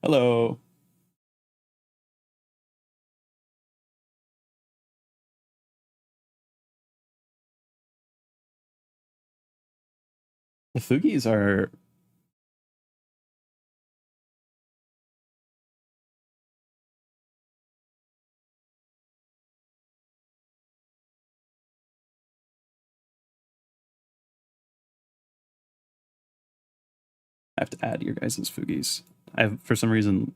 Hello. The Fugis are... I have to add your guys' Fugis. I have, for some reason...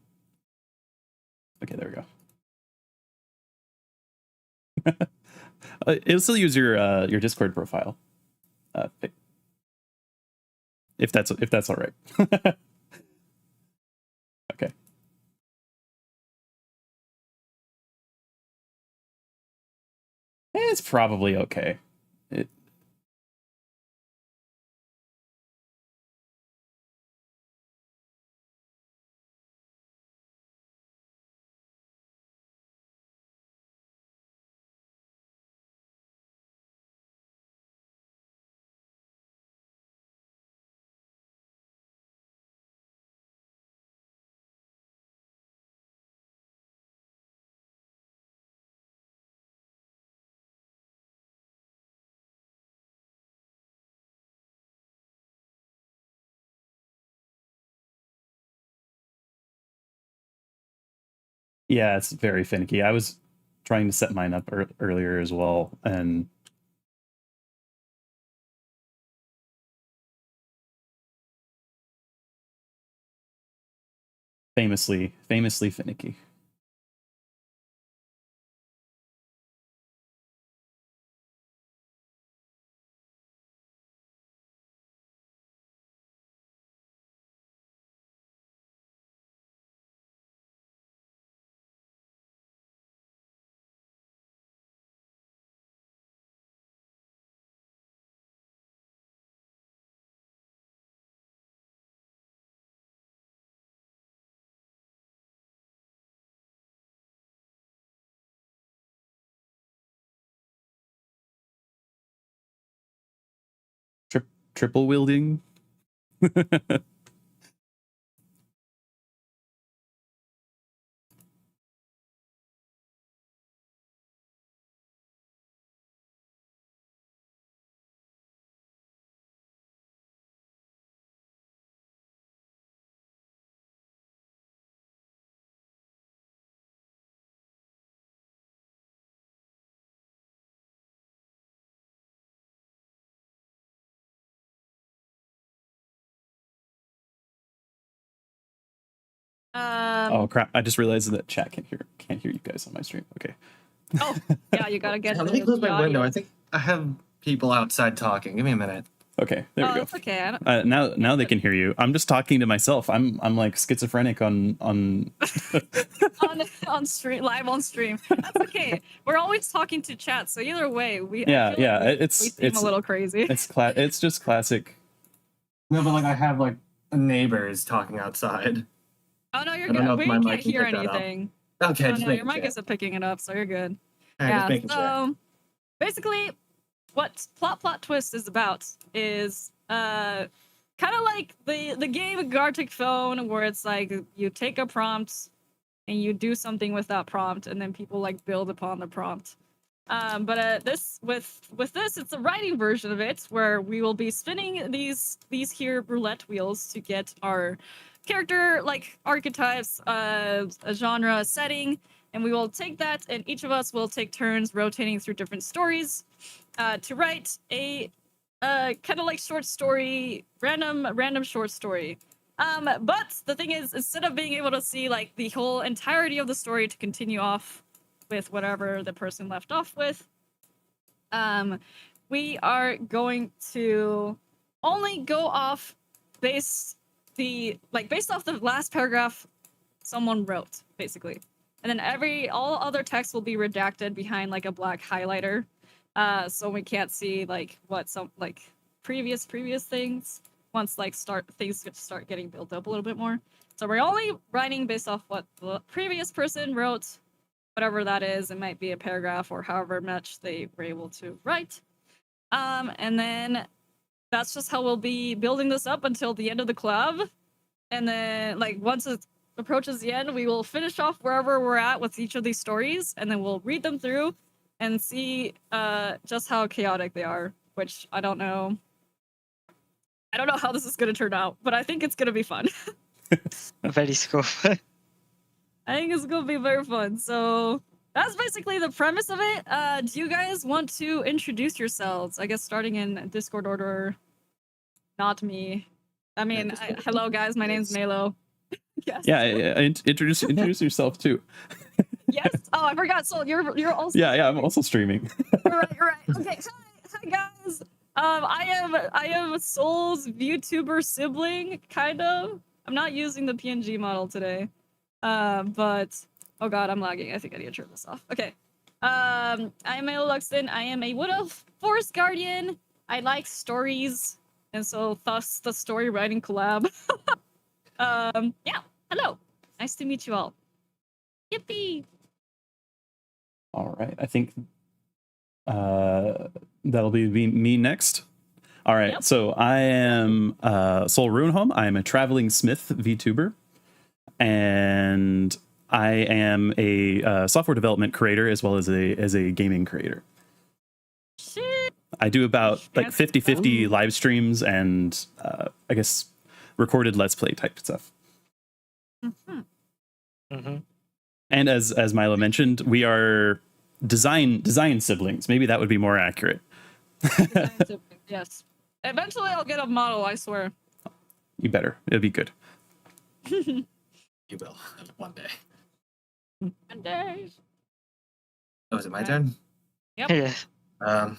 Okay, there we go. It'll still use your Discord profile. If that's all right. Okay. It's probably okay. Yeah, it's very finicky. I was trying to set mine up earlier as well, and famously finicky. Triple wielding. Oh crap! I just realized that chat can't hear you guys on my stream. Okay. Oh yeah, you gotta get. Let me close my window. I think I have people outside talking. Give me a minute. Okay, there we go. That's okay. Now they can hear you. I'm just talking to myself. I'm like schizophrenic on on stream, live on stream. That's okay. We're always talking to chat, so either way, we it's a little crazy. It's just classic. No, but like I have like neighbors talking outside. Oh no, you're good. We can't hear anything. Okay, no, your mic isn't picking it up, so you're good. Yeah. So basically, what plot twist is about is kind of like the game Gartic Phone, where it's like you take a prompt and you do something with that prompt, and then people like build upon the prompt. But this with this, it's a writing version of it, where we will be spinning these here roulette wheels to get our character like archetypes, a genre, setting, and we will take that, and each of us will take turns rotating through different stories to write a kind of like short story, random short story. But the thing is, instead of being able to see like the whole entirety of the story to continue off with whatever the person left off with. We are going to only go off based off the last paragraph someone wrote, basically. And then all other text will be redacted behind like a black highlighter. So we can't see like what some like previous things once like things start getting built up a little bit more. So we're only writing based off what the previous person wrote, whatever that is. It might be a paragraph or however much they were able to write. And then that's just how we'll be building this up until the end of the collab. And then like once it approaches the end, we will finish off wherever we're at with each of these stories, and then we'll read them through and see just how chaotic they are, which I don't know. I don't know how this is going to turn out, but I think it's going to be fun. Very cool. I think it's going to be very fun. So that's basically the premise of it. Do you guys want to introduce yourselves? I guess starting in Discord order. Not me. I mean, hello guys, my name's Nalo. Yes. Yeah, introduce yourself too. Yes. Oh, I forgot. Sol, you're also. Yeah, I'm also streaming. You're right. Okay. Hi guys. I am Sol's VTuber sibling, kind of. I'm not using the PNG model today. But oh god, I'm lagging. I think I need to turn this off. Okay. I am Nalo Luxton. I am a Wood of Forest Guardian. I like stories, and so thus the story writing collab. Yeah. Hello. Nice to meet you all. Yippee. All right, I think that'll be me next. All right, Yep. So I am Sol Runeholm. I am a Traveling Smith Vtuber, and I am a software development creator as well as a gaming creator. Shit. I do about like Fancy. 50-50 live streams and I guess recorded Let's Play type stuff. Mm-hmm. Mm-hmm. And as Milo mentioned, we are design siblings. Maybe that would be more accurate. Yes. Eventually I'll get a model, I swear. You better. It'll be good. You will one day. One day. Oh, is it my turn? Yep. Yeah.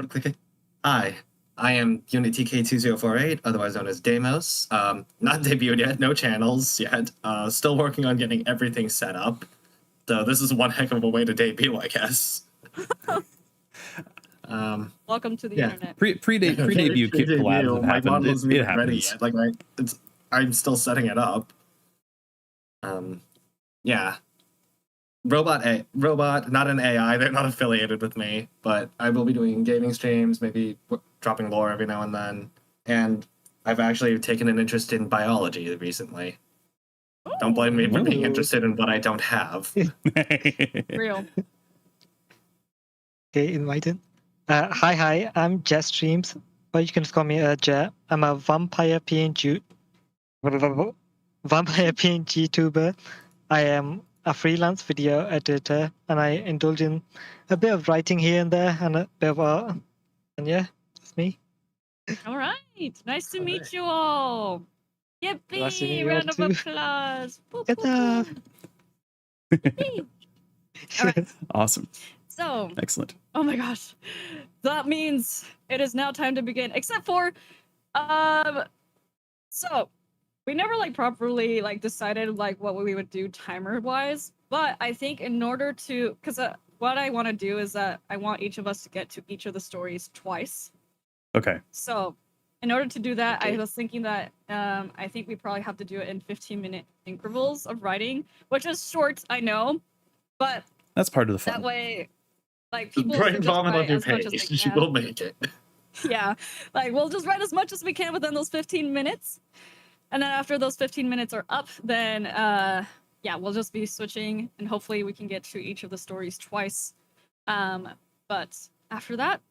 Click. Hi, I am Unit TK-2048, otherwise known as Deimos. Not debuted yet, no channels yet. Still working on getting everything set up. So this is one heck of a way to debut, I guess. Welcome to the Yeah. internet. Pre-debut collabs have My happened. model isn't It even ready happens. yet. Like I'm still setting it up. Yeah. Robot, not an AI. They're not affiliated with me, but I will be doing gaming streams, maybe dropping lore every now and then. And I've actually taken an interest in biology recently. Don't blame me for being Ooh. interested in what I don't have. Real. Okay, invited. Hi, I'm Jettsttreams, or you can just call me Jet. I'm a vampire PNG tuber. I am a freelance video editor, and I indulge in a bit of writing here and there, and a bit of art. And yeah, that's me. All right. Nice to All meet right. you all. Nice to meet Yippee! you Round all of too. applause. Boop, Get boop, up. boop. Yippee. All right. Awesome. So, Excellent. oh my gosh, that means it is now time to begin. Except for, so we never like properly like decided like what we would do timer wise. But I think in order to, because what I want to do is that I want each of us to get to each of the stories twice. Okay. So in order to do that, I Okay. was thinking that I think we probably have to do it in 15-minute intervals of writing, which is short, I know, but That's part of the that fun. way, like people Bright can just vomit on write your as much as they page. You can. will make it. Yeah, like we'll just write as much as we can within those 15 minutes, and then after those 15 minutes are up, then yeah, we'll just be switching, and hopefully we can get to each of the stories twice. But after that,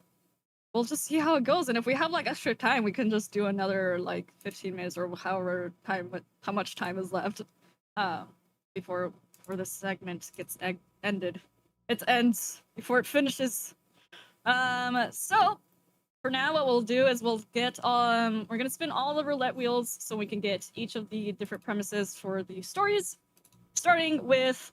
we'll just see how it goes, and if we have like extra time, we can just do another like 15 minutes or however time, how much time is left, before this segment gets ended. It ends before it finishes. So for now, what we'll do is we'll get we're gonna spin all the roulette wheels so we can get each of the different premises for the stories, starting with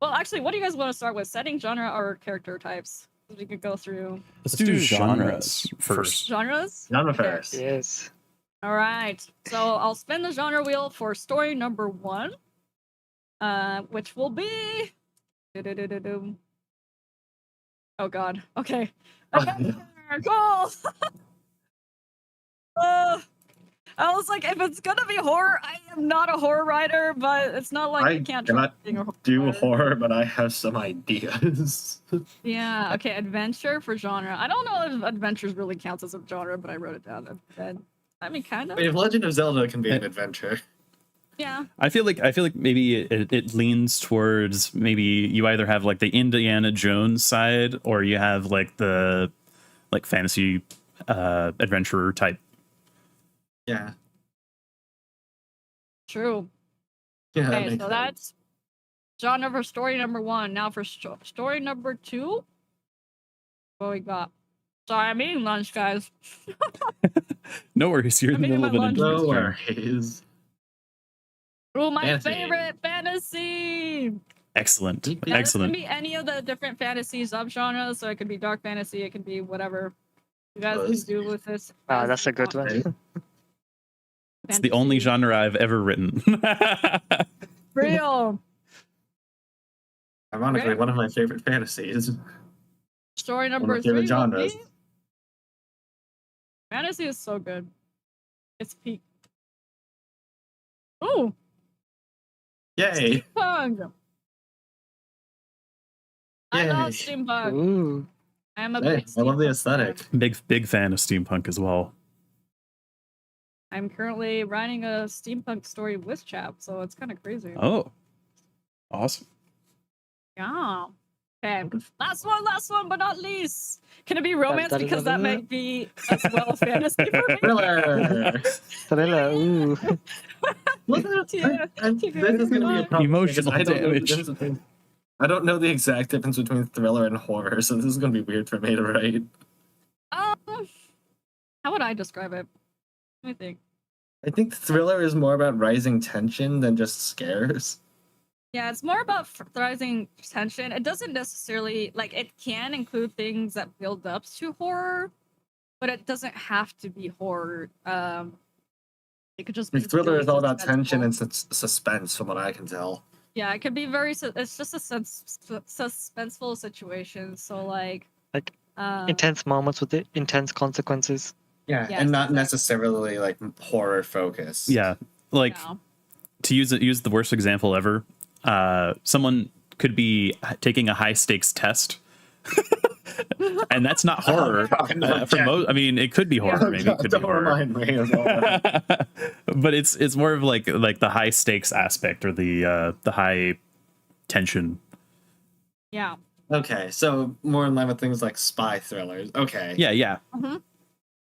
Well, actually, what do you guys want to start with? Setting, genre, or character types? We could go through. Let's do genres first. Genres? Genre Okay. first. Yes. All right. So I'll spin the genre wheel for story number 1, which will be. Oh God. Okay. Cool. I was like, if it's gonna be horror, I am not a horror writer, but it's not like I can't try being a horror do writer. horror, but I have some ideas. Yeah. Okay. Adventure for genre. I don't know if adventures really counts as a genre, but I wrote it down. I mean, kind of. I mean, if Legend of Zelda can be an adventure. Yeah. I feel like maybe it leans towards maybe you either have like the Indiana Jones side or you have like the like fantasy adventurer type. Yeah. True. Yeah. That Okay, makes so sense. that's genre for story number 1. Now for story number 2, what we got? Sorry, I'm eating lunch, guys. No worries, you're in the I'm eating middle of my an lunch. No interesting. worries. Oh, my Fantasy. favorite fantasy. Excellent. Yeah, Yeah, Excellent. This can be any of the different fantasy subgenres, so it could be dark fantasy, it could be whatever you guys can do with this. Ah, as that's you a good want. one. It's the only Fantasy. genre I've ever written. Real. Ironically, Okay. one of my favorite fantasies. Story One of number my 3 favorite will genres. be... Fantasy is so good. It's peak. Ooh, Yay! steampunk. I love Yay. steampunk. Ooh. I am a Hey, big I love the steampunk aesthetic. fan. Big fan of steampunk as well. I'm currently writing a steampunk story with Chap, so it's kind of crazy. Oh, awesome. Yeah. Okay. Last one, but not least. Can it be romance? Dun, dun, Because dun, that dun, might be as well fantasy for me. Thriller! Thriller. Ooh. Yeah. This is gonna be a problem. Emotional because I don't know the damage. difference between- I don't know the exact difference between thriller and horror, so this is gonna be weird for me to write. How would I describe it? Let me think. I think thriller is more about rising tension than just scares. Yeah, it's more about rising tension. It doesn't necessarily it can include things that build up to horror, but it doesn't have to be horror. It could just be Like, thriller really is all about tension suspenseful. and suspense, from what I can tell. Yeah, it could be very. It's just a suspenseful situation. So Like, intense moments with the intense consequences. Yeah, Yes, and not exactly. necessarily like horror focused. Yeah, like Yeah. to use the worst example ever. Someone could be taking a high stakes test, and that's not horror. I mean, it could be horror. Maybe it could be Don't horror. remind me of all that. But it's more of like the high stakes aspect or the high tension. Yeah. Okay, so more in line with things like spy thrillers. Okay. Yeah.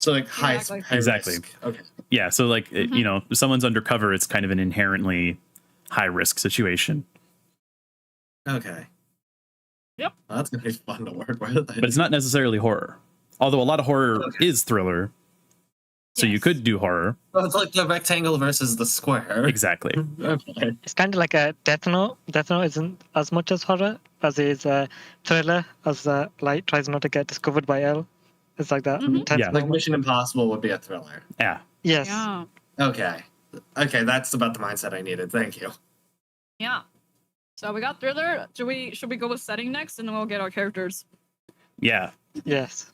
So like high, Exactly. high Exactly. risk. Okay. Yeah, so like you know, if someone's undercover, it's kind of an inherently high risk situation. Okay. Yep. Well, that's gonna be fun to work with. But it's not necessarily horror. Although a lot of horror is thriller. So you Yes. could do horror. Well, it's like the rectangle versus the square. Exactly. Okay. It's kind of like a Death Note. Death Note isn't as much as horror as it is a thriller, as light tries not to get discovered by L. It's like that. Mhm. Intense Yeah. Like moment. Mission Impossible would be a thriller. Yeah. Yes. Yeah. Okay. Okay, that's about the mindset I needed. Thank you. Yeah. So we got thriller. Should we go with setting next, and then we'll get our characters. Yeah. Yes.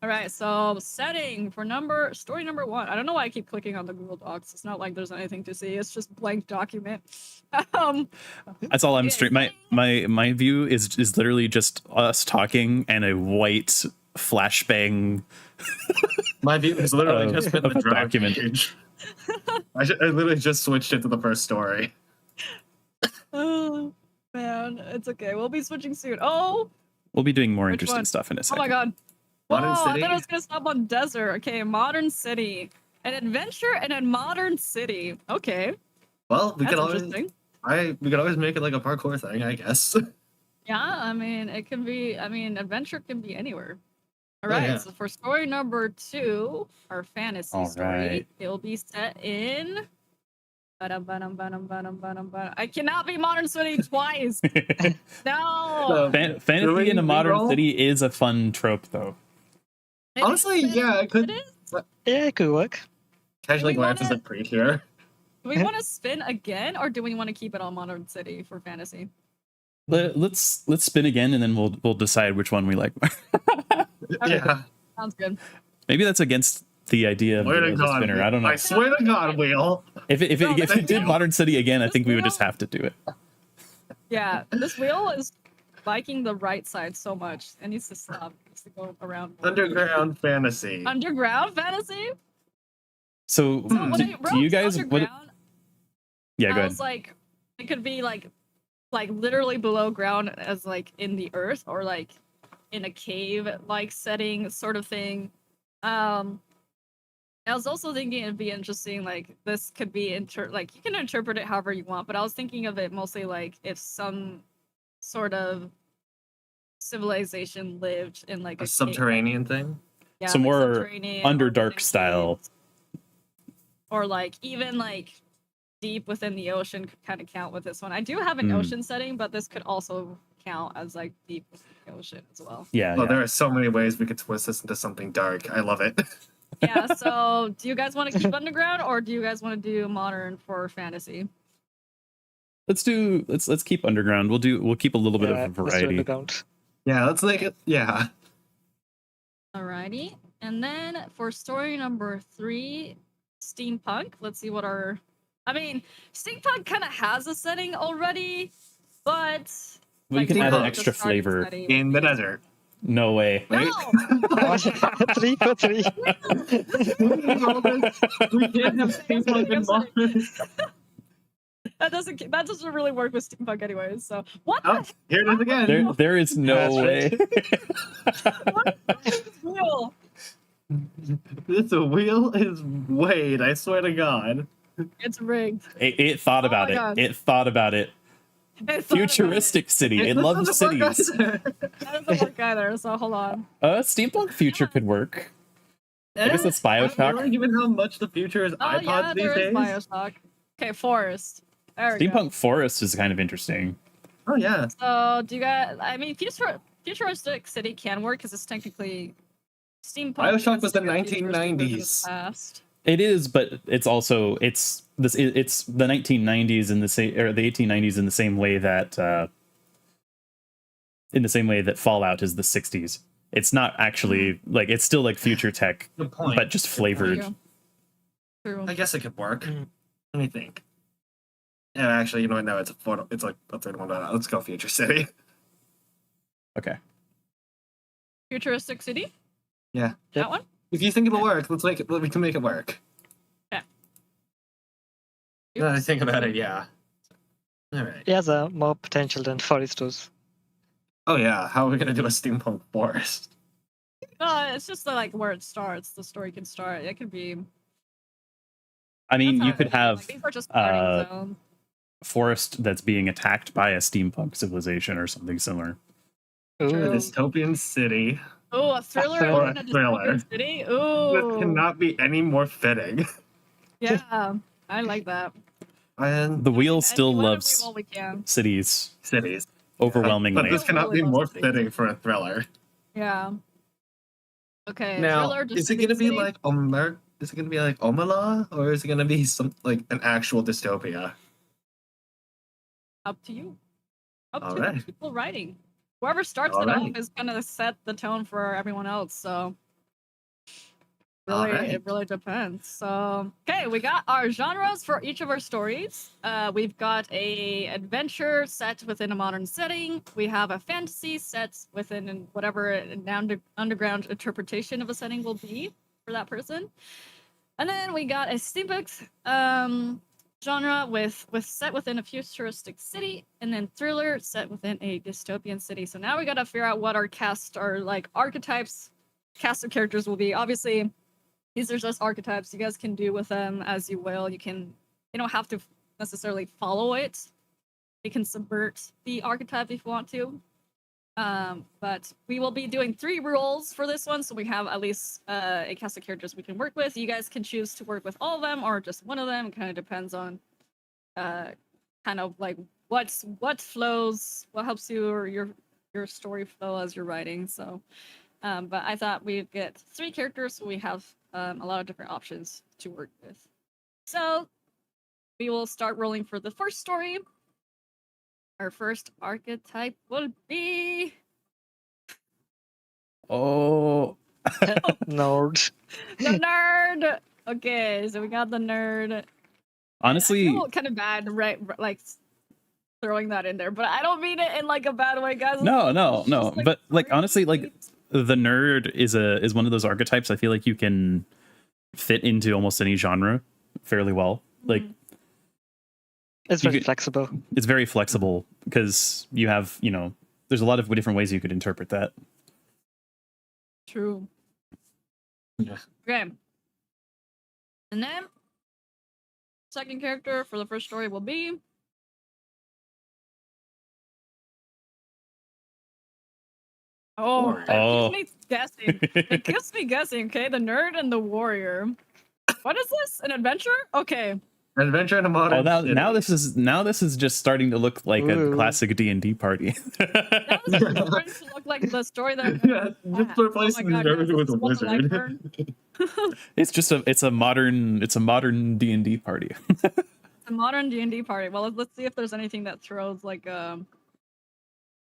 All right. So setting for story number 1. I don't know why I keep clicking on the Google Docs. It's not like there's anything to see. It's just blank document. That's all I'm Yeah, straight. My view is literally just us talking and a white flashbang. My view has literally Of- just been of the a draw document. page. I literally just switched it to the first story. Oh man, it's okay. We'll be switching soon. Oh, We'll be doing more Which interesting one? stuff in a oh second. my god. Whoa, Modern I City? thought I was gonna stop on desert. Okay, modern city. An adventure in a modern city. Okay, Well, we that's could always interesting. we could always make it like a parkour thing, I guess. Yeah, I mean, it can be. I mean, adventure can be anywhere. All Oh, right, yeah. so for story number 2, our fantasy All story, right. it will be set in I cannot be Modern City twice. No. So, Fantasy in a modern reroll? city is a fun trope, though. It Honestly, is, yeah, it could. It is. Yeah, it could work. Casually Do we glances wanna- at Preet here. Do we want to spin again, or do we want to keep it on Modern City for fantasy? Let's spin again, and then we'll decide which one we like. Yeah. Sounds good. Maybe that's against the idea of Swear to the God, spinner. I don't know. I swear to God, Wheel. If it did modern city again, I think we would wheel- just have to do it. Yeah, this wheel is liking the right side so much. It needs to stop. It needs to go around more. Underground fantasy. Underground fantasy? So, So when I do wrote you guys? underground, Yeah, go I ahead. was like, it could be like literally below ground as like in the earth or like in a cave like setting sort of thing. I was also thinking it'd be interesting, like this could be like you can interpret it however you want, but I was thinking of it mostly like if some sort of civilization lived in like A cave, subterranean thing. yeah, So like more subterranean, Underdark within style. caves, or like even like deep within the ocean could kind of count with this one. I do have an Mm. ocean setting, but this could also count as like deep within the ocean as well. Yeah, Oh, yeah. there are so many ways we could twist this into something dark. I love it. Yeah, so do you guys want to keep underground or do you guys want to do modern for fantasy? Let's keep underground. We'll keep a little bit Yeah, of let's do variety. underground. Yeah, let's make it. Yeah. Alrighty. And then for story number 3, steampunk. Let's see what our... I mean, steampunk kind of has a setting already, but... We can add an steampunk, extra the starting flavor. setting In would the be- desert. No way. No! Wait. 3 for 3. We can't have steampunk in modern. That doesn't really work with steampunk anyways, so... What Oh, the here it is again. There is no That's way. heck is real? This wheel is Wade. I swear to God. It's rigged. It thought Oh about my it. God. It thought about it. It thought about Futuristic city. It loves doesn't work cities. either. That doesn't work either, so hold on. Steampunk future could work. I guess it's Bioshock. Really, given how much the future is Oh iPods yeah, these there is days. Bioshock. Okay, forest. There we go. Steampunk forest is kind of interesting. Oh yeah. So do you guys? I mean, futuristic city can work because it's technically steampunk. Bioshock was the considered futuristic within the 1990s. past. It is, but it's also it's the 1990s in the same or the 1890s in the same way that Fallout is the 60s. It's not actually like it's still like future tech, Good point. but just flavored. True. I guess it could work. Let me think. Yeah, actually, you know what? No, it's like a third one. Let's go Future City. Okay. Futuristic city. Yeah. That one. If you think it'll work, let's make it. We can make it work. Now that I think about it, yeah. All right. It has more potential than forest does. Oh yeah. How are we gonna do a steampunk forest? No, it's just like where it starts. The story can start. It could be. I mean, that's you how could it is. have Like, these are just starting zones. forest that's being attacked by a steampunk civilization or something similar. A True. Ooh. dystopian city. Oh, a thriller Or in a a thriller. dystopian city. This Ooh, cannot be any more fitting. yeah, I like that. And The wheel And still whatever loves we can. cities cities. overwhelmingly. But this cannot be Really more loves cities. fitting for a thriller. Yeah. Okay. Now, thriller, is it gonna dystopian be city? like Is it gonna be like Omala, or is it gonna be some like an actual dystopia? Up to you. Up to Alright. the people writing. Whoever starts it Alright. off is gonna set the tone for everyone else. So really, Alright. it really depends. So okay, we got our genres for each of our stories. We've got a adventure set within a modern setting. We have a fantasy set within whatever an underground interpretation of a setting will be for that person. And then we got a steampunk genre with set within a futuristic city, and then thriller set within a dystopian city. So now we gotta figure out what our cast are like archetypes, cast of characters will be. Obviously, these are just archetypes. You guys can do with them as you will. You don't have to necessarily follow it. You can subvert the archetype if you want to. But we will be doing 3 roles for this one, so we have at least a cast of characters we can work with. You guys can choose to work with all of them or just one of them. It kind of depends on kind of like what flows, what helps you or your story flow as you're writing. So, but I thought we'd get 3 characters, so we have a lot of different options to work with. So we will start rolling for the first story. Our first archetype will be Oh, Nerd. the nerd. Okay, so we got the nerd. honestly, I feel kind of bad, right? Like throwing that in there, but I don't mean it in like a bad way, guys. no. It's just, But like really honestly, like the nerd is one of those archetypes I feel like you can fit into almost any genre fairly well. Like It's You very could- flexible. it's very flexible because you have, there's a lot of different ways you could interpret that. True. Yeah. Okay. And then second character for the first story will be Warrior. that Oh. keeps me guessing. It keeps me guessing, okay? The nerd and the warrior. What is this? An adventure? Okay. Adventure in a modern Oh, now city. this is just starting to look like a Ooh. classic D&D party. That was starting to look like the story that Yeah, just replacing the nerd yes, with a this is what the light wizard. burn. it's a modern D&D party. A modern D&D party. Well, let's see if there's anything that throws like I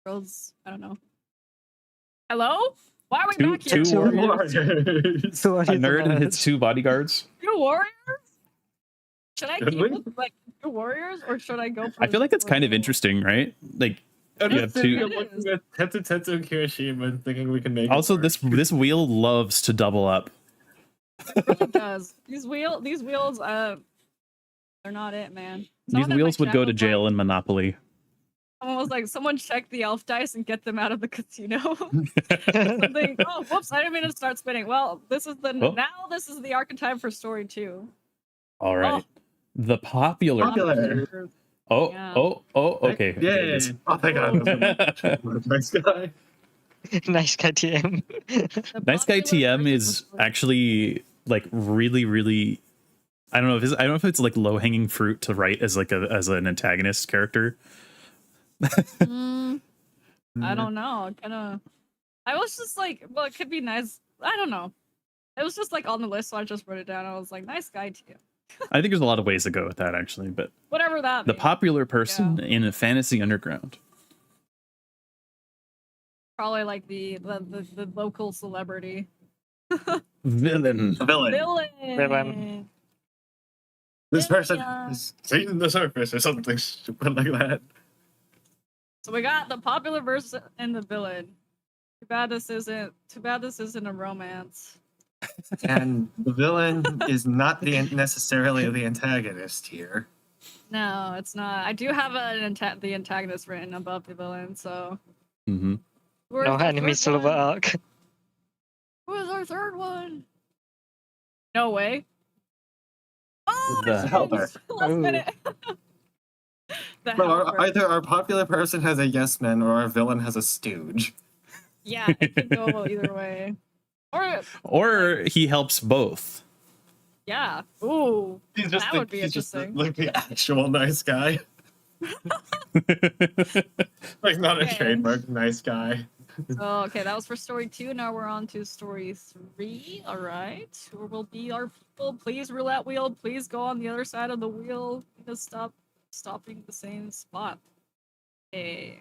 don't know. Hello? Why are we back here? two warriors. Warriors. So A nerd and his 2 bodyguards. 2 warriors? Should I Should keep we? with like 2 warriors or should I go for I feel like it's kind of interesing, right? Like I'm You just have sitting two- here looking at Tetsu Kirishima and thinking we can make also it work. this wheel loves to double up. It really does. These wheels, they're not it, man. These Someone in my wheels would chat go to was jail like- in Monopoly. Someone was like, someone check the elf dice and get them out of the casino. Something. Oh, whoops! I didn't mean to start spinning. Well, this is the Oh. now. This is the archetype for story 2. All right. The popular. Popular. Oh, Yeah. okay. Yay. Okay, this- Oh, thank God. Nice guy. Nice guy TM. The Nice Guy popular TM version is of- actually like really I don't know if it's like low hanging fruit to write as like as an antagonist character. I don't know. I was just like, well, it could be nice. I don't know. It was just like on the list, so I just wrote it down. I was like, nice guy to you. I think there's a lot of ways to go with that actually, but Whatever that. the means. popular person in a fantasy underground. Probably like the local celebrity. Villain. A villain. Villain. This person Yeah. is seen the surface or something stupid like that. So we got the popular person and the villain. Too bad this isn't a romance. And the villain is not necessarily the antagonist here. No, it's not. I do have the antagonist written above the villain, so. Mm-hmm. Where's No the enemy third silver one? arc. Where's our third one? No way. Oh, The it's helper. last Ooh. minute. The So helper. either our popular person has a yes man or our villain has a stooge. Yeah, it could go either way. Or he helps both. Yeah. Ooh. He's just That the, would be he's just interesting. like the actual nice guy. Like not a Okay. trademark nice guy. Oh, okay, that was for story 2. Now we're on to story 3. All right. Who will be our people? Please, roulette wheel. Please go on the other side of the wheel. Just stopping the same spot. Okay.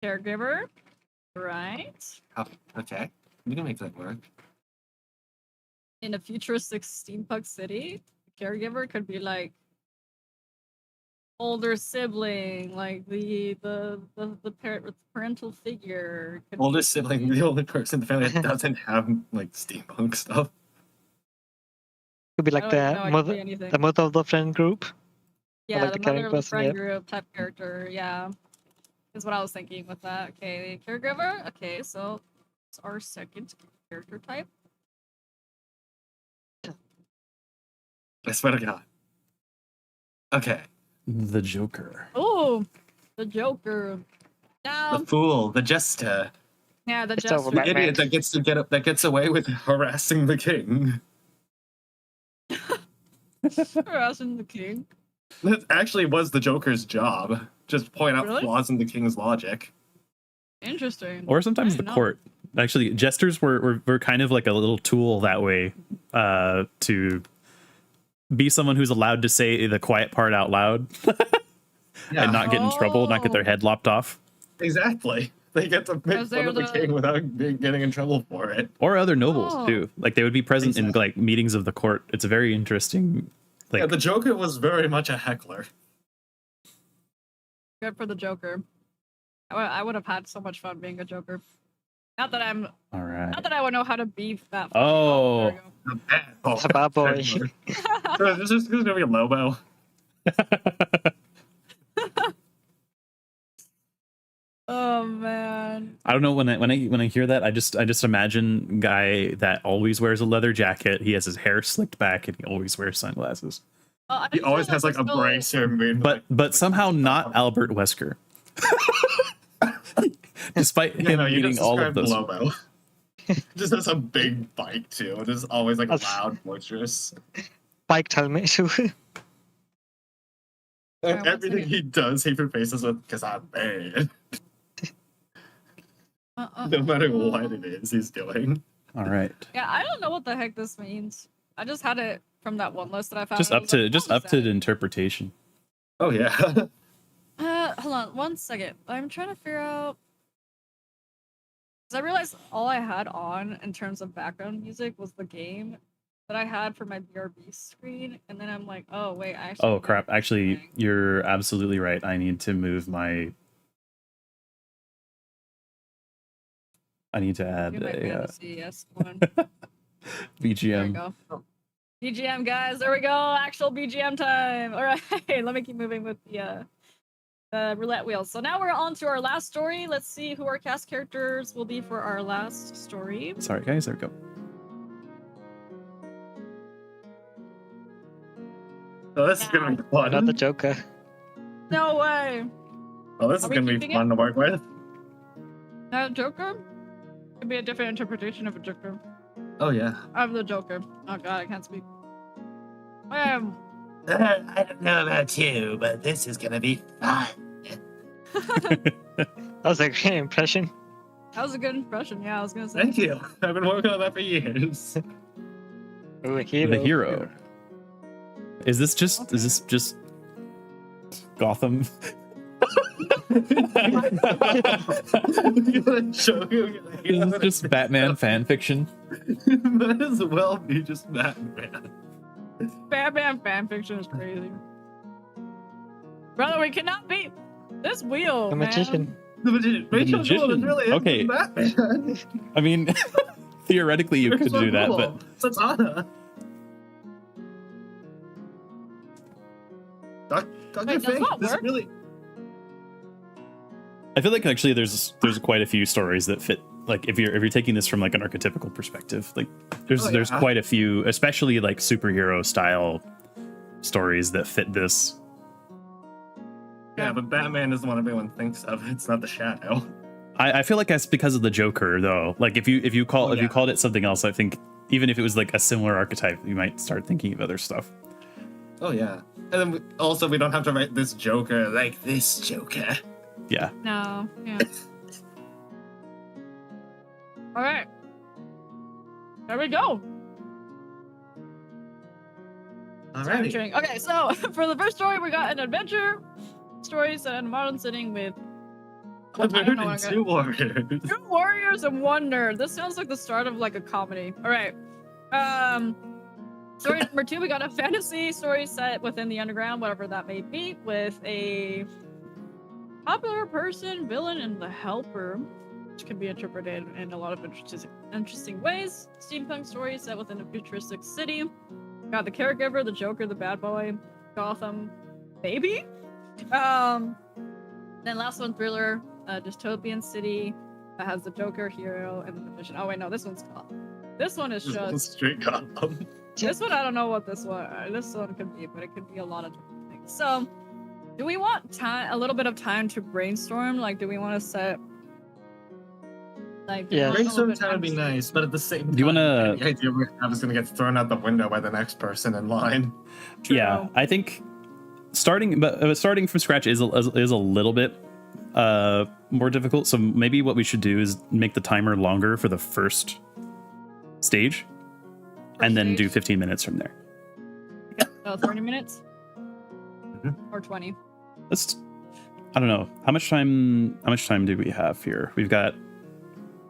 Caregiver. Right. Oh, okay, we can make that work. In a futuristic steampunk city, the caregiver could be like older sibling, like the parental figure. Could Older be- sibling, the only person in the family that doesn't have like steampunk stuff. Could be like I don't know, it could be the anything. mother of the friend group. Yeah, like the the caring mother of the person, friend yep. group type character. Yeah, is what I was thinking with that. Okay, caregiver. Okay, so it's our second character type. I swear to God. Okay, The Joker. Oh, the Joker. Now, the fool, the jester, yeah, the It's jester. over, the Batman. idiot that gets away with harassing the king. Harassing the king. That actually was the Joker's job. Just point out Really? flaws in the king's logic. Interesting. Or sometimes I the didn't know. court. Actually, jesters were kind of like a little tool that way to be someone who's allowed to say the quiet part out loud and not get in trouble, not get their head lopped off. Exactly. They get to make Because fun they're of the king without getting in trouble for it. Or other nobles Oh. too. Like they would be present in like meetings of the court. It's a very interesting. Like, Yeah, the Joker was very much a heckler. Good for the Joker. I would have had so much fun being a Joker. Not that I'm. all right. Not that I would know how to be that. Oh. There we go. Oh, a bad boy. So this is gonna be a Lobo. Oh man. I don't know, when I hear that, I just imagine a guy that always wears a leather jacket. He has his hair slicked back and he always wears sunglasses. I He feel always has like a still- bracer made. But somehow not Albert Wesker. Despite him you meeting just all of described those. Lobo. Just has a big bike too. It is always like That's- loud, boisterous. Bike helmet too. And one everything second. he does, he prefaces with "because I'm bad." No matter what it is he's doing. All right. Yeah, I don't know what the heck this means. I just had it from that one list that I found. Just and I up was to like, just what up is to that? the interpretation. Oh yeah. Hold on, 1 second. I'm trying to figure out. Because I realized all I had on in terms of background music was the game that I had for my BRB screen, and then I'm like, oh wait, I actually. Oh crap! Actually, Okay. you're absolutely right. I need to move my. I need to add Do my a fantasy, yes, one. There we BGM. go. BGM, guys. There we go. Actual BGM time. All right, let me keep moving with the roulette wheels. So now we're on to our last story. Let's see who our cast characters will be for our last story. Sorry, guys. There we go. So this is gonna be fun. Not the Joker. No way. Oh, this is Are we gonna be keeping fun to work with. Joker? Could be a different interpretation of a Joker. Oh yeah. Of the Joker. Oh god, I can't speak. I don't know about you, but this is gonna be fun. That was a great impression. That was a good impression. Yeah, I was gonna say. Thank you. I've been working on that for years. Ooh, a hero. The hero. Is this just Gotham? Is this just Batman fan fiction? Might as well be just Batman. Batman fanfiction is crazy. Brother, we cannot beat this wheel. The man. magician. The Rachel Gould is magician. really Okay. Batman. I mean, theoretically, you could do that, but Satana. Dr. Wait, does Fate, that this work? really. I feel like actually there's quite a few stories that fit. Like if you're taking this from like an archetypical perspective, like there's yeah. quite a few, especially like superhero style stories that fit this. Yeah, but Batman is the one everyone thinks of. It's not the Shadow. I feel like that's because of the Joker though. Like if you called it something else, I think even if it was like a similar archetype, you might start thinking of other stuff. Oh yeah, and then we don't have to write this Joker like this Joker. Yeah. No. Yeah. All right. There we go. Alrighty. Okay, so for the first story, we got an adventure story set in a modern setting with I don't know what I'm 102 warriors. 2 warriors and 1 nerd. This sounds like the start of like a comedy. All right. Story number 2, we got a fantasy story set within the underground, whatever that may be, with a popular person, villain, and the helper, which can be interpreted in a lot of interesting ways. Steampunk story set within a futuristic city. Got the caregiver, the Joker, the bad boy, Gotham, baby. Then last one, thriller, dystopian city that has the Joker, hero, and the magician. Oh wait, no, this one's called. This one is just. Straight Gotham. This one, I don't know what this one could be, but it could be a lot of different things. So, do we want a little bit of time to brainstorm? Like, do we want to set, like, Yeah. Brainstorm time would be nice, but at the same time, Do you wanna- the idea I was gonna get thrown out the window by the next person in line. True. Yeah, I think starting from scratch is a little bit more difficult. So maybe what we should do is make the timer longer for the first stage, and then do 15 minutes from there. Okay. 30 minutes or 20. I don't know how much time do we have here. We've got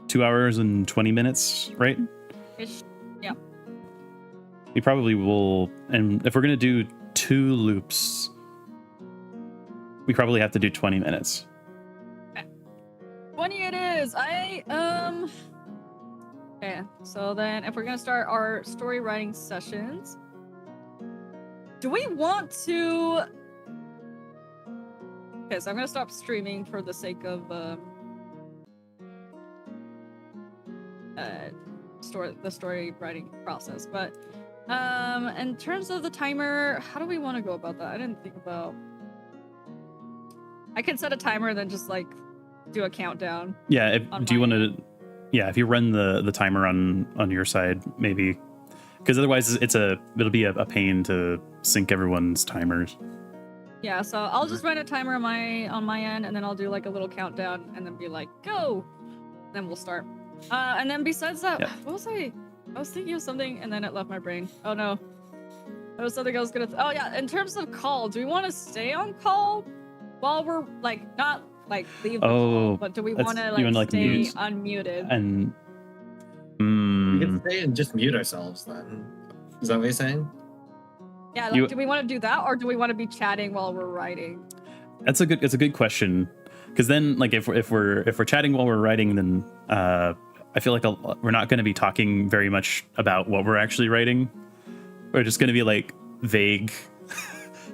2 hours and 20 minutes, right? Yeah. We probably will, and if we're gonna do 2 loops, we probably have to do 20 minutes. Okay. 20 it is. Okay, so then if we're gonna start our story writing sessions, do we want to? Okay, so I'm gonna stop streaming for the sake of the story writing process. But in terms of the timer, how do we want to go about that? I didn't think about. I can set a timer and then just like do a countdown. Yeah. Do you want to? Yeah, if you run the timer on your side, maybe, because otherwise it'll be a pain to sync everyone's timers. Yeah, so I'll just run a timer on my end, and then I'll do like a little countdown, and then be like, go. Then we'll start. And then besides that, what was I was thinking of something, and then it left my brain. Oh no, there was something I was gonna. Oh yeah, in terms of call, do we want to stay on call while we're like not like leave the call, but do we want to like stay mute unmuted? And we can stay and just mute ourselves then. Is that what you're saying? Yeah, like, do we want to do that, or do we want to be chatting while we're writing? It's a good question, because then like if we're chatting while we're writing, then I feel like we're not going to be talking very much about what we're actually writing. We're just going to be like vague.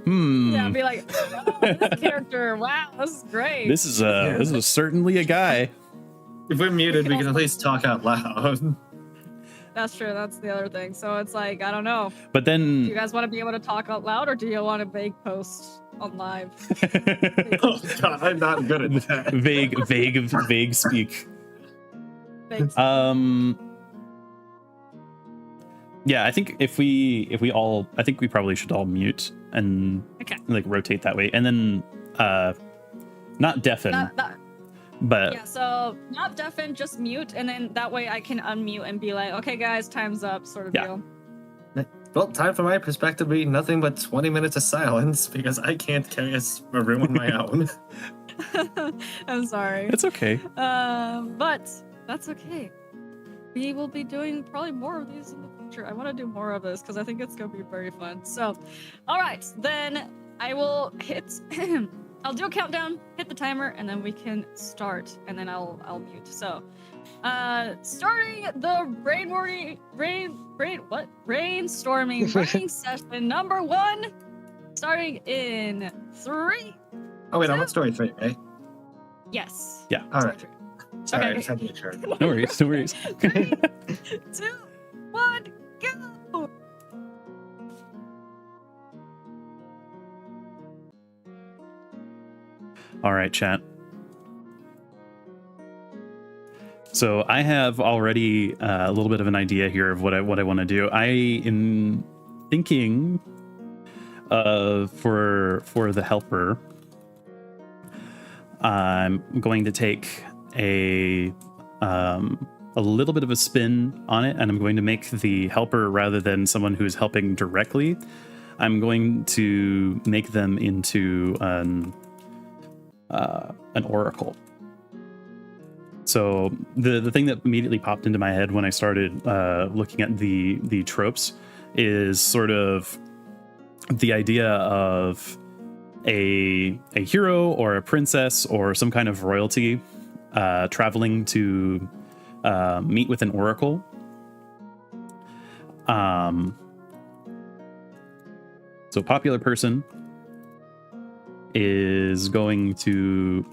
Yeah, be like, oh, this character, wow, this is great. This is certainly a guy. If we're muted, we can at least talk out loud. That's true. That's the other thing. So it's like, I don't know. But then, do you guys want to be able to talk out loud, or do you want to vague post on live? Oh God, I'm not good at that. Vague speak. Yeah, I think if we all, I think we probably should all mute and like rotate that way, and then not deafen. But yeah, so not deafen, just mute, and then that way I can unmute and be like, okay guys, time's up, sort of deal. Well, time from my perspective be nothing but 20 minutes of silence, because I can't carry a room on my own. I'm sorry. It's okay. But that's okay. We will be doing probably more of these in the future. I want to do more of this because I think it's going to be very fun. So, all right, then I will hit... I'll do a countdown, hit the timer, and then we can start, and then I'll mute. So, starting the brainstorming writing session number 1, starting in 3. Oh wait, I'm on story 3, right? Yes. Yeah. All right. Sorry, Okay. I just had to make sure. No worries. 3, 2, 1, go! All right, chat. So I have already a little bit of an idea here of what I want to do. I am thinking for the helper, I'm going to take a little bit of a spin on it, and I'm going to make the helper, rather than someone who's helping directly, I'm going to make them into an oracle. So the thing that immediately popped into my head when I started looking at the tropes is sort of the idea of a hero or a princess or some kind of royalty traveling to meet with an oracle. So popular person is going to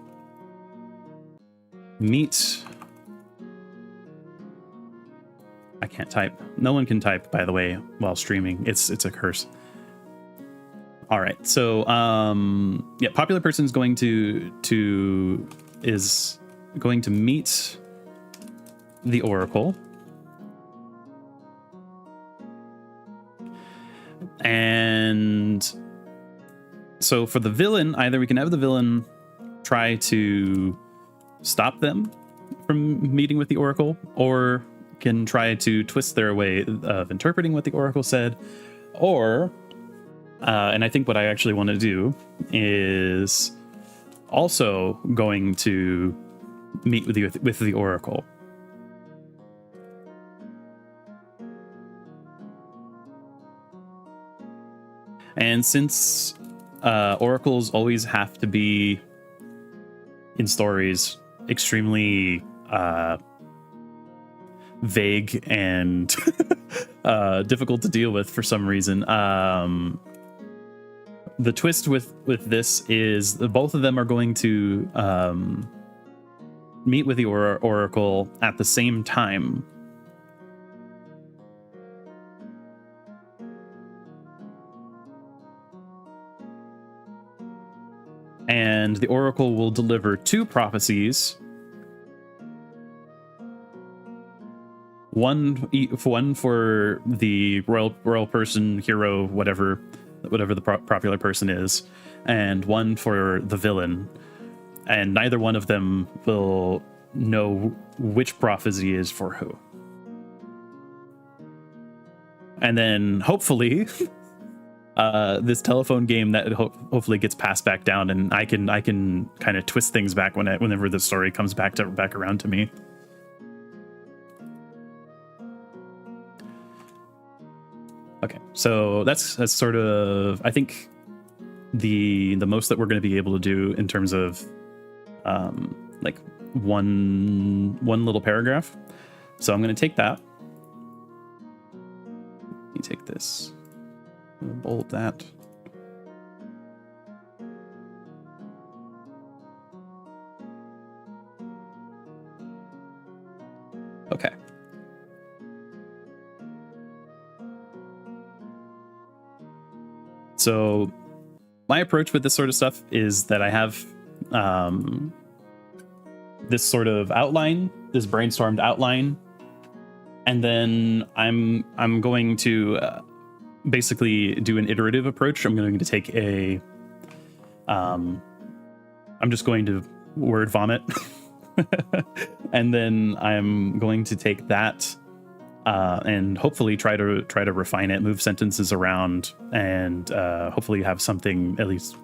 meet... I can't type. No one can type, by the way, while streaming. It's a curse. All right. So yeah, popular person is going to meet the oracle. And So for the villain, either we can have the villain try to stop them from meeting with the Oracle, or can try to twist their way of interpreting what the Oracle said, or, and I think what I actually want to do is also going to meet with the Oracle. And since oracles always have to be in stories extremely vague and difficult to deal with for some reason, the twist with this is that both of them are going to meet with the Oracle at the same time. And the Oracle will deliver 2 prophecies. One for the royal person, hero, whatever the popular person is, and one for the villain. And neither one of them will know which prophecy is for who. And then hopefully this telephone game that hopefully gets passed back down, and I can kind of twist things back whenever the story comes back around to me. Okay, so that's sort of, I think, the most that we're going to be able to do in terms of like one little paragraph. So I'm going to take that. Let me take this. Bold that. Okay. So my approach with this sort of stuff is that I have this sort of outline, this brainstormed outline, and then I'm going to basically do an iterative approach. I'm going to take I'm just going to word vomit, and then I'm going to take that and hopefully try to refine it, move sentences around, and hopefully have something at least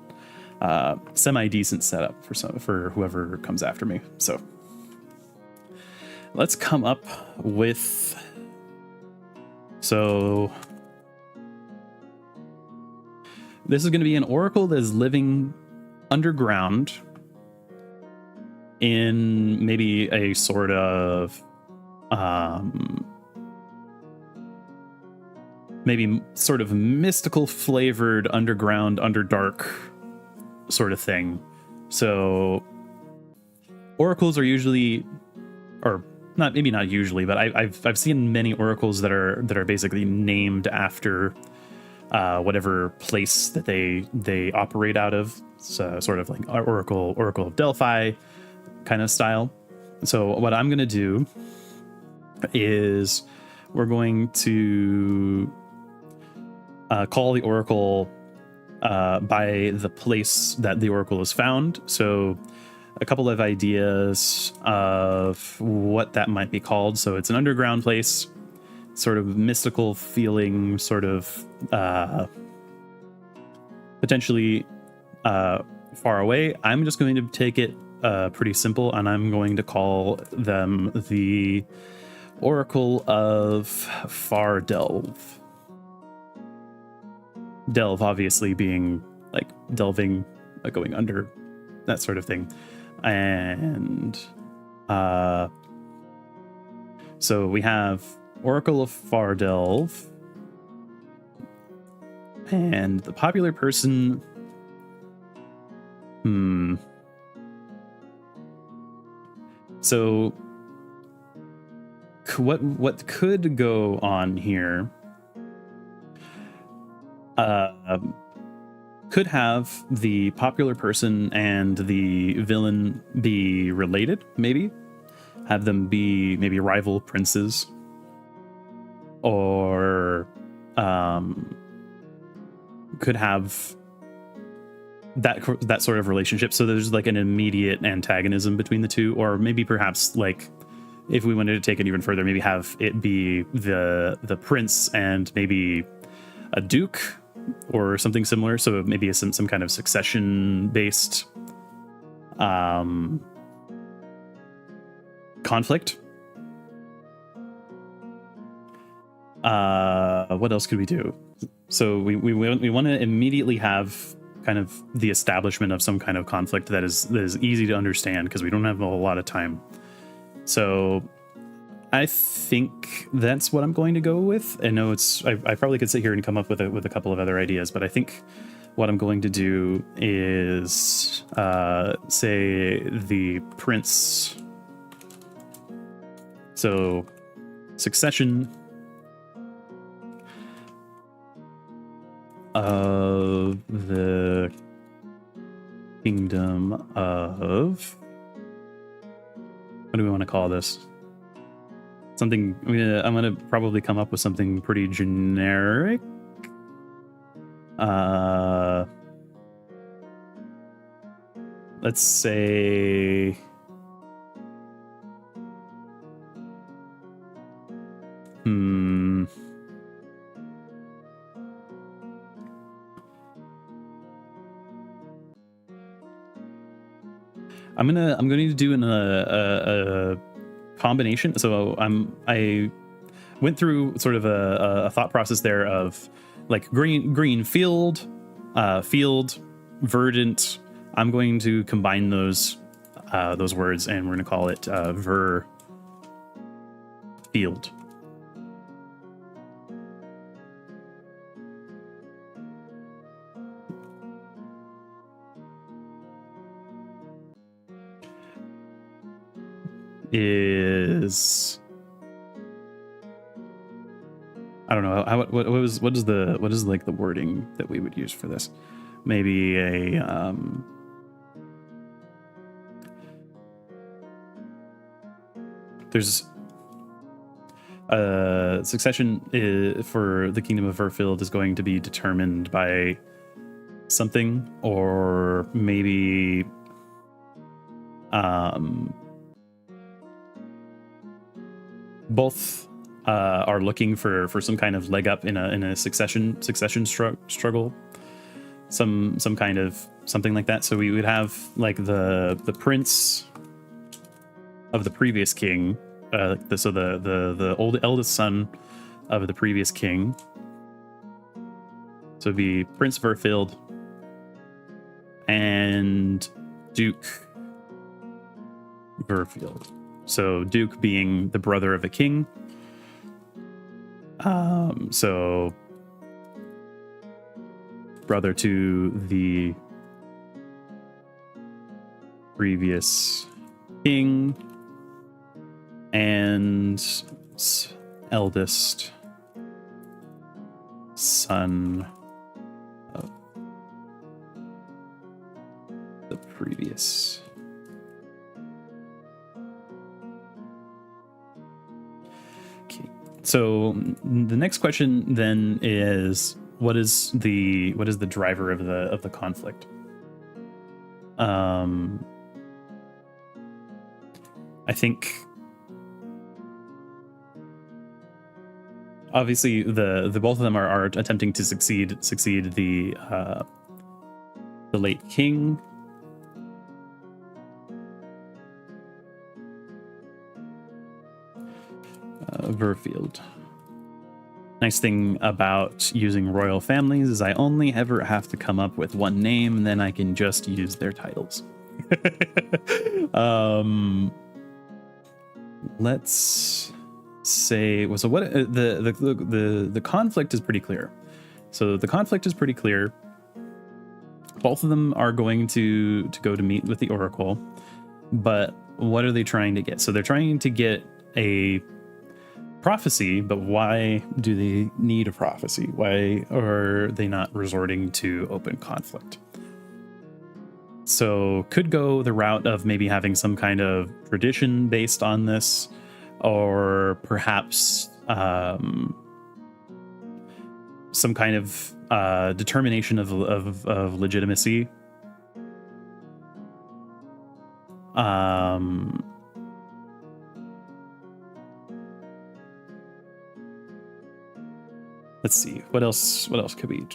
semi-decent set up for whoever comes after me. So let's come up with, so this is going to be an oracle that is living underground in maybe a sort of maybe sort of mystical flavored underground, underdark sort of thing. So oracles are usually, or not, maybe not usually, but I've seen many oracles that are basically named after whatever place that they operate out of. So sort of like Oracle of Delphi kind of style. So what I'm going to do is we're going to call the oracle by the place that the oracle is found. So a couple of ideas of what that might be called. So it's an underground place, sort of mystical feeling, sort of potentially far away. I'm just going to take it pretty simple, and I'm going to call them the Oracle of Far Delve. Delve obviously being like delving, like going under, that sort of thing. And so we have Oracle of Far Delve, and the popular person, so what could go on here could have the popular person and the villain be related, maybe have them be maybe rival princes, or could have that sort of relationship. So there's like an immediate antagonism between the two, or maybe perhaps like if we wanted to take it even further, maybe have it be the prince and maybe a duke or something similar. So maybe some kind of succession based conflict. What else could we do? So we want to immediately have kind of the establishment of some kind of conflict that is easy to understand, because we don't have a lot of time. So I think that's what I'm going to go with. I know I probably could sit here and come up with a couple of other ideas, but I think what I'm going to do is say the prince. So succession of the kingdom of, what do we want to call this? Something, I'm gonna probably come up with something pretty generic. Let's say I'm going to do a combination. So I went through sort of a thought process there of like green field, verdant. I'm going to combine those words, and we're going to call it ver field. Is, I don't know what is like the wording that we would use for this? Maybe a there's succession for the kingdom of Verfield is going to be determined by something, or maybe both are looking for some kind of leg up in a succession struggle, some kind of something like that. So we would have like the prince of the previous king, the eldest son of the previous king. So it'd be Prince Verfield and Duke Verfield. So Duke being the brother of the king. So brother to the previous king and eldest son of the previous. So the next question then is, what is the driver of the conflict? I think obviously the both of them are attempting to succeed the late king. Verfield. Nice thing about using royal families is I only ever have to come up with one name, and then I can just use their titles. Let's say, so what the conflict is pretty clear. So the conflict is pretty clear. Both of them are going to go to meet with the Oracle, but what are they trying to get? So they're trying to get a prophecy, but why do they need a prophecy? Why are they not resorting to open conflict? So could go the route of maybe having some kind of tradition based on this, or perhaps some kind of determination of legitimacy Let's see, what else could we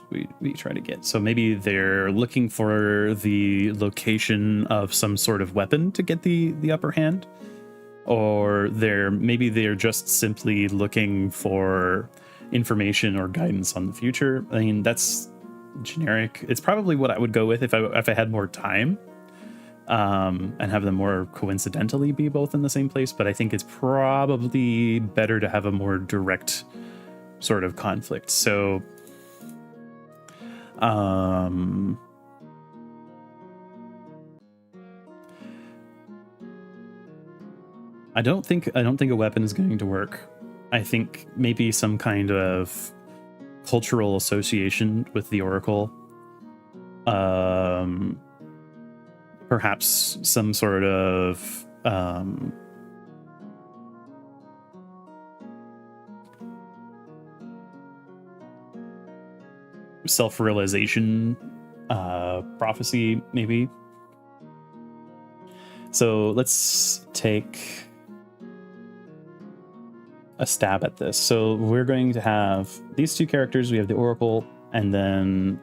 try to get? So maybe they're looking for the location of some sort of weapon to get the upper hand, or maybe they're just simply looking for information or guidance on the future. I mean, that's generic. It's probably what I would go with if I had more time, and have them more coincidentally be both in the same place. But I think it's probably better to have a more direct sort of conflict. So I don't think a weapon is going to work. I think maybe some kind of cultural association with the Oracle, perhaps some sort of self-realization prophecy, maybe. So let's take a stab at this. So we're going to have these two characters. We have the Oracle, and then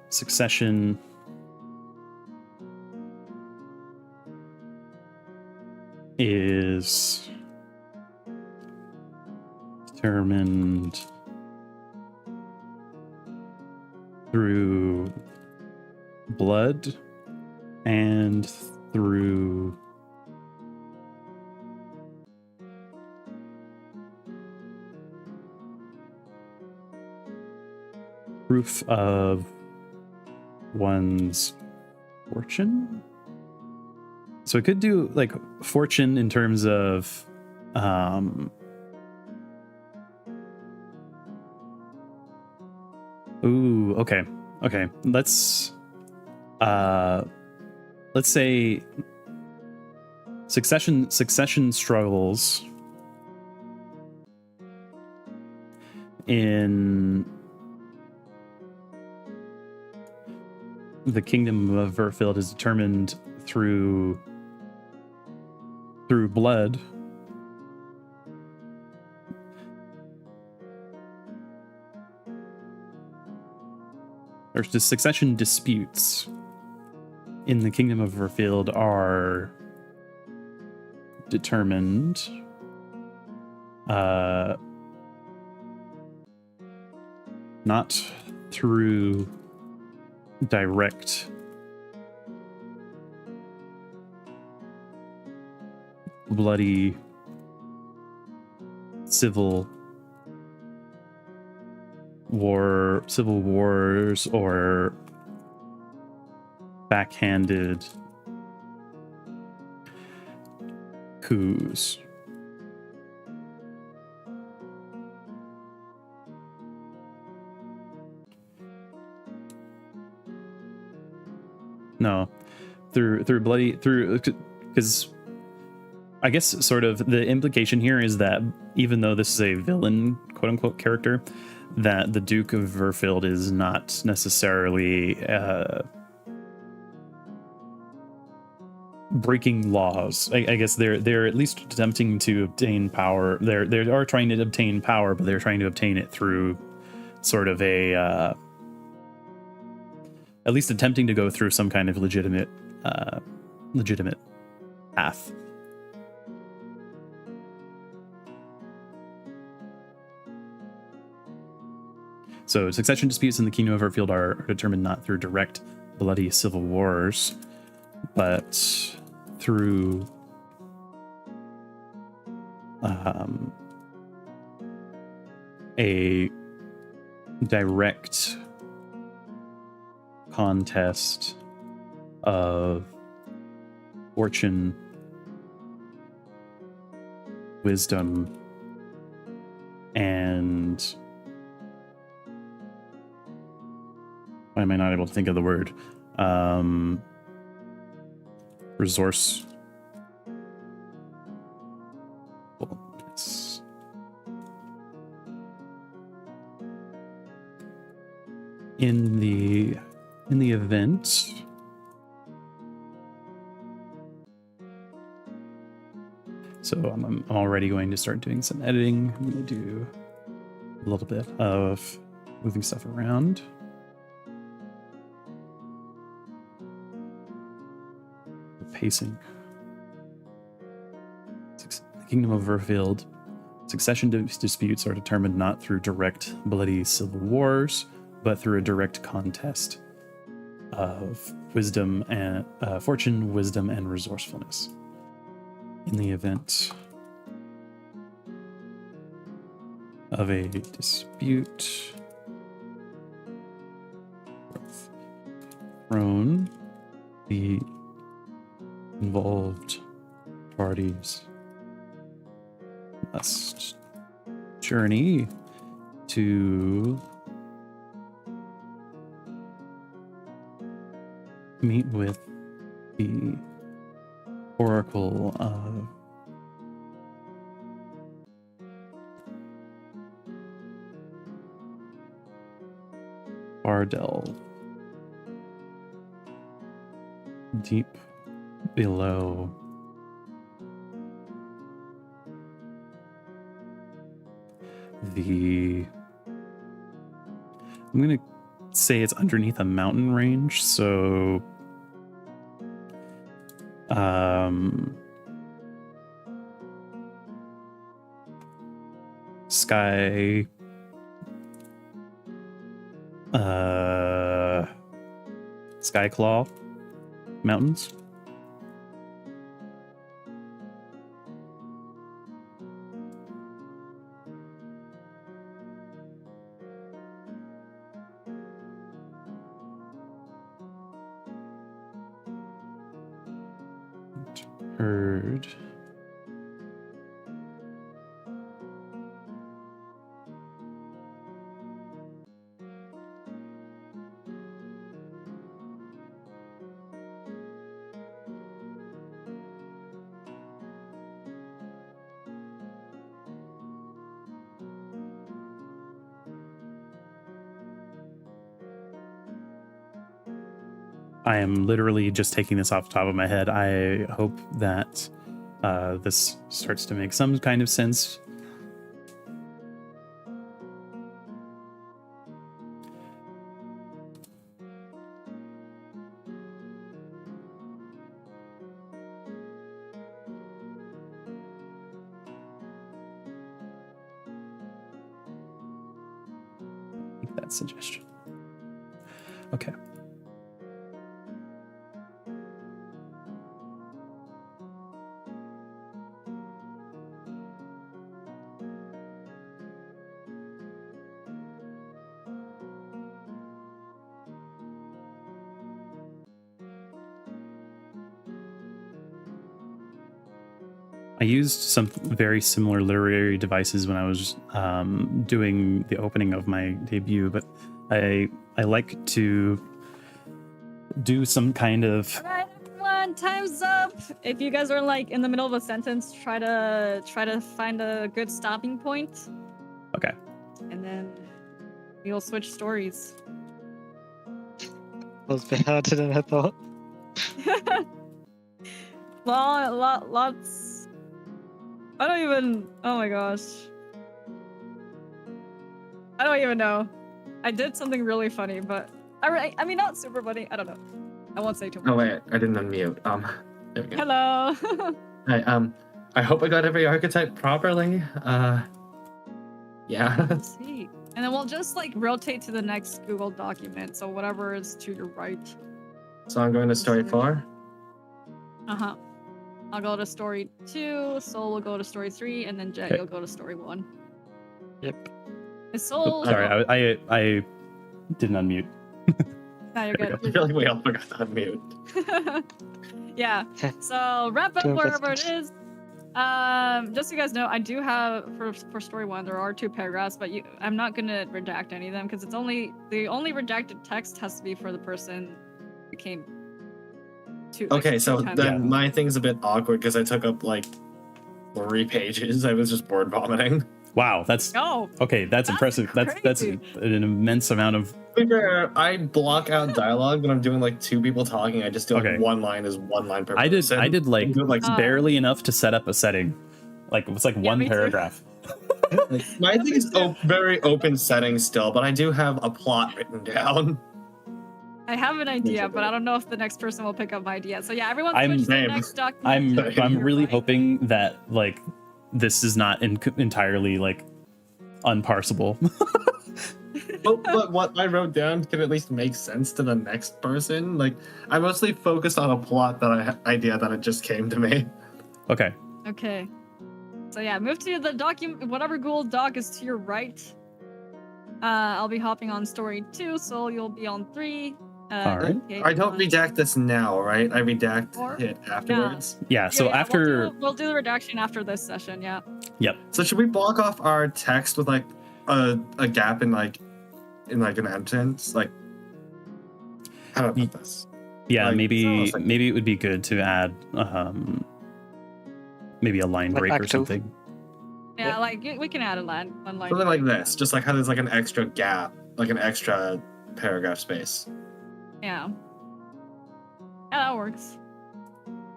Succession is determined through blood and through proof of one's fortune. So it could do like fortune in terms of ooh, okay. Let's say succession struggles in the kingdom of Verfield is determined through blood. Or the succession disputes in the kingdom of Verfield are determined not through direct bloody civil wars or backhanded coups. No, through because I guess sort of the implication here is that even though this is a villain, quote unquote, character, that the Duke of Verfield is not necessarily breaking laws. I guess they're at least attempting to obtain power. They are trying to obtain power, but they're trying to obtain it through sort of a at least attempting to go through some kind of legitimate path. So succession disputes in the kingdom of Verfield are determined not through direct bloody civil wars, but through a direct contest of fortune, wisdom, and why am I not able to think of the word? Resource. In the event So I'm already going to start doing some editing. I'm going to do a little bit of moving stuff around. Pacing. The Kingdom of Verfield. Succession disputes are determined not through direct bloody civil wars, but through a direct contest of wisdom and fortune, wisdom, and resourcefulness. In the event of a dispute, throne, the involved parties must journey to meet with the Oracle of Bardel, deep below the, I'm gonna say it's underneath a mountain range, so Sky Skyclaw Mountains. Heard. I am literally just taking this off the top of my head. I hope that this starts to make some kind of sense. Take that suggestion. Okay. I used some very similar literary devices when I was doing the opening of my debut, but I like to do some kind of. All right, everyone, time's up. If you guys are like in the middle of a sentence, try to find a good stopping point. Okay. And then we'll switch stories. Was a bit harder than I thought. Lots. I don't even. Oh my gosh. I don't even know. I did something really funny, but I mean not super funny. I don't know. I won't say too much. Oh wait, I didn't unmute. There we go. Hello. Hi, I hope I got every archetype properly. Yeah. Let's see. And then we'll just like rotate to the next Google document. So whatever is to your right. So I'm going to story 4. Uh-huh. I'll go to story 2, Sol will go to story 3, and then Jet, Okay. you'll go to story 1. Yep. Is Sol... Sorry, I didn't unmute. No, you're good. I feel like we all forgot to unmute. Yeah. So wrap up Doing wherever it best. is. Just so you guys know, I do have for story 1 there are 2 paragraphs, but I'm not gonna redact any of them because the only redacted text has to be for the person who came. Okay, so times. then my thing's a bit awkward because I took up like 3 pages. I was just board vomiting. Wow, that's Oh, okay. That's impressive. That's crazy. an immense amount of. To be fair, I block out dialogue when I'm doing like 2 people talking. I just do like Okay. one line is one line per I person. did like do, barely enough to set up a setting. Like it's like one me too. paragraph. My thing is very open setting still, but I do have a plot written down. I have an idea, but I don't know if the next person will pick up my idea. So yeah, everyone I'm- switch to the next document. I'm really hoping that like this is not entirely like unparsable. But what I wrote down can at least make sense to the next person. Like I mostly focused on a plot idea that it just came to me. Okay. Okay. So yeah, move to the document, whatever Google Doc is to your right. I'll be hopping on story 2, so you'll be on 3. All right. okay, I don't redact this now, right? I redact it afterwards. Yeah. So after we'll do the redaction after this session. Yeah. Yep. So should we block off our text with like a gap in like an entrance? Like how do I put this? Yeah, Like, maybe like- maybe it would be good to add maybe a line Like break or Act 2. something. Yeah, like we can add one line. Something like this, just like how there's like an extra gap, like an extra paragraph space. Yeah. Yeah, that works.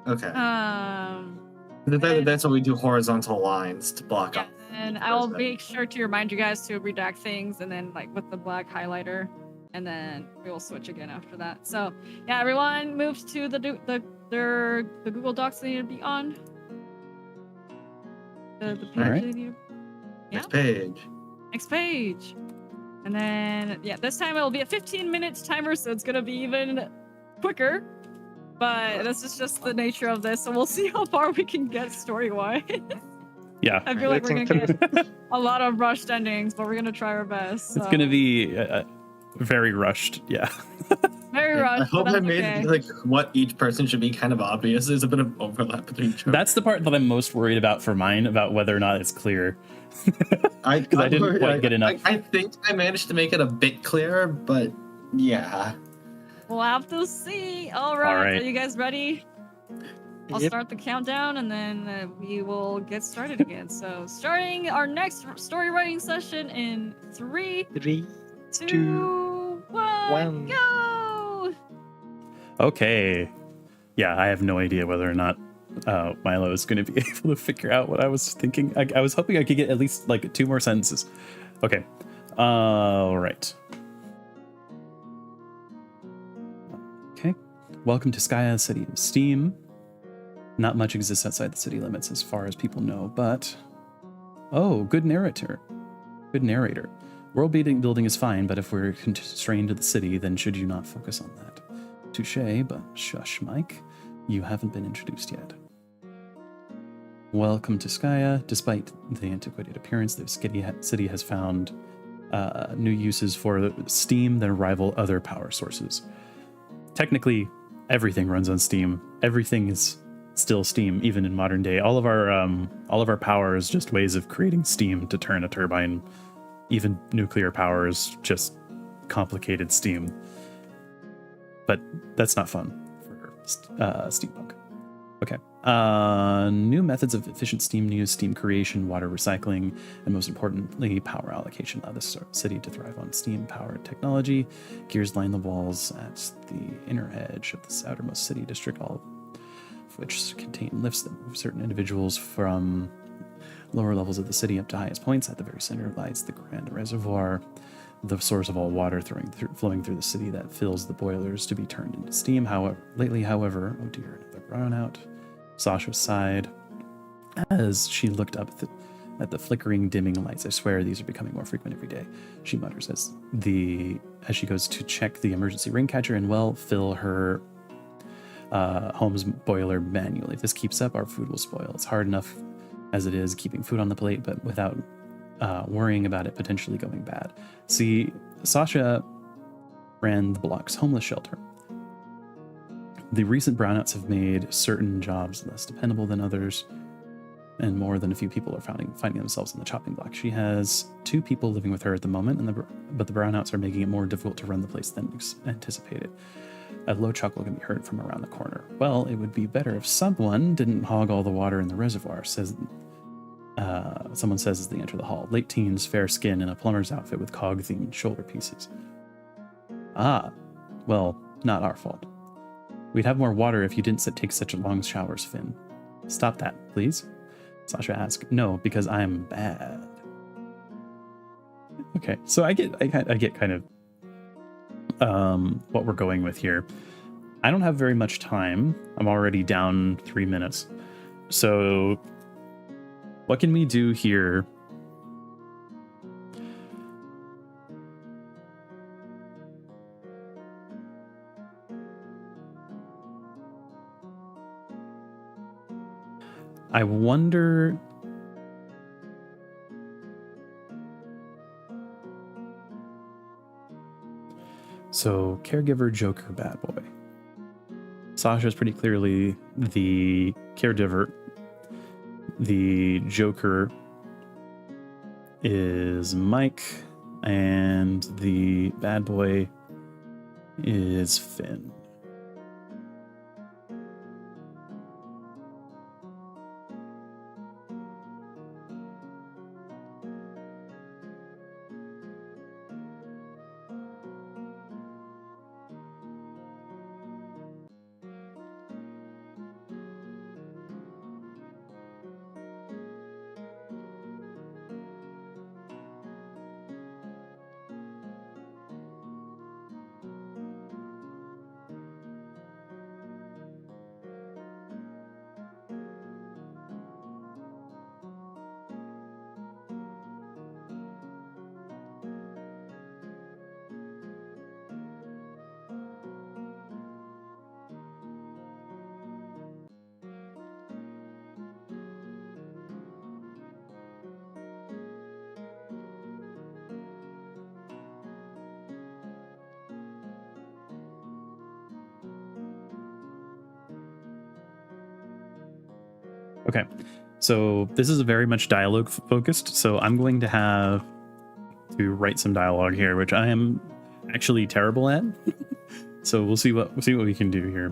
Okay. Um. That's what we do, horizontal lines to block Yeah, off. and I will make sure to remind you guys to redact things, and then like with the black highlighter, and then we will switch again after that. So yeah, everyone moves to the Google Docs they need to be on. The page Alright. they need. Next page. Next page. And then, yeah, this time it'll be a 15 minutes timer, so it's gonna be even quicker. But this is just the nature of this, so we'll see how far we can get story-wise. Yeah. I feel like we're gonna get a lot of rushed endings, but we're gonna try our best. It's so. gonna be very rushed. Yeah. Very rushed. I hope but I that's made okay. like what each person should be kind of obvious. There's a bit of overlap between each other. That's the part that I'm most worried about for mine, about whether or not it's clear. I didn't quite get enough. I think I managed to make it a bit clearer, but yeah. We'll have to see. All right. right. Are you guys ready? I'll Yep. start the countdown, and then we will get started again. So, starting our next story writing session in 3, 3, 2, 2, 1, 1. go! Okay. Yeah, I have no idea whether or not Milo is going to be able to figure out what I was thinking. I was hoping I could get at least like 2 more sentences. Okay. All right. Okay. Welcome to Skya, city of steam. Not much exists outside the city limits as far as people know, but... Oh, good narrator. Good narrator. World building is fine, but if we're constrained to the city, then should you not focus on that? Touché, but shush, Mike. You haven't been introduced yet. Welcome to Skya. Despite the antiquated appearance, the city has found new uses for steam that rival other power sources. Technically, everything runs on steam. Everything is still steam, even in modern day. All of our power is just ways of creating steam to turn a turbine. Even nuclear power is just complicated steam. But that's not fun for steampunk. Okay. New methods of efficient steam use, steam creation, water recycling, and most importantly, power allocation allow the city to thrive on steam-powered technology. Gears line the walls at the inner edge of this outermost city district, all of which contain lifts that move certain individuals from lower levels of the city up to highest points. At the very center lies the grand reservoir, the source of all water flowing through the city that fills the boilers to be turned into steam. However, oh dear, another brownout. Sasha sighed as she looked up at the flickering, dimming lights. I swear these are becoming more frequent every day, she mutters as she goes to check the emergency ring catcher and fill her home's boiler manually. If this keeps up, our food will spoil. It's hard enough as it is keeping food on the plate, but without worrying about it potentially going bad. See, Sasha ran the block's homeless shelter. The recent brownouts have made certain jobs less dependable than others, and more than a few people are finding themselves on the chopping block. She has 2 people living with her at the moment, but the brownouts are making it more difficult to run the place than anticipated. A low chuckle can be heard from around the corner. Well, it would be better if someone didn't hog all the water in the reservoir, someone says as they enter the hall. Late teens, fair skin, and a plumber's outfit with cog-themed shoulder pieces. Ah, well, not our fault. We'd have more water if you didn't take such long showers, Finn. Stop that, please. Sasha asks, no, because I'm bad. Okay, so I get kind of what we're going with here. I don't have very much time. I'm already down 3 minutes. So what can we do here? I wonder. So, caregiver, Joker, bad boy. Sasha's pretty clearly the caregiver. The Joker is Mike, and the bad boy is Finn. Okay, so this is very much dialogue focused, so I'm going to have to write some dialogue here, which I am actually terrible at. So we'll see what we can do here.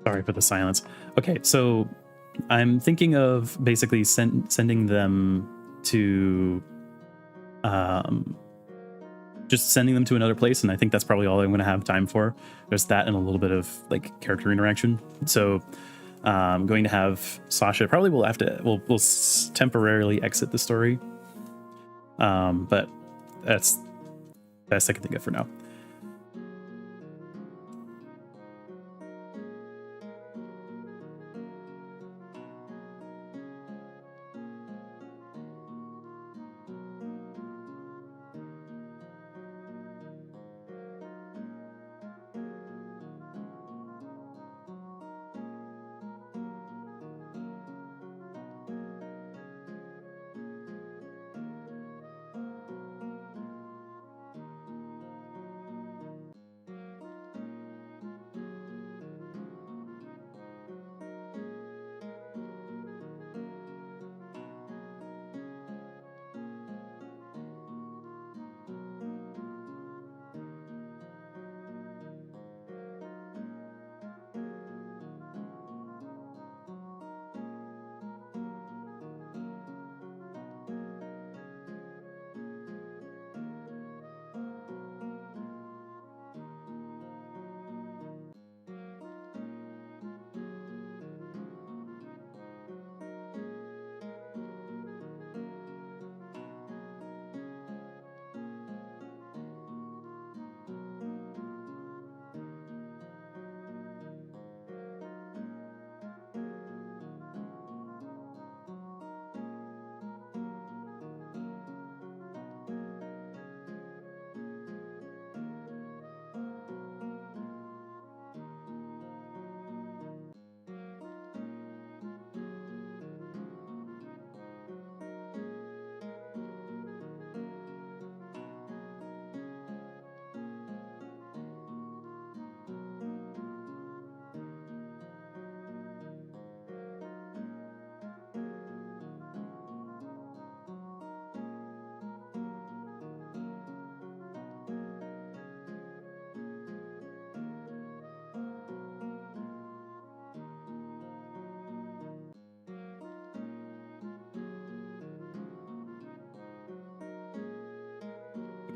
Sorry for the silence. Okay, so I'm thinking of basically sending them to, just sending them to another place, and I think that's probably all I'm going to have time for. There's that and a little bit of like character interaction. So I'm going to have Sasha. Probably we'll have to we'll temporarily exit the story, but that's the best I can think of for now.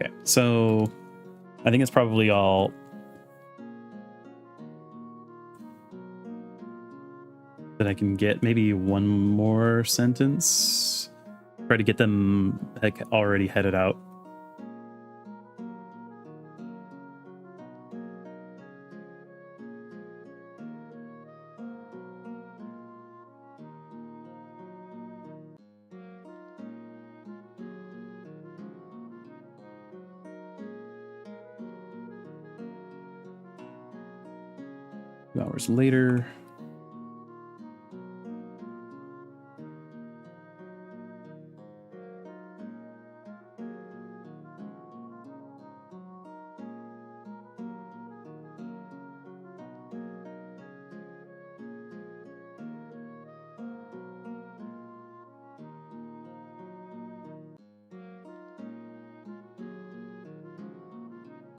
Okay, so I think it's probably all that I can get. Maybe one more sentence. Try to get them like already headed out. Hours later.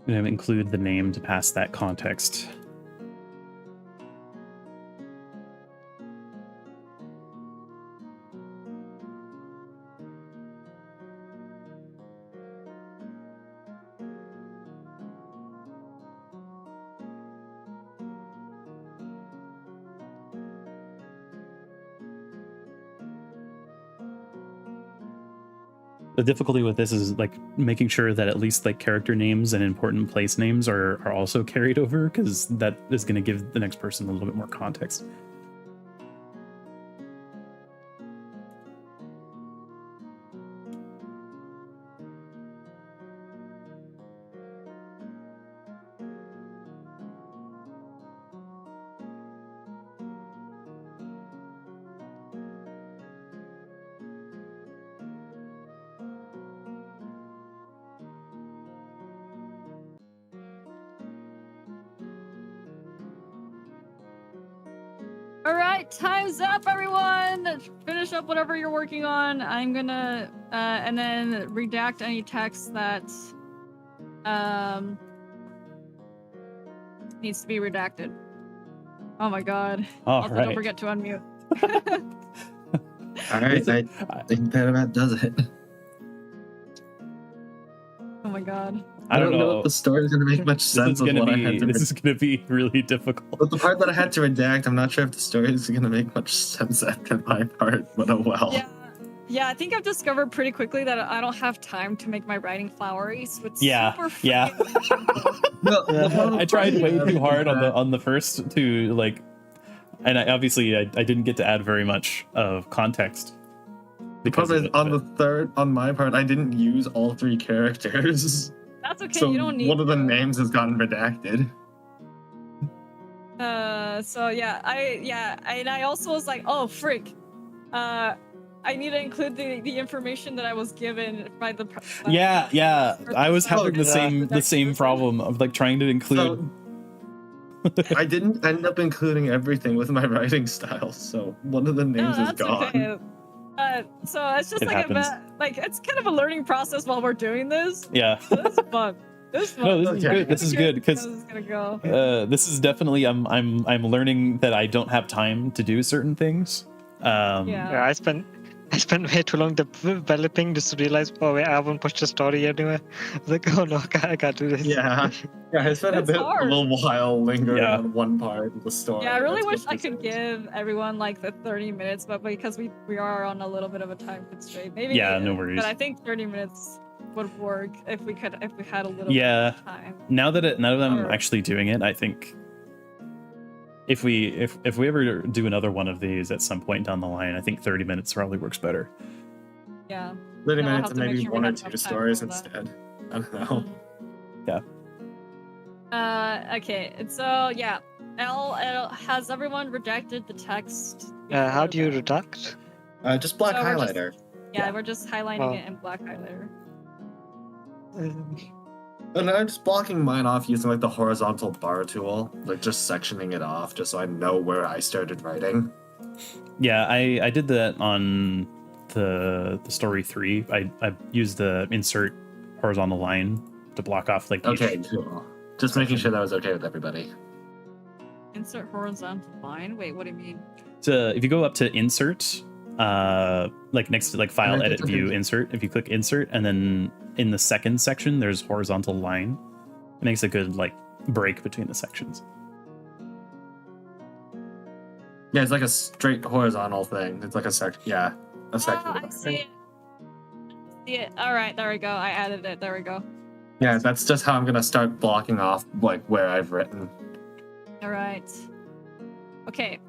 I'm going to include the name to pass that context. The difficulty with this is like making sure that at least like character names and important place names are also carried over, because that is going to give the next person a little bit more context. All right, time's up, everyone. Finish up whatever you're working on. I'm gonna and then redact any text that needs to be redacted. Oh my god. All Also, right. don't forget to unmute. All right, I think that about does it. Oh my god. I don't know if the story is going to make much sense with what I had to This is gonna be really difficult. But the part that I had to redact, I'm not sure if the story is going to make much sense after my part, but oh well. Yeah, I think I've discovered pretty quickly that I don't have time to make my writing flowery, so it's Yeah, super yeah. freaking I tried way too hard on the first to like, and I didn't get to add very much of context. The problem is on the third, on my part, I didn't use all 3 characters. That's okay, So you don't need one of the to. names has gotten redacted. So yeah, I also was like, oh frick. I need to include the information that I was given by the Yeah. I was having the same problem of like trying to include. I didn't end up including everything with my writing style, so one of the names is gone. Okay. So it's just it's kind of a learning process while we're doing this. Yeah. So this is fun. This is fun. No, this is good. This is good because this is gonna go. this is definitely I'm learning that I don't have time to do certain things. Yeah, I spent way too long developing just to realize, oh wait, I haven't pushed the story anywhere. I was like, oh no, I can't do this. Yeah, I spent a little while lingering on one part of the story. Yeah, I really wish I could give everyone like the 30 minutes, but because we are on a little bit of a time constraint, maybe. Yeah, no worries. But I think 30 minutes would work if we had a little bit of time. Now that I'm actually doing it, I think if we ever do another one of these at some point down the line, I think 30 minutes probably works better. Yeah. 30 minutes and maybe 1 or 2 stories instead. I don't know. Yeah. Okay, and so yeah, L has everyone redacted the text? How do you redact? Just black highlighter. We're just highlighting it in black highlighter. And I'm just blocking mine off using like the horizontal bar tool, like just sectioning it off, just so I know where I started writing. Yeah, I did that on the story 3. I used the insert horizontal line to block off like. Okay, cool. Just making sure that was okay with everybody. Insert horizontal line. Wait, what do you mean? So if you go up to insert, like next to like file, edit, view, insert. If you click insert, and then in the second section there's horizontal line. It makes a good like break between the sections. Yeah, it's like a straight horizontal thing. It's like a section. Yeah, a section. I see it. All right, there we go. I added it. There we go. Yeah, that's just how I'm gonna start blocking off like where I've written. All right. Okay.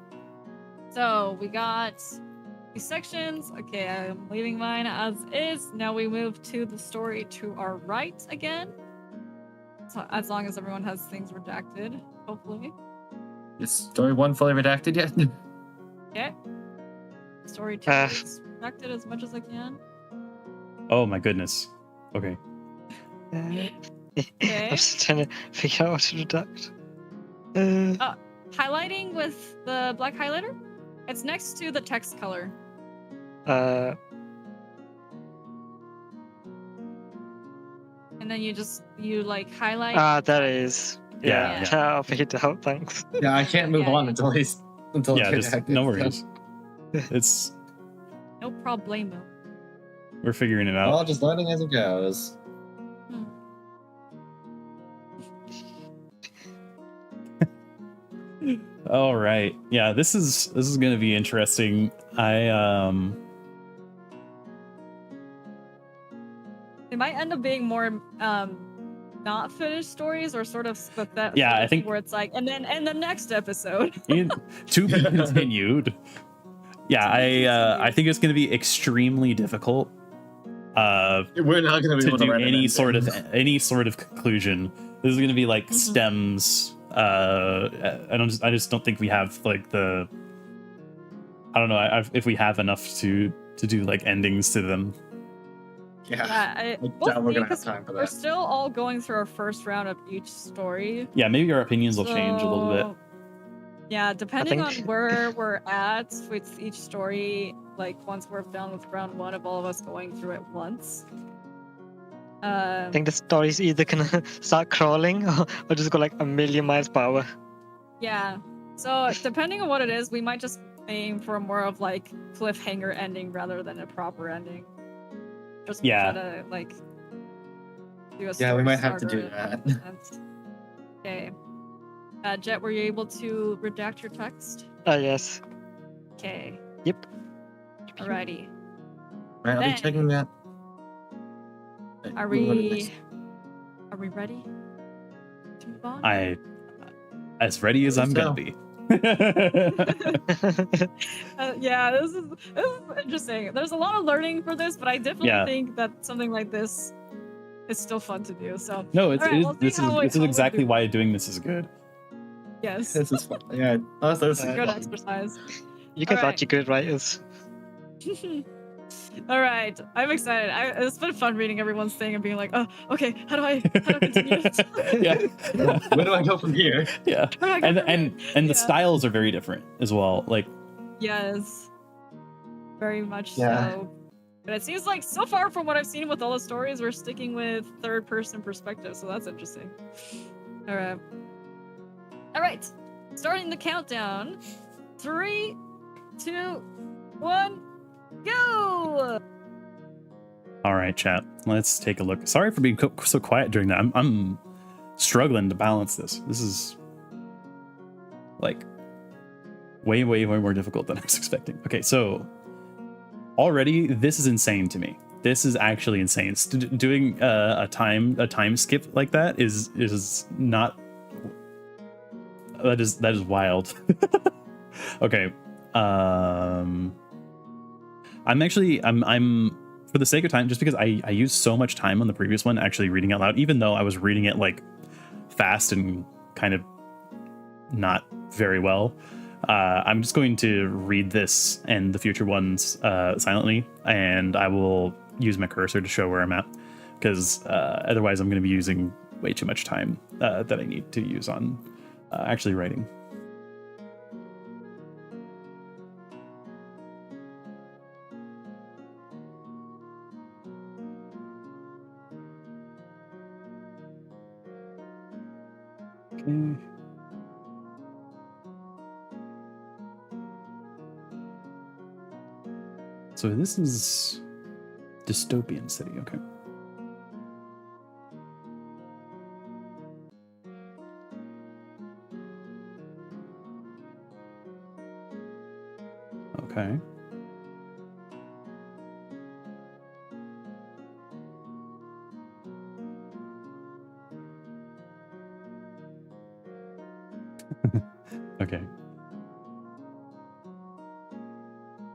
So we got these sections. Okay, I'm leaving mine as is. Now we move to the story to our right again. So as long as everyone has things redacted, hopefully. Is story 1 fully redacted yet? Okay. Story 2 is redacted as much as I can. Oh my goodness. Okay. Okay. I'm just trying to figure out what to redact. Highlighting with the black highlighter? It's next to the text color. And then you like highlight. That is. Yeah. I'll figure it out, thanks. Yeah, I can't move on until it's just no worries. It's no problemo. We're figuring it out. Well, just learning as it goes. All right. Yeah, this is going to be interesting. It might end up being more not finished stories or sort of split that. Yeah, I think where it's like, and then the next episode. To be continued. Yeah, I think it's going to be extremely difficult. We're not going to be able to do write any sort of conclusion. This is going to be like stems. I just don't think we have like the. I don't know if we have enough to do like endings to them. Yeah, I doubt we're gonna have time for that. We're still all going through our first round of each story. Yeah, maybe our opinions will change a little bit. Yeah, depending on where we're at with each story, like once we're done with round 1 of all of us going through it once. I think the story's either gonna start crawling or just go like a million miles per hour. Yeah, So depending on what it is, we might just aim for more of like cliffhanger ending rather than a proper ending. Just Yeah. try to like do a Yeah, we story might have to do starter. that. Okay. Jet, were you able to redact your text? Yes. Okay. Yep. Alrighty. Right, I'll be Then- checking that. Are Move on to the we next- ready to move on? As ready as I'm gonna be. Yeah, this is interesting. There's a lot of learning for this, but I definitely think that something like this is still fun to do. So No, it's, all right, it is, we'll see this how is we exactly do. why doing this is good. Yes, This is fun. Yeah, also, this is good fun. exercise. You can Alright. watch good writers. All right, I'm excited. It's been fun reading everyone's thing and being like, oh, okay, how do I continue? Yeah. Where do I go from here? Yeah. Where do I go And from the here? Yeah. styles are very different as well. Like, Yes, very much Yeah. so. But it seems like so far from what I've seen with all the stories, we're sticking with third-person perspective, so that's interesting. All right. All right. Starting the countdown. 3, 2, 1, go! all right, chat. Let's take a look. Sorry for being so quiet during that. I'm struggling to balance this. This is like way more difficult than I was expecting. Okay, so already this is insane to me. This is actually insane. Doing a time skip like that is not. That is wild. Okay. I'm for the sake of time, just because I used so much time on the previous one actually reading out loud, even though I was reading it like fast and kind of not very well. I'm just going to read this and the future ones silently, and I will use my cursor to show where I'm at, because otherwise I'm going to be using way too much time that I need to use on actually writing. Okay. So this is dystopian city, okay. Okay. Okay.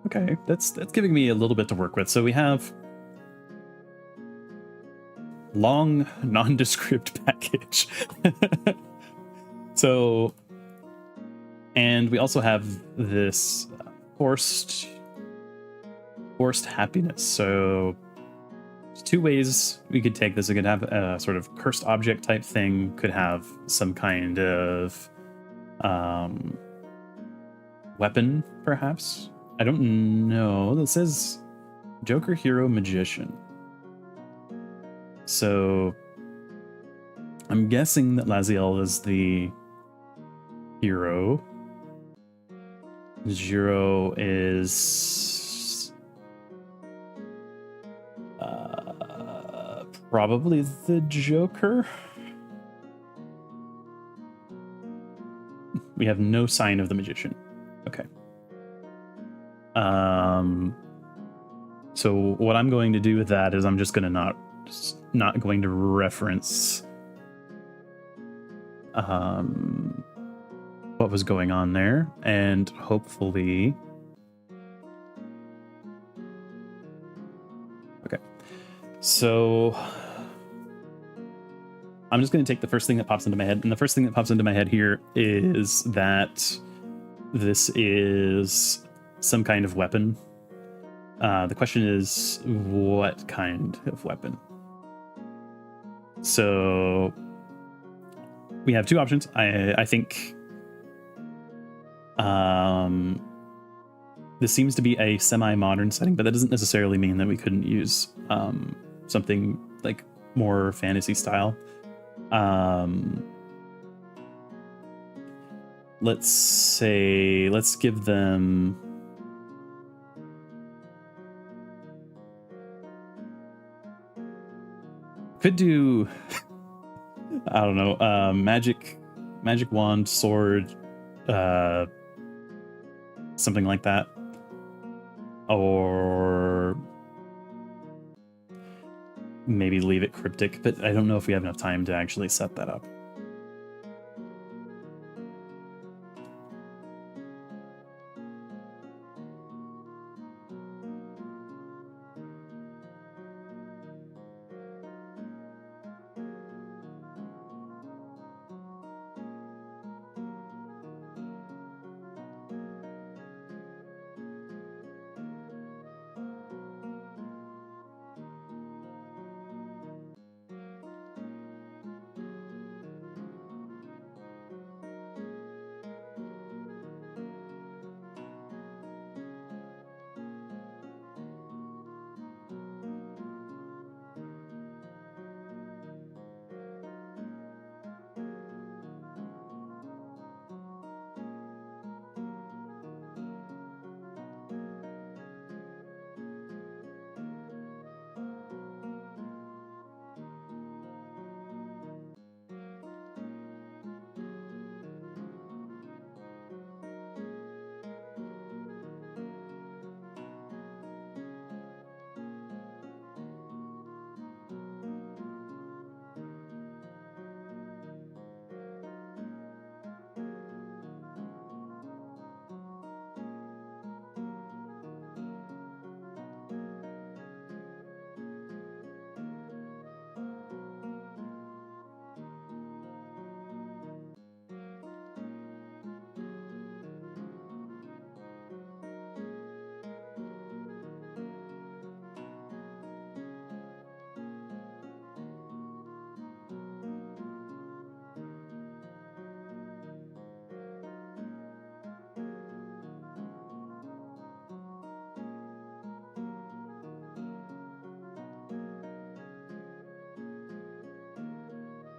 Okay, that's giving me a little bit to work with. So we have long nondescript package. So, and we also have this forced happiness. So there's two ways we could take this. We could have a sort of cursed object type thing, could have some kind of weapon, perhaps. I don't know. This says Joker, Hero, Magician. So I'm guessing that Laziel is the hero. Jiro is probably the Joker. We have no sign of the Magician. Okay. So what I'm going to do with that is I'm just going to not going to reference what was going on there, and hopefully okay. So I'm just going to take the first thing that pops into my head, and the first thing that pops into my head here is that this is some kind of weapon. The question is, what kind of weapon? So we have two options. I think this seems to be a semi-modern setting, but that doesn't necessarily mean that we couldn't use something like more fantasy style. let's give them. Could do, I don't know, magic wand, sword, something like that, or maybe leave it cryptic. But I don't know if we have enough time to actually set that up.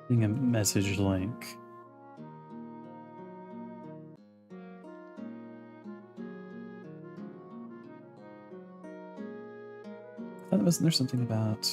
A message link. Wasn't there something about?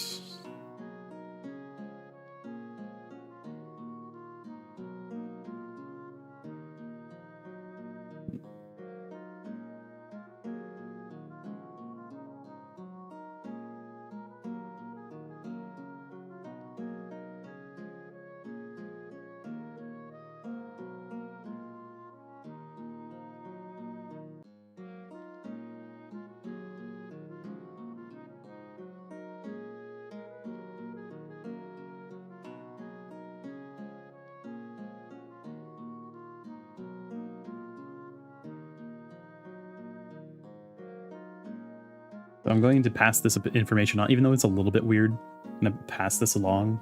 I'm going to pass this information on, even though it's a little bit weird. I'm going to pass this along.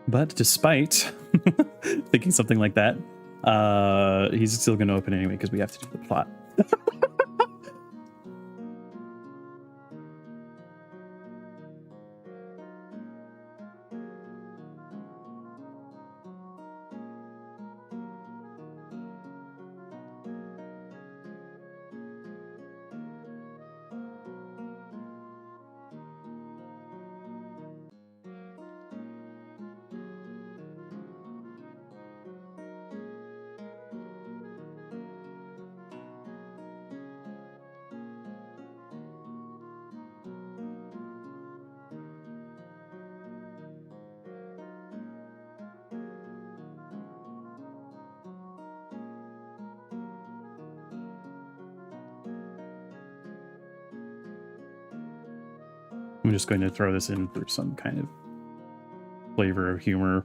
But despite thinking something like that, he's still going to open anyway because we have to do the plot. I'm just going to throw this in for some kind of flavor of humor.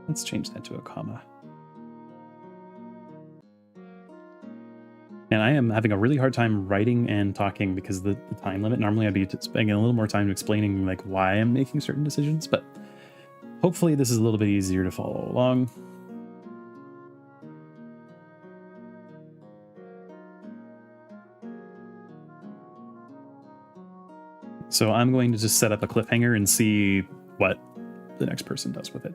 Let's change that to a comma. And I am having a really hard time writing and talking because of the time limit. Normally I'd be spending a little more time explaining like why I'm making certain decisions, but hopefully this is a little bit easier to follow along. So I'm going to just set up a cliffhanger and see what the next person does with it.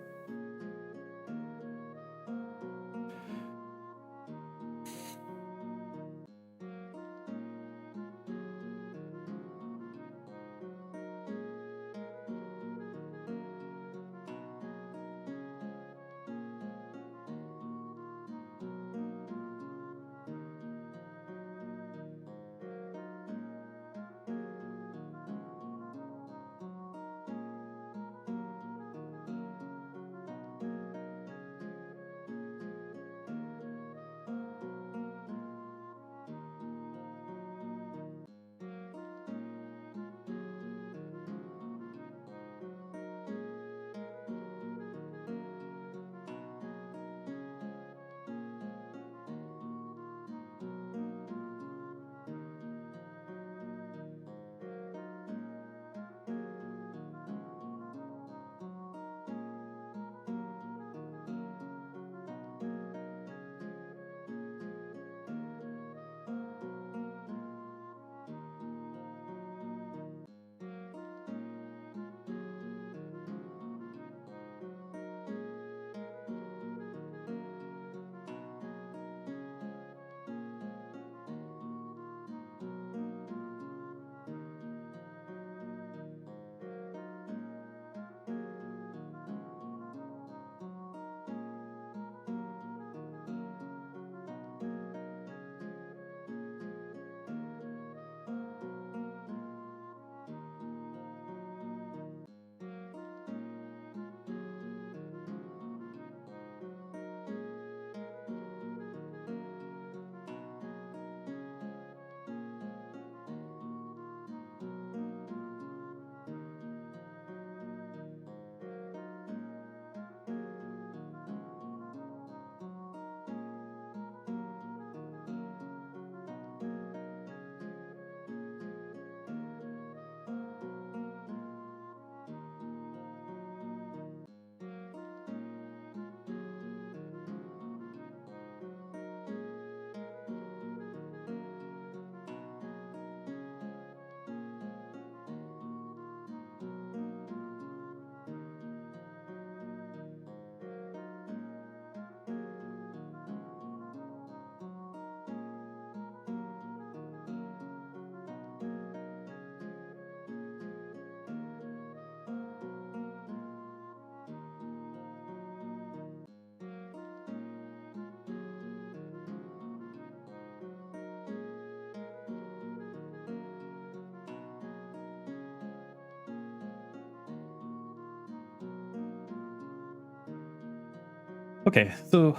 Okay, so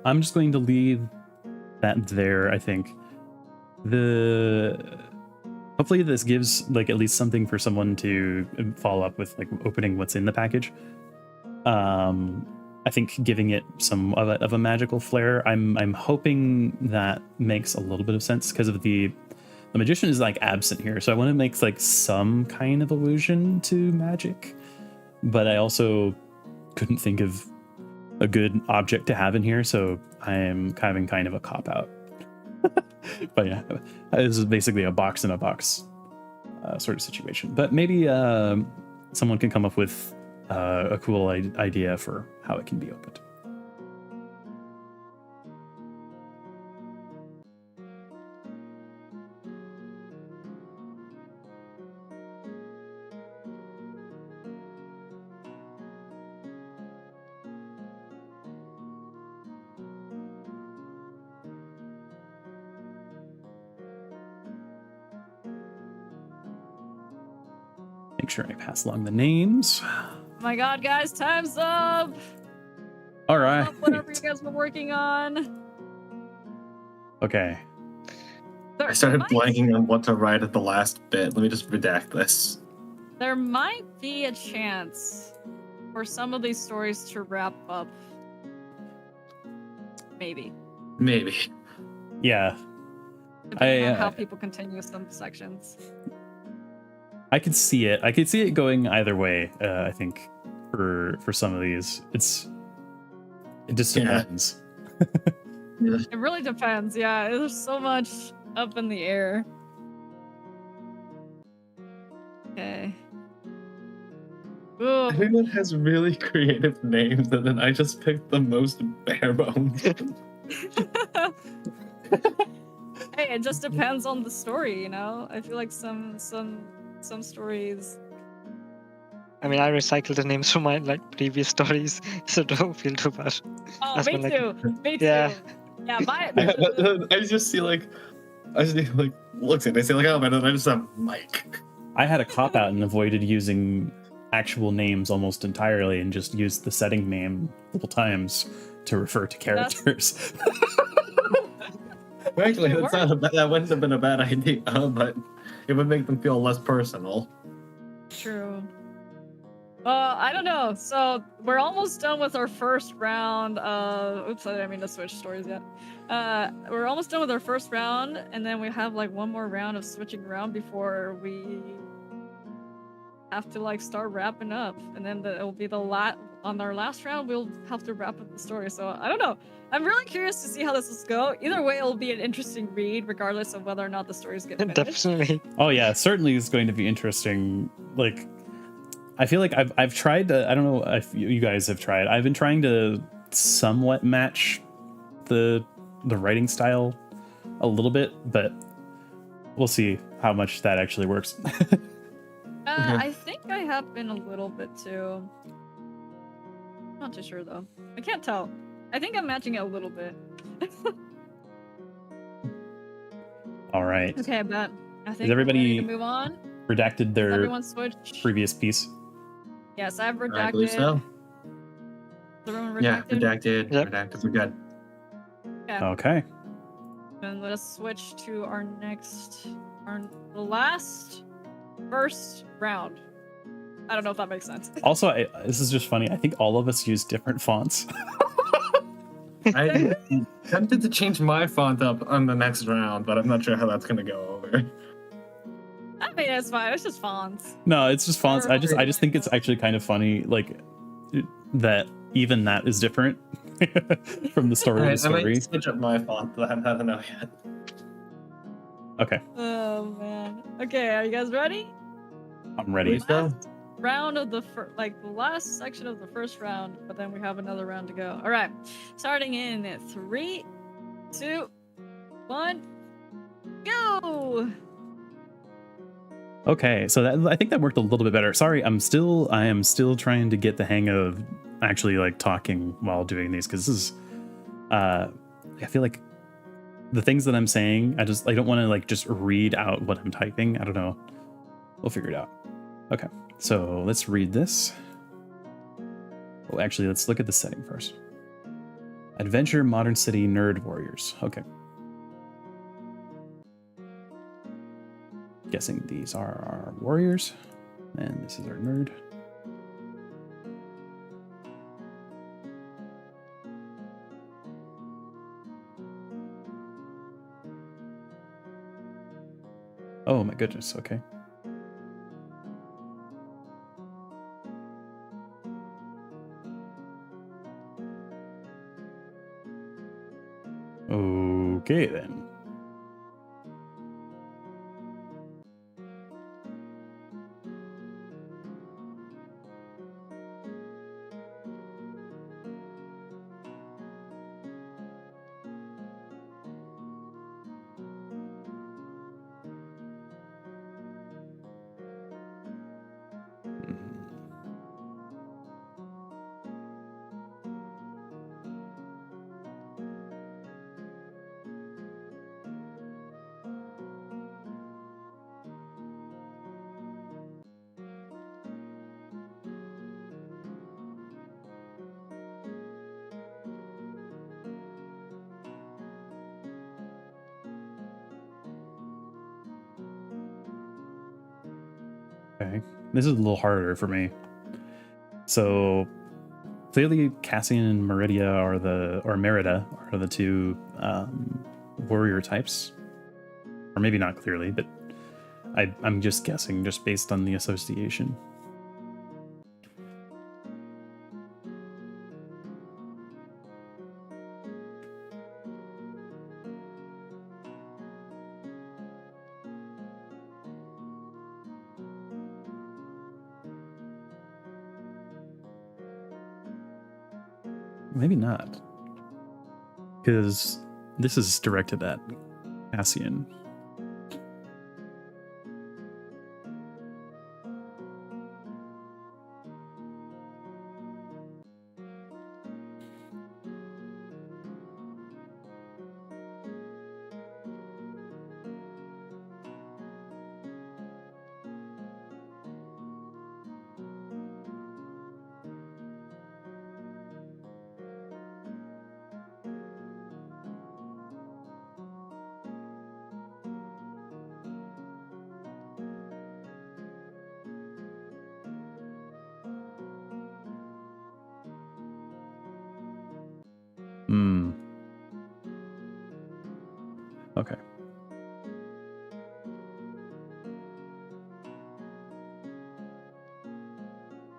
I'm just going to leave that there, I think. Hopefully this gives like at least something for someone to follow up with, like opening what's in the package. I think giving it some of a magical flair. I'm hoping that makes a little bit of sense because of the magician is like absent here, so I want to make like some kind of allusion to magic, but I also couldn't think of a good object to have in here, so I'm having kind of a cop out. But yeah, this is basically a box in a box sort of situation. But maybe someone can come up with a cool idea for how it can be opened. Make sure I pass along the names. Oh my god, guys, time's up! All right. Whatever you guys were working on. Okay. I started blanking on what to write at the last bit. Let me just redact this. There might be a chance for some of these stories to wrap up. Maybe. Maybe. Yeah. Depending on how people continue some sections. I could see it. I could see it going either way. I think for some of these, it just depends. It really depends. Yeah, there's so much up in the air. Okay. Ooh. Everyone has really creative names, and then I just picked the most bare bones. Hey, it just depends on the story, you know. I feel like some stories. I mean, I recycled the names from my previous stories, so don't feel too bad. Oh, me too. Me too. Yeah. Yeah, I just see looks at it, I say oh man, I just have Mike. I had a cop out and avoided using actual names almost entirely and just used the setting name multiple times to refer to characters. Actually, that wouldn't have been a bad idea, but it would make them feel less personal. True. I don't know. So we're almost done with our first round of. Oops, I didn't mean to switch stories yet. We're almost done with our first round, and then we have one more round of switching around before we have to start wrapping up, and then it'll be on our last round. We'll have to wrap up the story. So I don't know. I'm really curious to see how this will go. Either way, it'll be an interesting read, regardless of whether or not the stories get finished. Definitely. Oh yeah, certainly is going to be interesting. I feel like I've tried to, I don't know if you guys have tried. I've been trying to somewhat match the writing style a little bit, but we'll see how much that actually works. I think I have been a little bit too. Not too sure though. I can't tell. I think I'm matching it a little bit. All right. Okay, but I think Is everybody we're ready to move on? Redacted their Everyone switch. previous piece? Yes, I've redacted. I believe so. Is everyone redacted? Yeah, redacted. Yep. Redacted. We're good. Okay. Then let us switch to the last first round. I don't know if that makes sense. Also, this is just funny. I think all of us use different fonts. I tempted to change my font up on the next round, but I'm not sure how that's gonna go over. I mean, it's fine. It's just fonts. No, it's just fonts. I just think it's actually kind of funny, that even that is different from the story to story. I might switch up my font, but I haven't know yet. Okay. Oh man. Okay, are you guys ready? I'm ready. Last round of the last section of the first round, but then we have another round to go. All right, starting in 3, 2, 1, go. Okay, so I think that worked a little bit better. Sorry, I am still trying to get the hang of actually talking while doing these, because this is I feel like the things that I'm saying, I don't want to just read out what I'm typing. I don't know. We'll figure it out. Okay, so let's read this. Oh, actually, let's look at the setting first. Adventure, Modern City, Nerd, Warriors. Okay. Guessing these are our warriors, and this is our nerd. Oh my goodness, okay. Okay then. Okay, this is a little harder for me. So clearly Cassian and Merida are Merida are the two warrior types. Or maybe not clearly, but I'm just guessing just based on the association. Maybe not. Because this is directed at Cassian. Okay.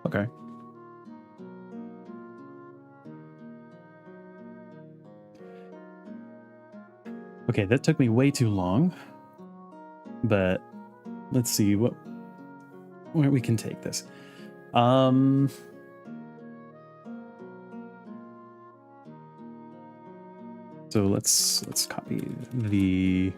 Okay. Okay, that took me way too long. But let's see where we can take this. So let's copy the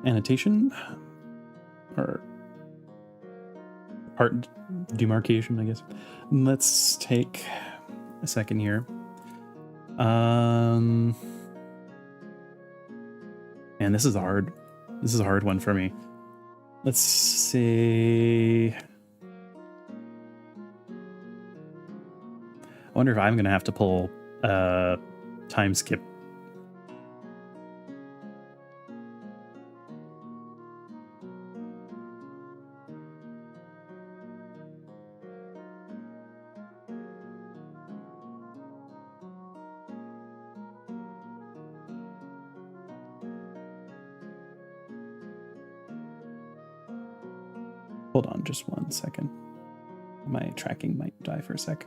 annotation or part demarcation, I guess. Let's take a second here. And this is a hard one for me. Let's see. I wonder if I'm gonna have to pull time skip. Hold on just 1 second. My tracking might die for a sec.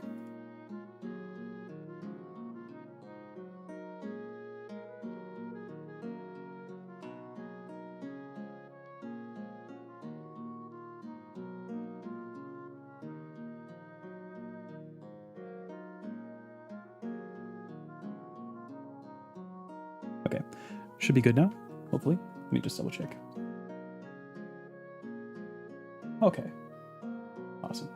Okay, should be good now, hopefully. Let me just double check. Okay, awesome.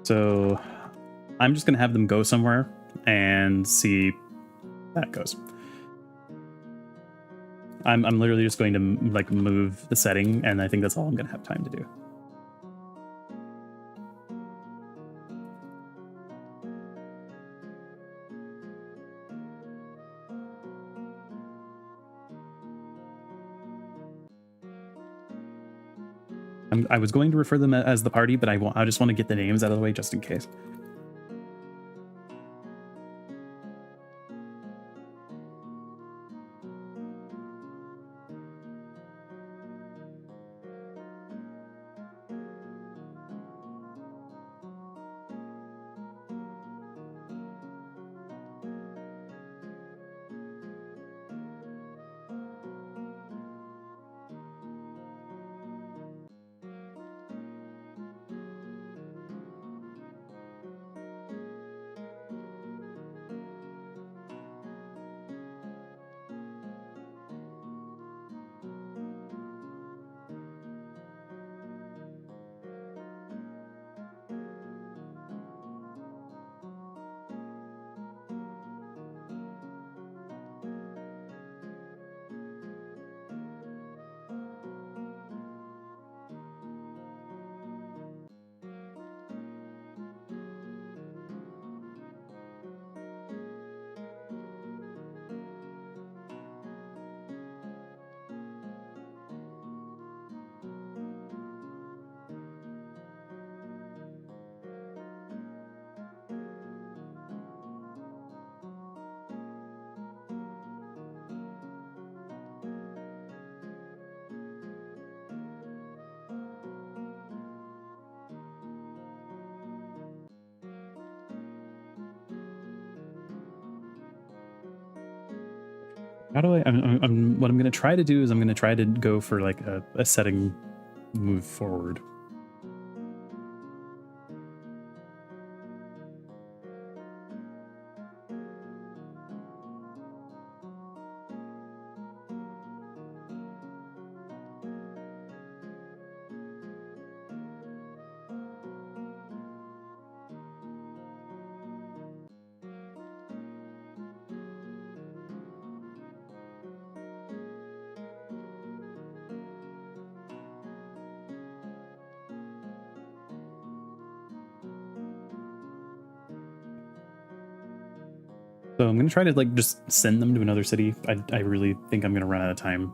So I'm just gonna have them go somewhere and see how that goes. I'm literally just going to like move the setting, and I think that's all I'm gonna have time to do. I was going to refer them as the party, but I just want to get the names out of the way just in case. How do what I'm going to try to do is I'm going to try to go for like a setting move forward. So I'm going to try to like just send them to another city. I really think I'm going to run out of time.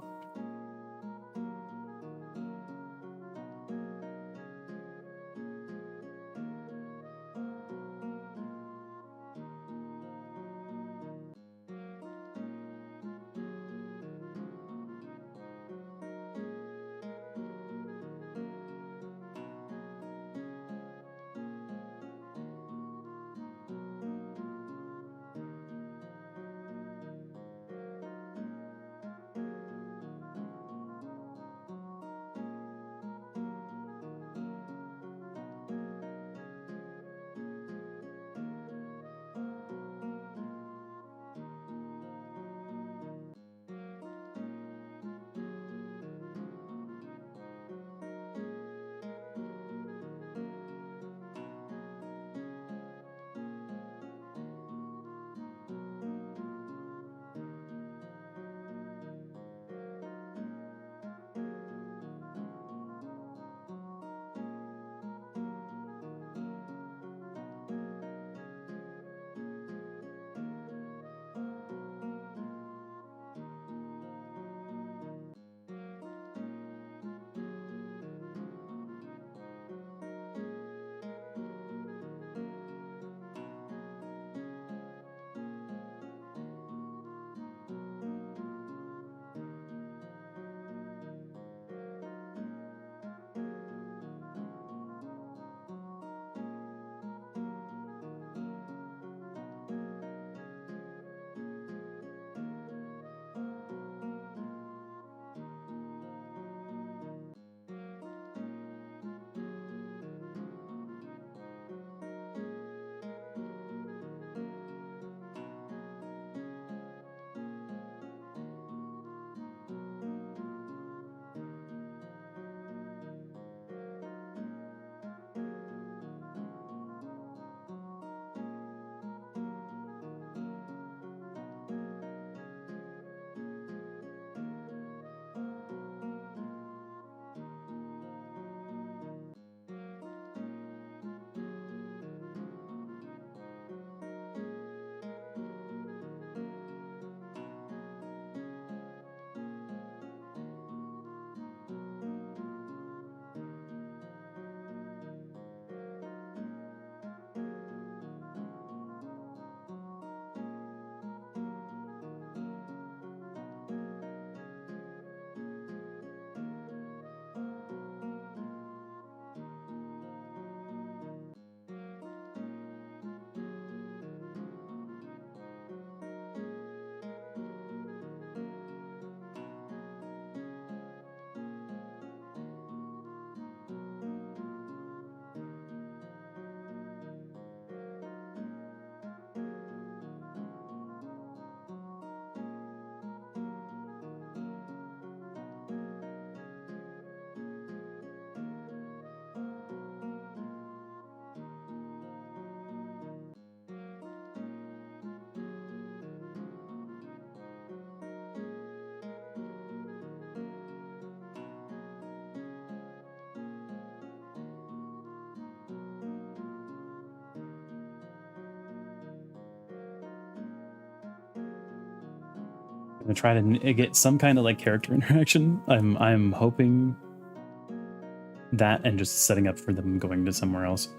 gonna try to get some kind of like character interaction. I'm hoping that, and just setting up for them going to somewhere else.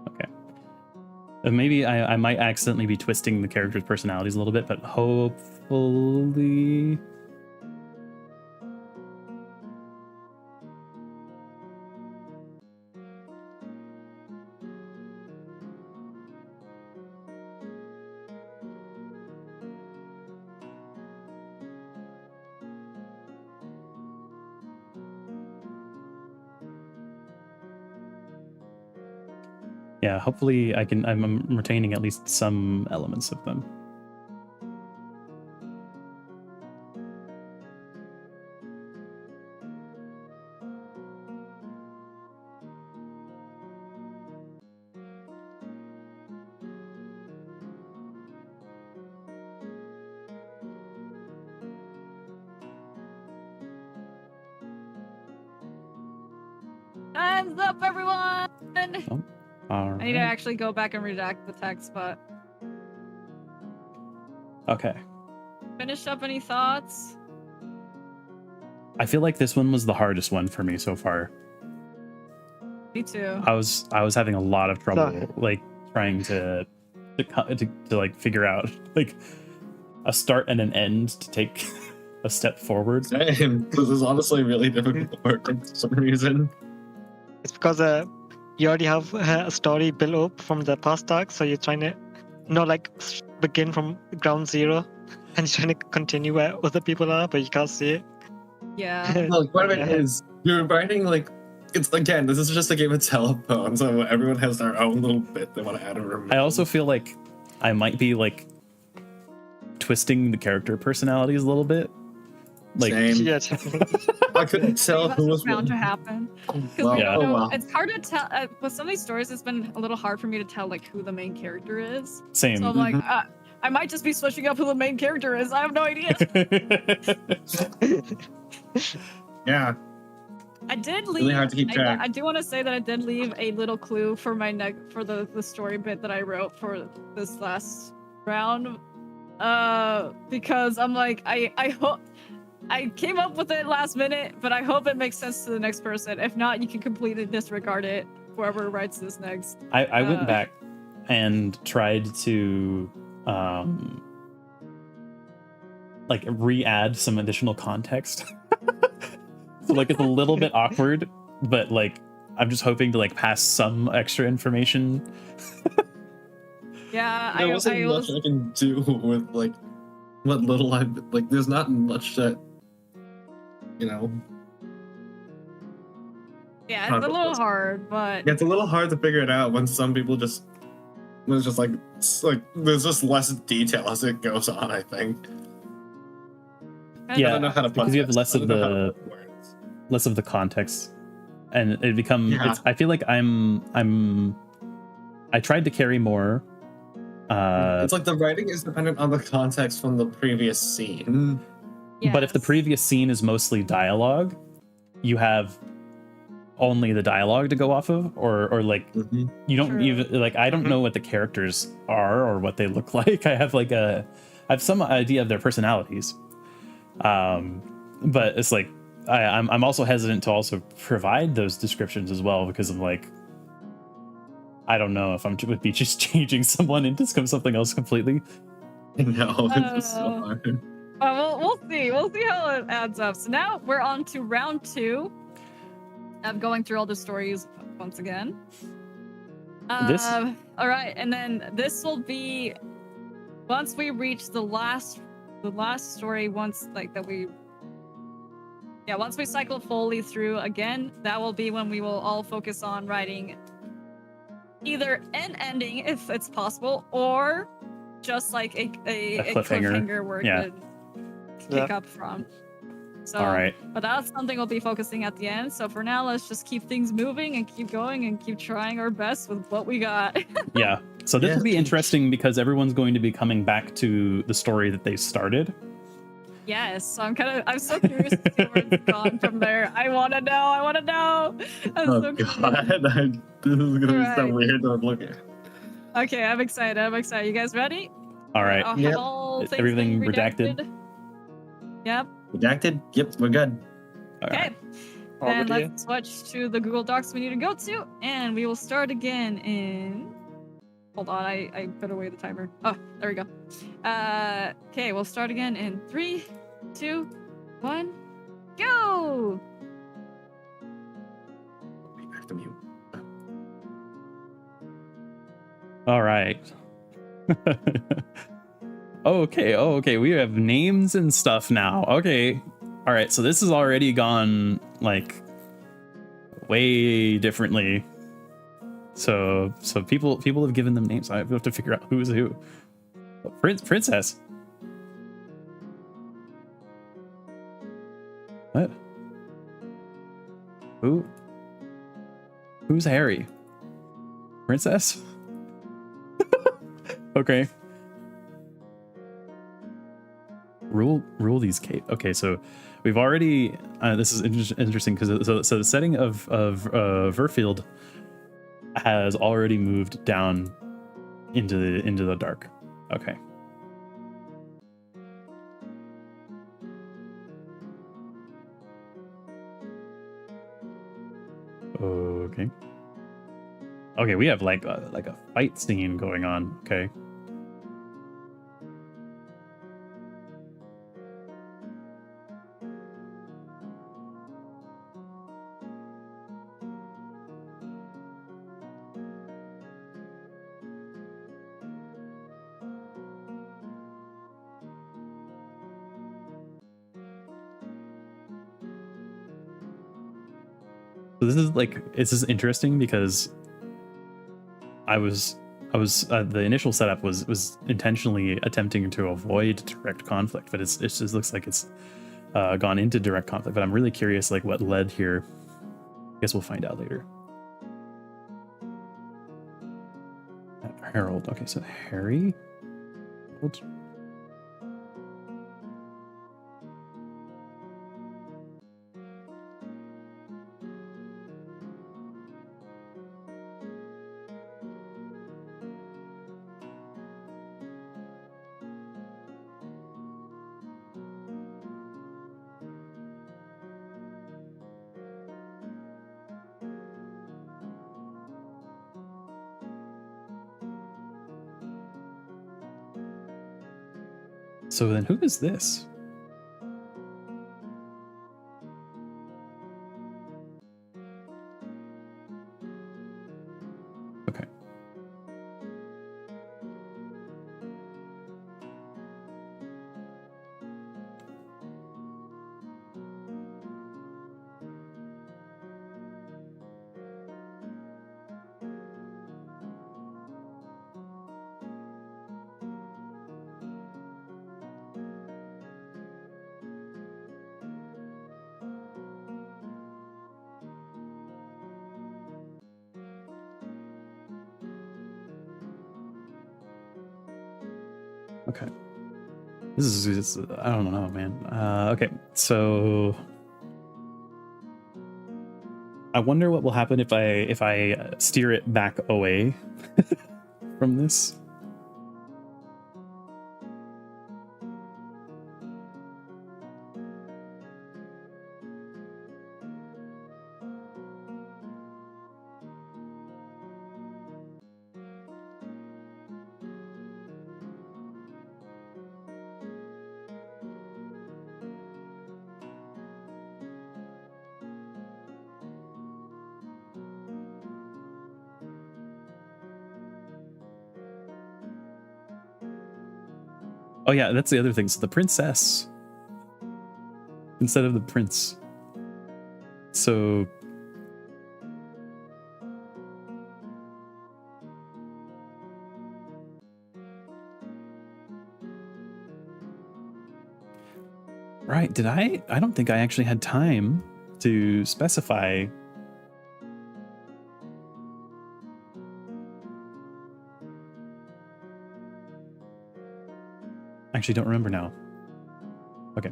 Okay. Maybe I might accidentally be twisting the characters' personalities a little bit, but hopefully... Yeah, hopefully I'm retaining at least some elements of them. Time's up, everyone! Oh, all right. I need to actually go back and redact the text, but... Okay. Finish up any thoughts? I feel like this one was the hardest one for me so far. Me too. I was having a lot of trouble, like trying to like figure out like a start and an end to take a step forward. Same. This is honestly really difficult work for some reason. It's because you already have a story built up from the past arc, so you're trying to begin from ground zero, and you're trying to continue where other people are, but you can't see it. Yeah. Well, part of it is you're writing like it's again. This is just a game of telephone, so everyone has their own little bit they want to add and remove. I also feel like I might be like twisting the character personalities a little bit. Like, Same. Yeah. I couldn't tell who was bound to happen. Well, Yeah. oh, wow. It's hard to tell. With some of these stories, it's been a little hard for me to tell like who the main character is. same. So I'm like, I might just be switching up who the main character is. I have no idea. Yeah. I did leave. Really hard to keep track. I do want to say that I did leave a little clue for my for the story bit that I wrote for this last round. Because I'm like, I hope I came up with it last minute, but I hope it makes sense to the next person. If not, you can completely disregard it. Whoever writes this next. I went back and tried to like re-add some additional context. So like it's a little bit awkward, but like I'm just hoping to like pass some extra information. Yeah, There wasn't much I can do with like what little I've like. There's not much that Yeah, it's a little hard, but it's a little hard to figure it out when some people just there's just like there's just less detail as it goes on. I think. Yeah, I don't know how to because you have less of the context, and it become. Yeah. I feel like I tried to carry more. It's like the writing is dependent on the context from the previous scene. But if the previous scene is mostly dialogue, you have only the dialogue to go off of, or like you don't even like I don't know what the characters are or what they look like. I have some idea of their personalities, but it's like I'm also hesitant to also provide those descriptions as well because I'm like I don't know if would be just changing someone into something else completely. No, it's so hard. We'll see. We'll see how it adds up. So now we're on to round 2 of going through all the stories once again. All right, and then this will be once we reach the last story. Once we cycle fully through again, that will be when we will all focus on writing either an ending if it's possible, or just like a cliffhanger where it could pick up from. So, all right. But that's something we'll be focusing at the end. So for now, let's just keep things moving and keep going and keep trying our best with what we got. Yeah. So this will be interesting because everyone's going to be coming back to the story that they started. Yes. So I'm so curious to see where it's gone from there. I want to know. I'm so God. This is going to be so weird to look at. Okay, I'm excited. You guys ready? All right. I'll have all things everything redacted. Yep. Redacted? Yep, we're good. Okay. Then let's switch to the Google Docs we need to go to, and we will start again in... Hold on, I put away the timer. Oh, there we go. Okay, we'll start again in 3, 2, 1, go! Back to mute. All right. Okay. We have names and stuff now. Okay. All right. So this has already gone like way differently. So people have given them names. I have to figure out who's who. Princess. What? Who's Harry? Princess? Okay. Rule these Kate. Okay, so we've already this is interesting because so the setting of Verfield has already moved down into the dark. Okay. Okay, we have like a fight scene going on. Okay. So this is interesting because the initial setup was intentionally attempting to avoid direct conflict, but it just looks like it's gone into direct conflict. But I'm really curious like what led here. I guess we'll find out later. Harold. Okay, so Harry. So then who is this? Okay. Okay. This is I don't know, man. Okay, so I wonder what will happen if I steer it back away from this. Oh yeah, that's the other thing. So the princess instead of the prince. So right, did I don't think I actually had time to specify. Actually don't remember now. Okay.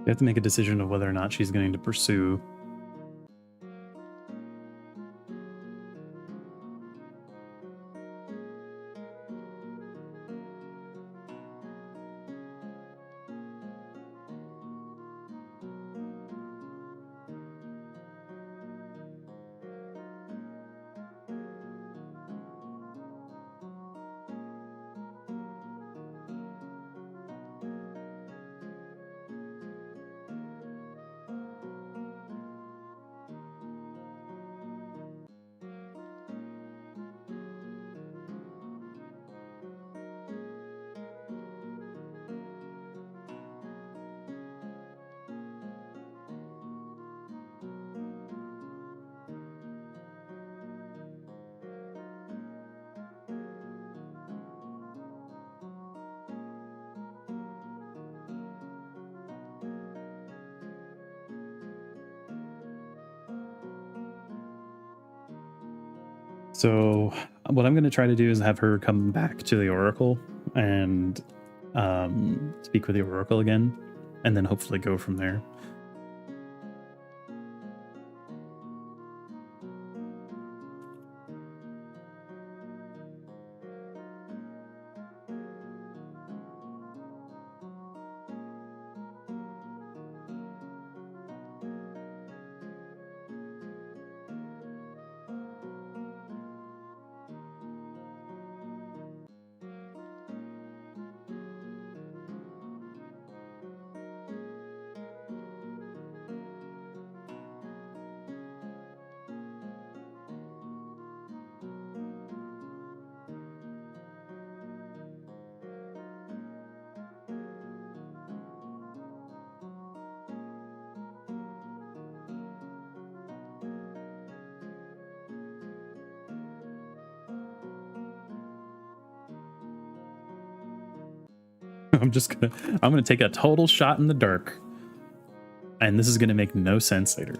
We have to make a decision of whether or not she's going to pursue. So what I'm going to try to do is have her come back to the Oracle and speak with the Oracle again, and then hopefully go from there. I'm gonna take a total shot in the dark, and this is gonna make no sense later.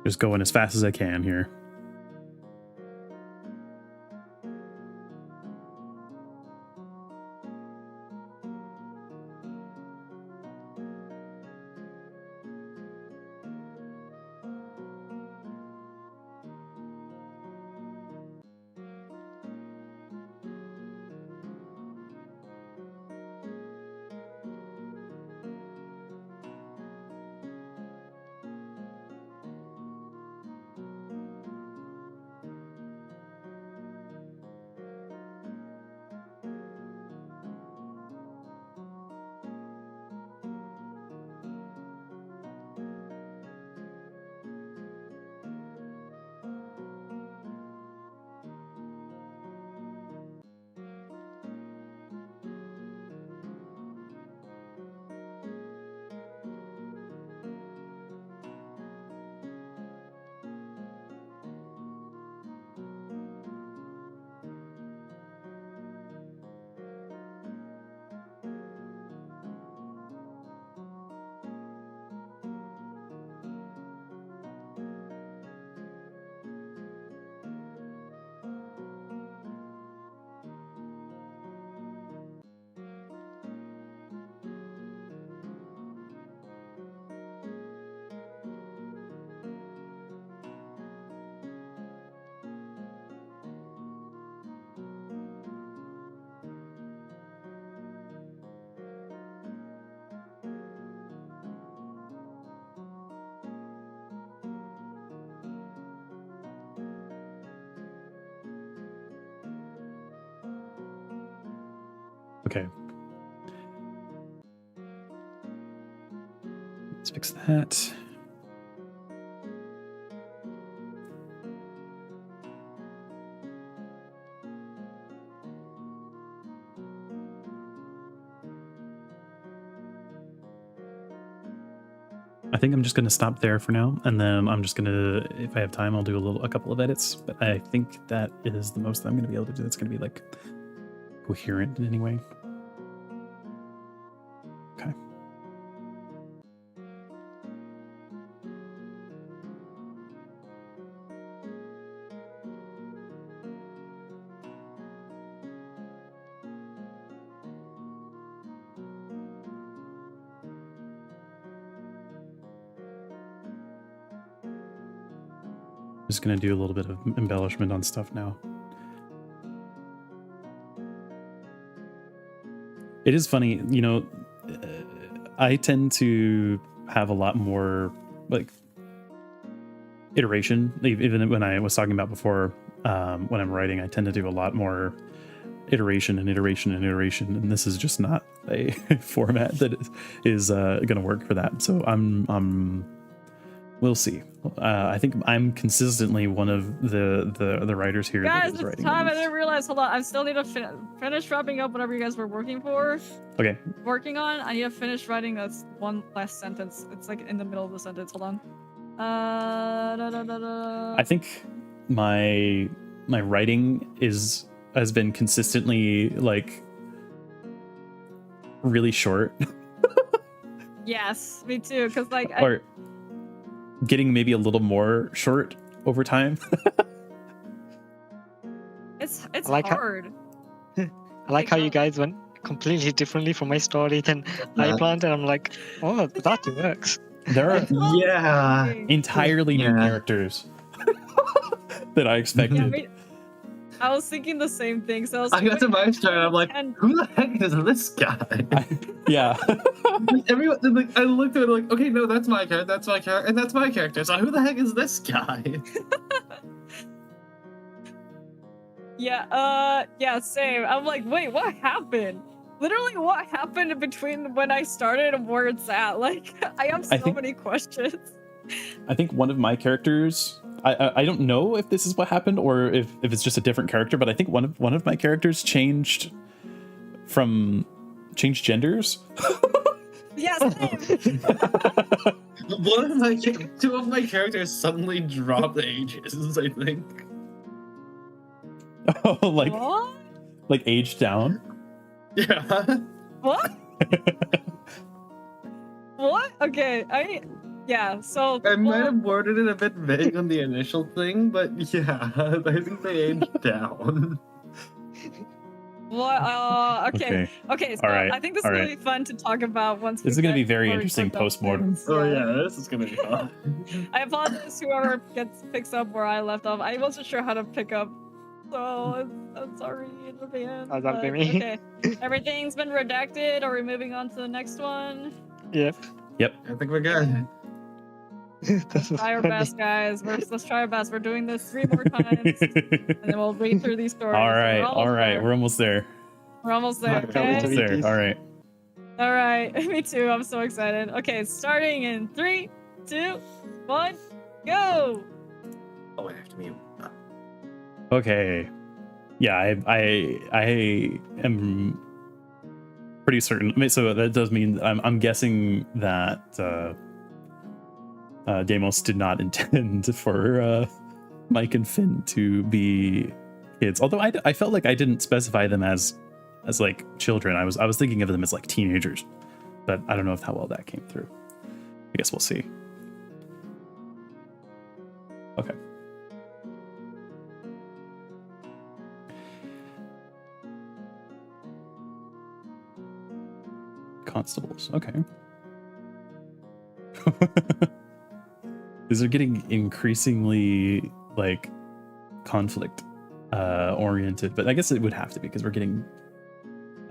Just going as fast as I can here. Okay. Let's fix that. I think I'm just going to stop there for now, and then I'm just going to, if I have time, I'll do a couple of edits, but I think that is the most that I'm going to be able to do. That's going to be like coherent in any way. Okay. Just going to do a little bit of embellishment on stuff now. It is funny, you know, I tend to have a lot more like iteration, even when I was talking about before, when I'm writing, I tend to do a lot more iteration and iteration and iteration, and this is just not a format that is going to work for that. So we'll see. I think I'm consistently one of the writers here. Guys, that is it's writing time. I didn't realize. Hold on. I still need to finish wrapping up whatever you guys were working on. I need to finish writing this one last sentence. It's like in the middle of the sentence. Hold on. I think my writing has been consistently like really short. Yes, me too. Cause like or getting maybe a little more short over time. it's like hard. I like how you guys went completely differently from my story than I planned, and I'm like, oh, that works. There are entirely new Yeah. characters that I expected. Yeah, I was thinking the same thing. So I got to my turn. I'm like, who the heck is this guy? Yeah. Everyone, like, I looked at it like, okay, no, that's my character, that's my character, and that's my character. So who the heck is this guy? Yeah, same. I'm like, wait, what happened? Literally, what happened between when I started and where it's at? Like, I have so many questions. I think one of my characters, I don't know if this is what happened or if it's just a different character, but I think one of my characters changed genders. Yes. Two of my characters suddenly dropped ages, I think. Oh, what? Like aged down? Yeah. What? What? Okay, yeah, so... I might have worded it a bit vague on the initial thing, but yeah, I think they aged down. What? Okay, so All right. I think this is going to be fun to talk about once This is going to be very interesting post-mortem. Oh yeah, this is going to be fun. I apologize whoever picks up where I left off. I wasn't sure how to pick up, so I'm sorry in advance. Oh, that'll be me. Okay, everything's been redacted. Are we moving on to the next one? Yep. I think we're good. Let's try our best, guys. Let's try our best. We're doing this 3 more times, and then we'll read through these stories. All right. We're almost there. We're almost there. Okay? Almost there. All right. Me too. I'm so excited. Okay, starting in 3, 2, 1, go. Oh, I have to mute. Okay. Yeah, I am pretty certain. I mean, so that does mean I'm guessing that Deimos did not intend for Mike and Finn to be kids. Although I felt like I didn't specify them as like children. I was thinking of them as like teenagers, but I don't know how well that came through. I guess we'll see. Okay. Constables. Okay. These are getting increasingly like conflict oriented, but I guess it would have to be because we're getting.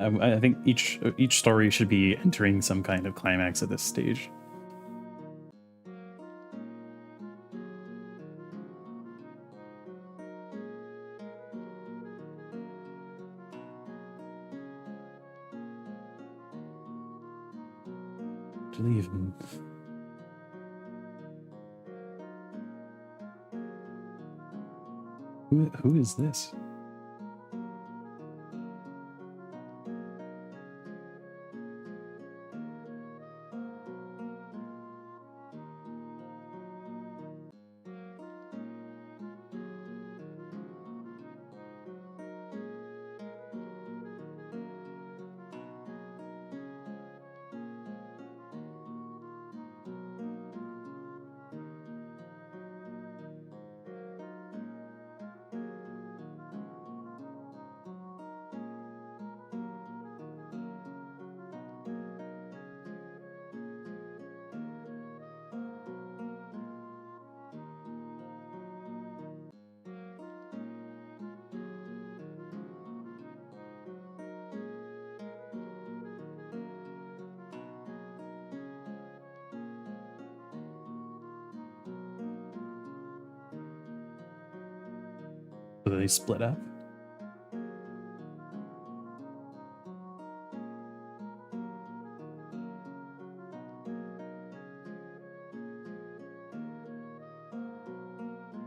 I think each story should be entering some kind of climax at this stage. Who is this? So they split up.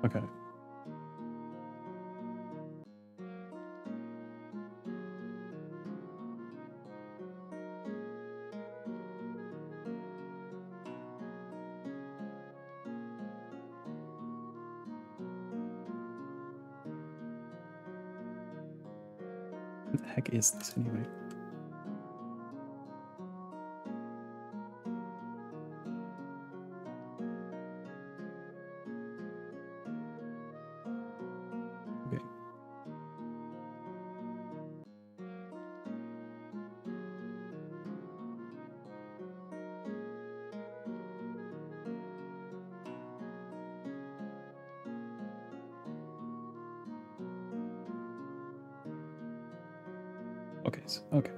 Okay. What the heck is this anyway? Okay. Okay. Okay.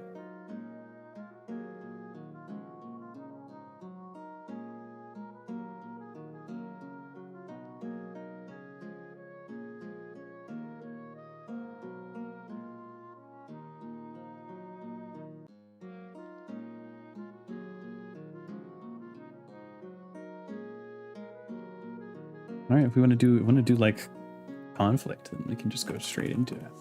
All right. If we want to do like conflict, then we can just go straight into it.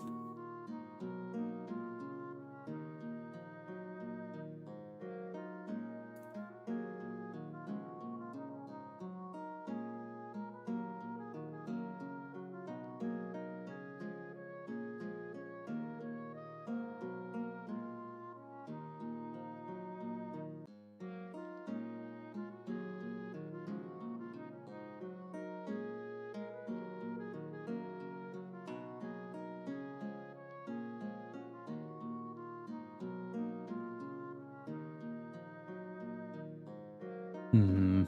Hmm.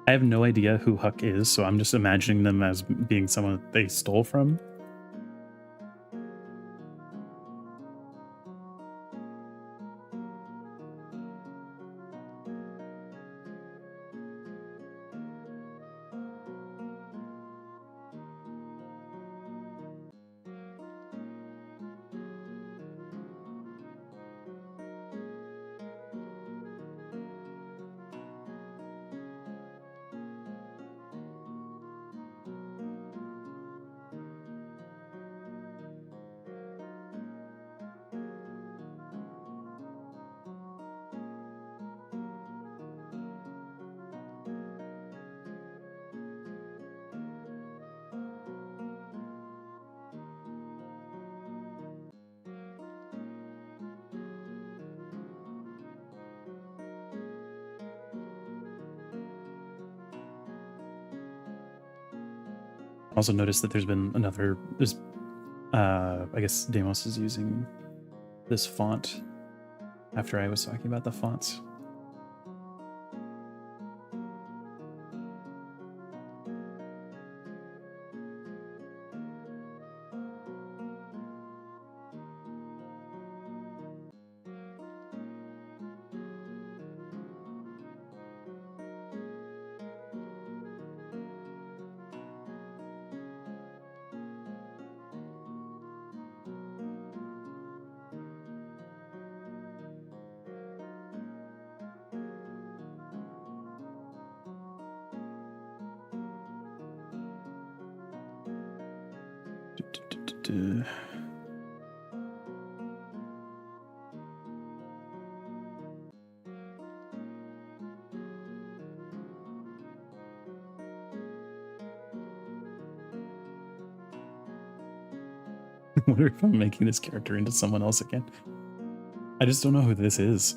I have no idea who Huck is, so I'm just imagining them as being someone that they stole from. Also noticed that there's been I guess Deimos is using this font after I was talking about the fonts. I wonder if I'm making this character into someone else again. I just don't know who this is.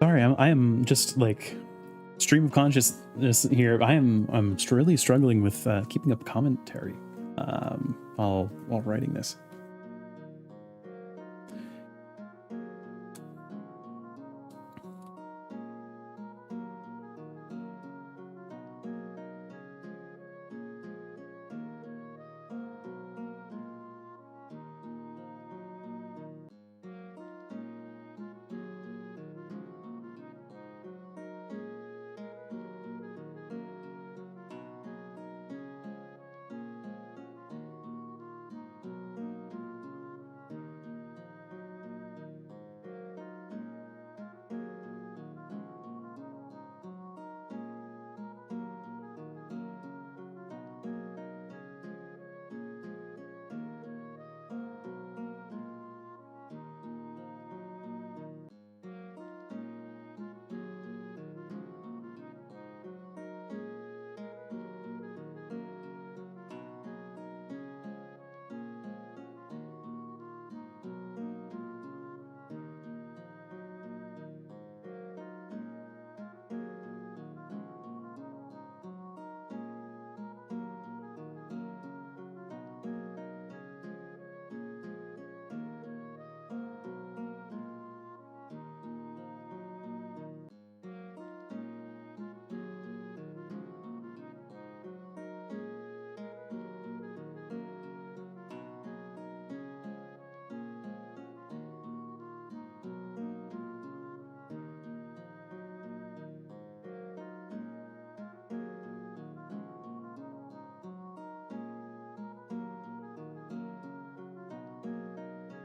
Sorry, I am just like stream of consciousness here. I'm really struggling with keeping up commentary while writing this.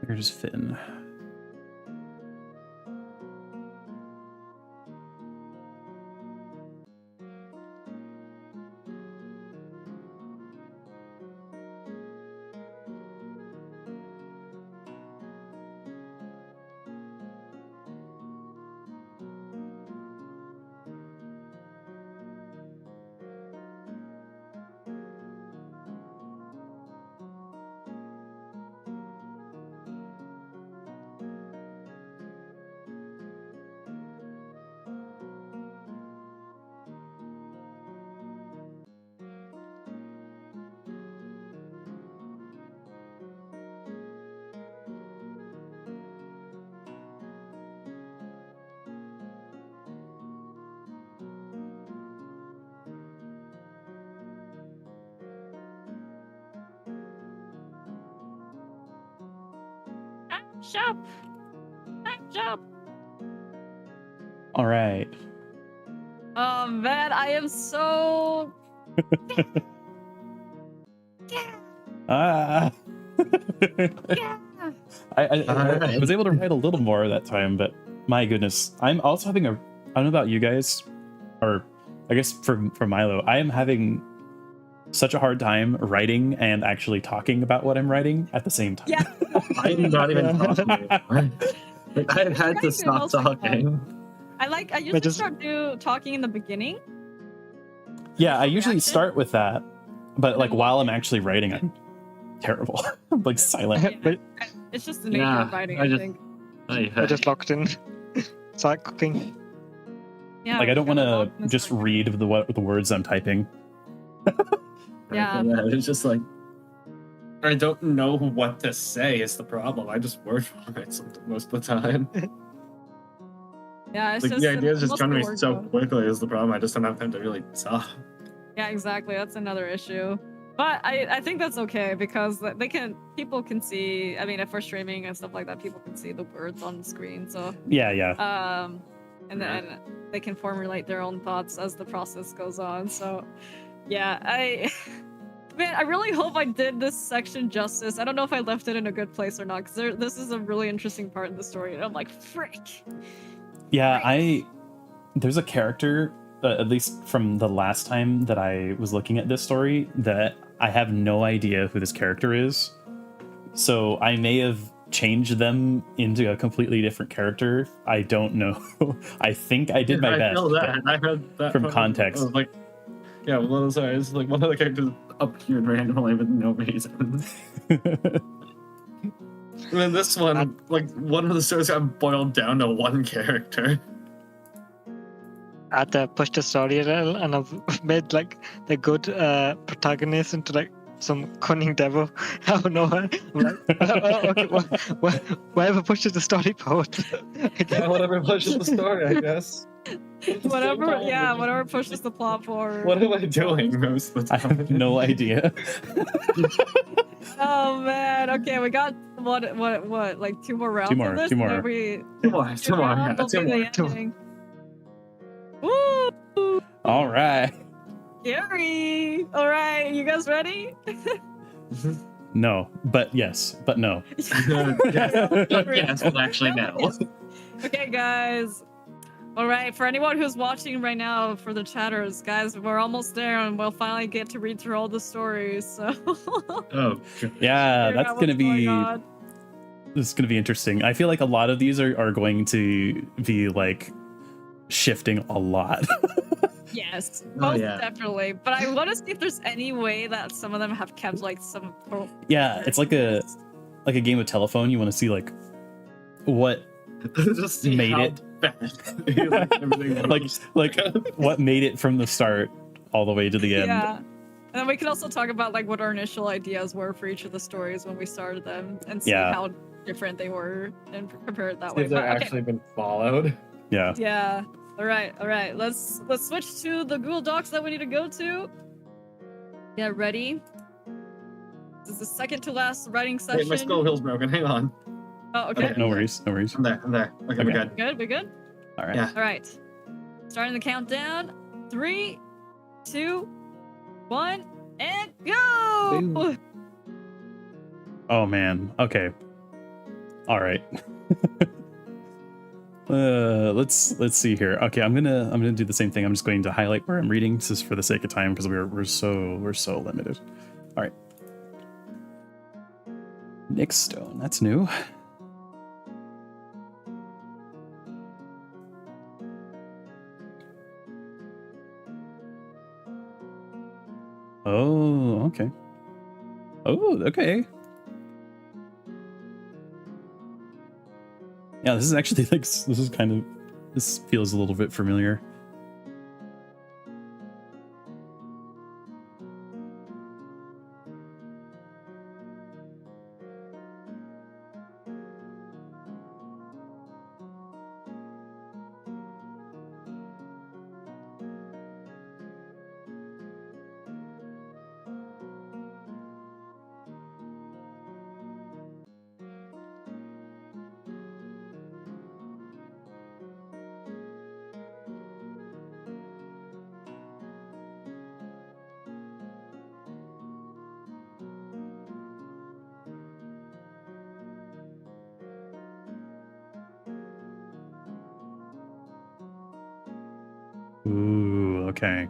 Here's Finn. Shop. Shop. All right. Oh man, I am so. Ah. Yeah. I was able to write a little more that time, but my goodness, I'm also having a. I don't know about you guys, or I guess for Milo, I am having such a hard time writing and actually talking about what I'm writing at the same time. Yeah. I'm not even talking anymore. I had to stop talking. I usually start talking in the beginning. Yeah, I usually start with that, but like while I'm actually writing, I'm terrible. I'm like silent. Yeah. It's just the nature of writing, I think. I just locked in. Start cooking. Yeah. Like I don't want to just read the words I'm typing. Yeah. It's just like I don't know what to say is the problem. I just word vomit most of the time. Yeah, it's like just the idea is just most coming of to the me so work, quickly is the problem. I just don't have time to really talk. Yeah, exactly. That's another issue. But I think that's okay because people can see. I mean, if we're streaming and stuff like that, people can see the words on the screen. So yeah. And then they can formulate their own thoughts as the process goes on. So yeah, man, I really hope I did this section justice. I don't know if I left it in a good place or not, because this is a really interesting part of the story, and I'm like, frick. Yeah, there's a character, at least from the last time that I was looking at this story, that I have no idea who this character is. So I may have changed them into a completely different character. I don't know. I think I did my best. I feel that. I heard that from context. I was like, yeah, well, sorry, it's like one of the characters appeared randomly with no reason. And then this one, like one of the stories got boiled down to one character. at the push the story rail, and I've made like the good protagonist into like some cunning devil out of nowhere. I'm like, okay, whatever pushes the story forward. Yeah, whatever pushes the story, I guess. Whatever, yeah, whatever pushes the plot forward. What am I doing most of the I time? have no idea. Oh man, okay, we got what, like 2 more rounds of this? Two more. And then we, Two more, two more, yeah, will two be more. the ending. Woo! All right. Scary! Alright, you guys ready? No, but yes, but no. Yes, well, actually, no. Okay, guys. All right, for anyone who's watching right now, for the chatters, guys, we're almost there, and we'll finally get to read through all the stories. So, Oh, Yeah, that's what's gonna be going on. this is gonna be interesting. I feel like a lot of these are going to be like shifting a lot. Yes, Oh, most yeah. definitely. But I want to see if there's any way that some of them have kept like some. Yeah, it's like a game of telephone. You want to see like what just see made how it. bad everything was. like what made it from the start all the way to the end. Yeah. And then we can also talk about like what our initial ideas were for each of the stories when we started them, and see Yeah. how different they were and compare it that See way. if they've But, okay. actually been followed. Yeah. Yeah. All right. Let's switch to the Google Docs that we need to go to. Yeah, ready? This is the second to last writing session. Wait, my scroll wheel's broken. Hang on. Oh, okay. No worries. No worries. I'm there. Okay, we're Okay. good. We good? All right. Yeah. All right. Starting the countdown. 3, 2, 1, and go! Boom. Oh man. Okay. All right. Let's see here. Okay, I'm gonna do the same thing. I'm just going to highlight where I'm reading just for the sake of time because we're so limited. All right. Nick Stone. That's new. Oh, okay. Oh, okay. Yeah, this is actually like this feels a little bit familiar. Ooh, okay.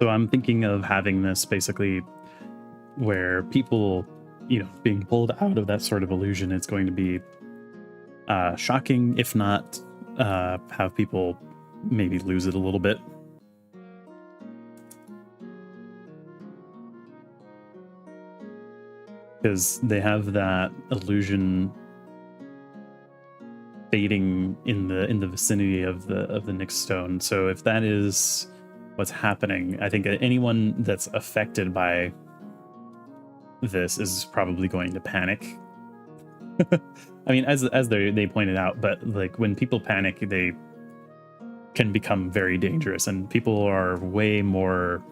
So I'm thinking of having this basically where people, being pulled out of that sort of illusion, it's going to be shocking, if not have people maybe lose it a little bit. Because they have that illusion fading in the vicinity of the Nyx stone. So if that is what's happening, I think anyone that's affected by this is probably going to panic. I mean, as they pointed out, but like when people panic, they can become very dangerous, and people are way more.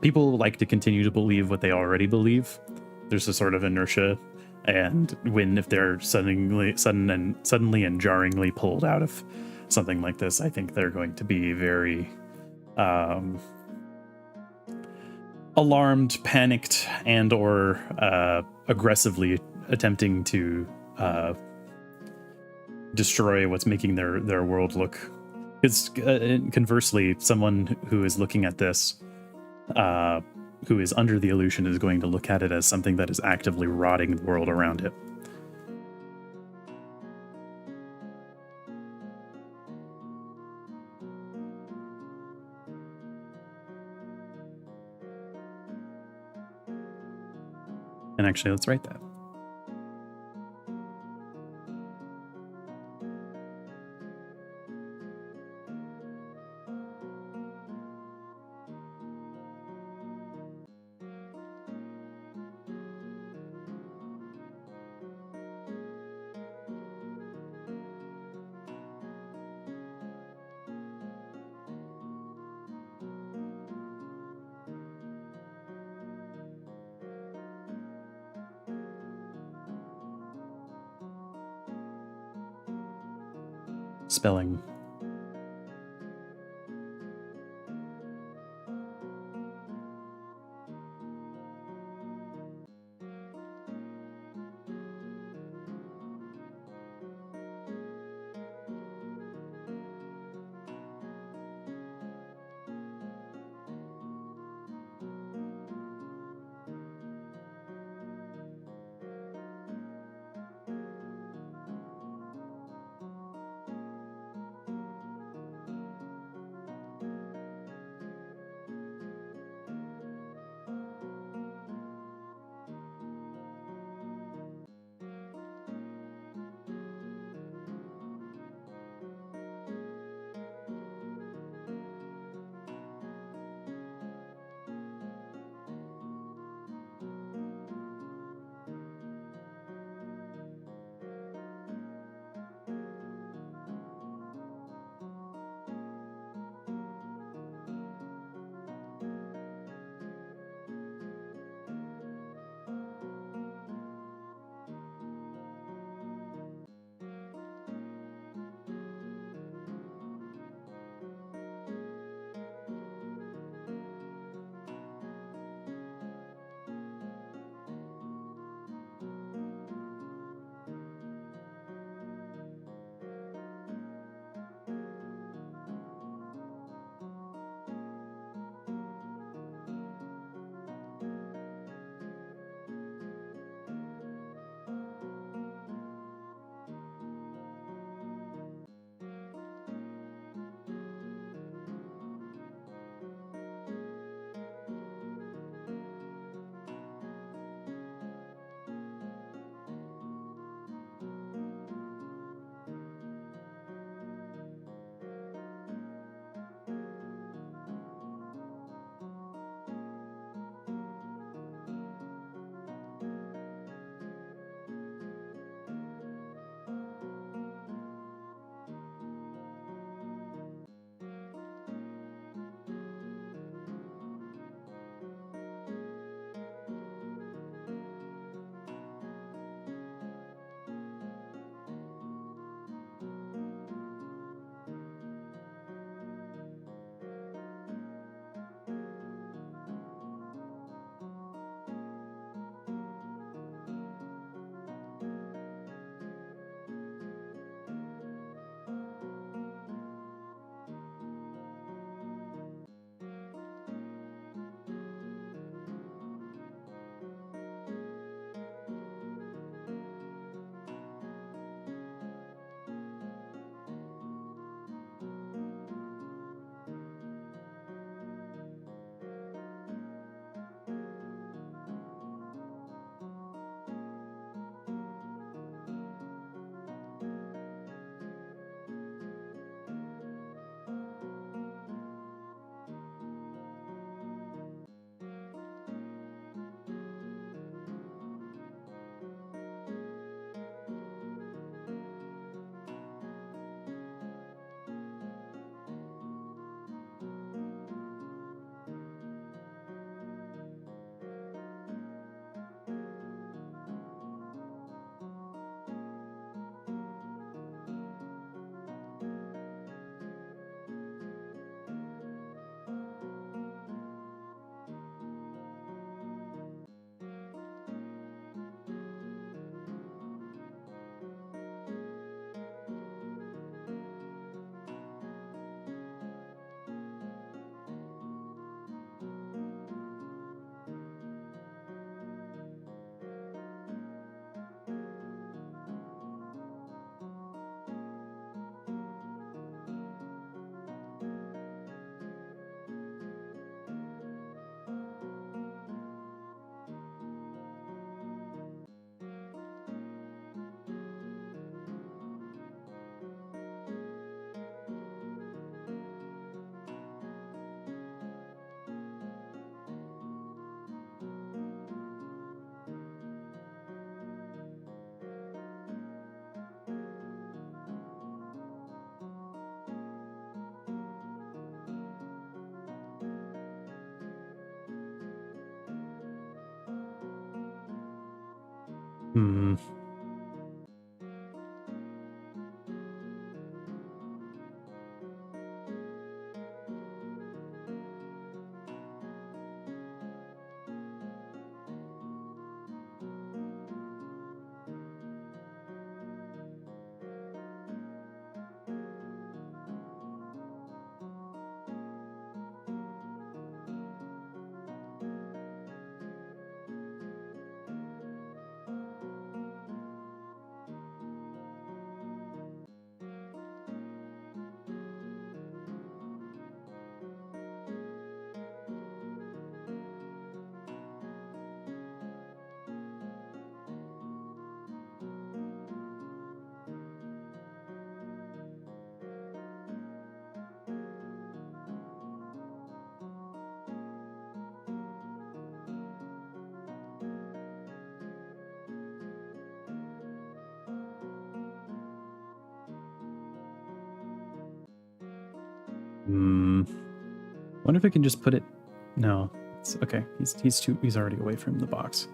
People like to continue to believe what they already believe. There's a sort of inertia, and if they're suddenly and jarringly pulled out of something like this, I think they're going to be very alarmed, panicked, and or aggressively attempting to destroy what's making their world look. Because conversely, someone who is looking at this, who is under the illusion, is going to look at it as something that is actively rotting the world around it. And actually, let's write that. Spelling. Hmm. Wonder if we can just put it. No, it's okay. He's already away from the box.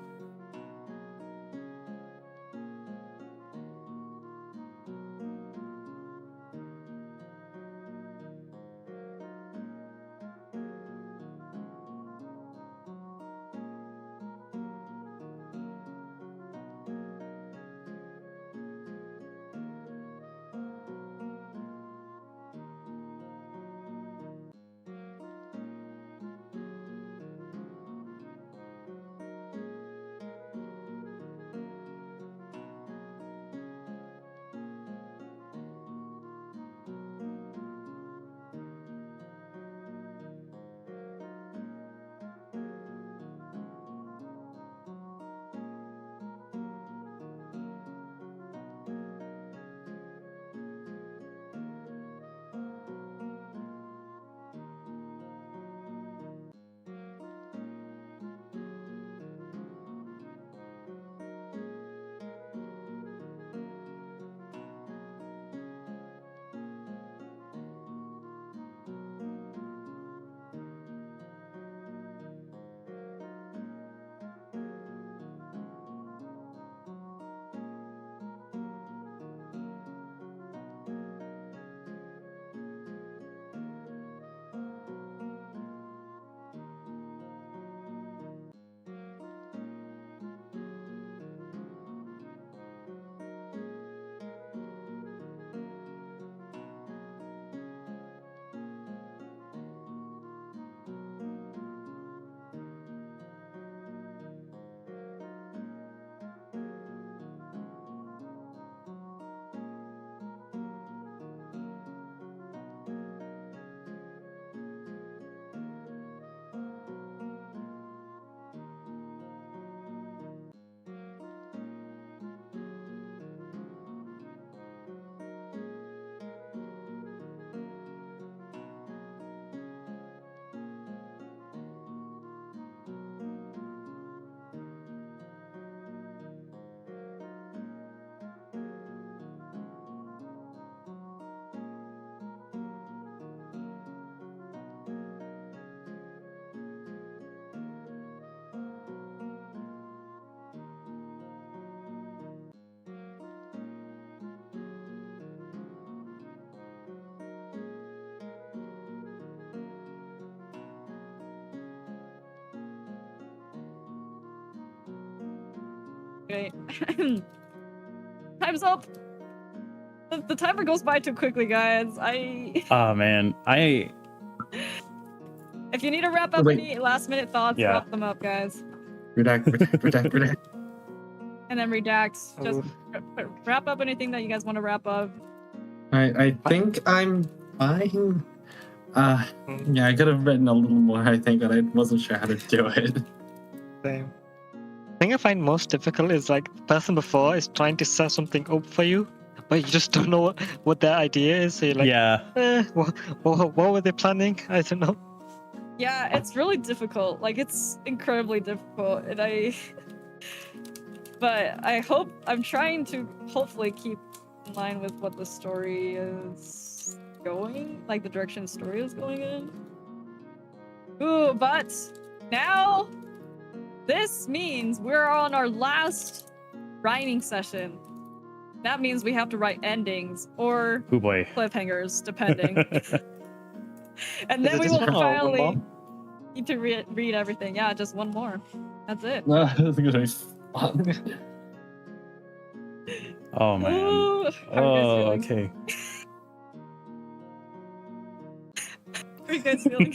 Okay. Time's up. The timer goes by too quickly, guys. Oh man, If you need to wrap up Wait. any last minute thoughts, Yeah. wrap them up, guys. Redact. And then redact. Just Oh. wrap up anything that you guys want to wrap up. I think I'm fine. Yeah, I could have written a little more, I think, but I wasn't sure how to do it. Same. The thing I find most difficult is like the person before is trying to set something up for you, but you just don't know what their idea is. So you're like, yeah. what were they planning? I don't know. Yeah, it's really difficult. Like, it's incredibly difficult. And but I'm trying to hopefully keep in line with what the story is going, like the direction the story is going in. Ooh, but now this means we're on our last writing session. That means we have to write endings or Oh boy. cliffhangers, depending. And Is then it we just will one or one finally more? need to read everything. Yeah, just one more. That's it. No, I think it's gonna be fun. Oh man. Ooh, how are you guys feeling? Okay. How are you guys feeling?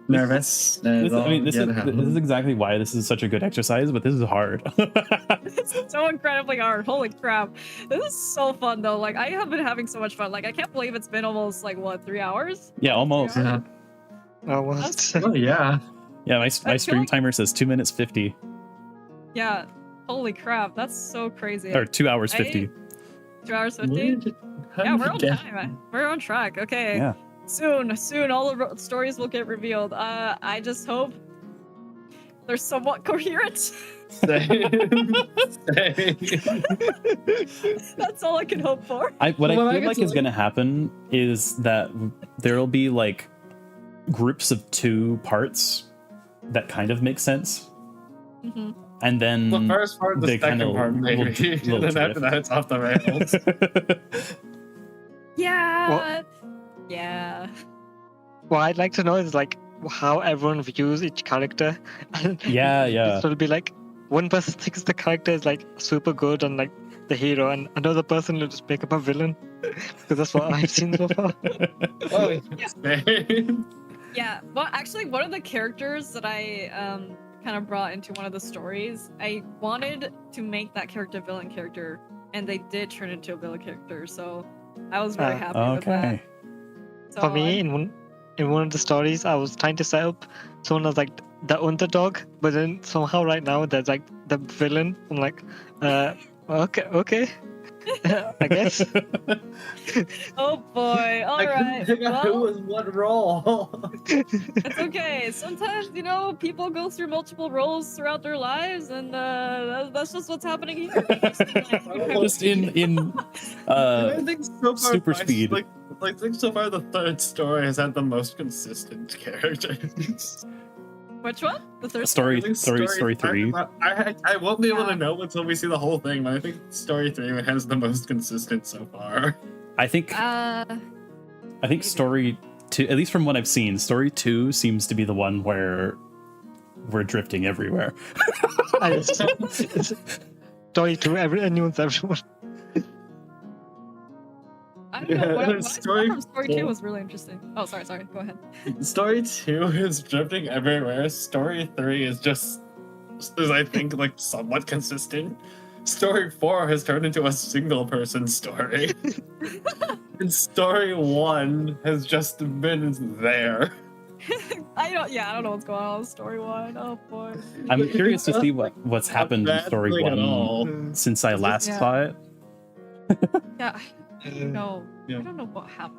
Nervous. This is exactly why this is such a good exercise, but this is hard. It's so incredibly hard. Holy crap. This is so fun though. Like I have been having so much fun. Like I can't believe it's been almost like what, 3 hours? Yeah, almost. 3 hours? Almost. Oh yeah. Yeah, my feel stream like- timer says 2 minutes 50 Yeah. Holy crap. That's so crazy. or 2 hours 50. 2 hours 50? Yeah, we're on time. We're on track. Okay. Yeah. Soon, all the stories will get revealed. I just hope they're somewhat coherent. Same. That's all I can hope for. What I Well, I feel guess like is like- going to happen is that there'll be like groups of 2 parts that kind of make sense, hmm and then The first part, the they second kinda part, maybe. little And then after drift. that, it's off the rails. Yeah. Yeah. What I'd like to know is like how everyone views each character. Yeah, yeah. So it'll be like one person thinks the character is like super good and like the hero, and another person will just make up a villain. Because that's what I've seen so far. Oh, same. Yeah. Well, actually, one of the characters that I kind of brought into one of the stories, I wanted to make that character a villain character, and they did turn into a villain character. So I was really happy with that. Okay. So For me, in one of the stories, I was trying to set up someone as like the underdog, but then somehow right now there's like the villain. I'm like, okay, I guess. Oh boy! All right. Who Well, was what role? it's okay. Sometimes people go through multiple roles throughout their lives, and that's just what's happening here. Just in I think so far, super speed. Like, I think so far the third story has had the most consistent characters. Which one? The third story I think 3. I won't be able Yeah. to know until we see the whole thing, but I think story 3 has the most consistent so far. I think maybe. story 2, at least from what I've seen, story 2 seems to be the one where we're drifting everywhere. It's story to anyone's everyone. I don't know. What I saw Story from story 2 four. was really interesting. Oh, sorry. Go ahead. Story 2 is drifting everywhere. Story 3 is I think, like somewhat consistent. Story 4 has turned into a single person story. And story 1 has just been there. I don't know what's going on with story 1. Oh boy. I'm curious to see what's happened in Bad story thing at 1 all. since I last Yeah. saw it. Yeah. No. Yeah. I don't know what happened.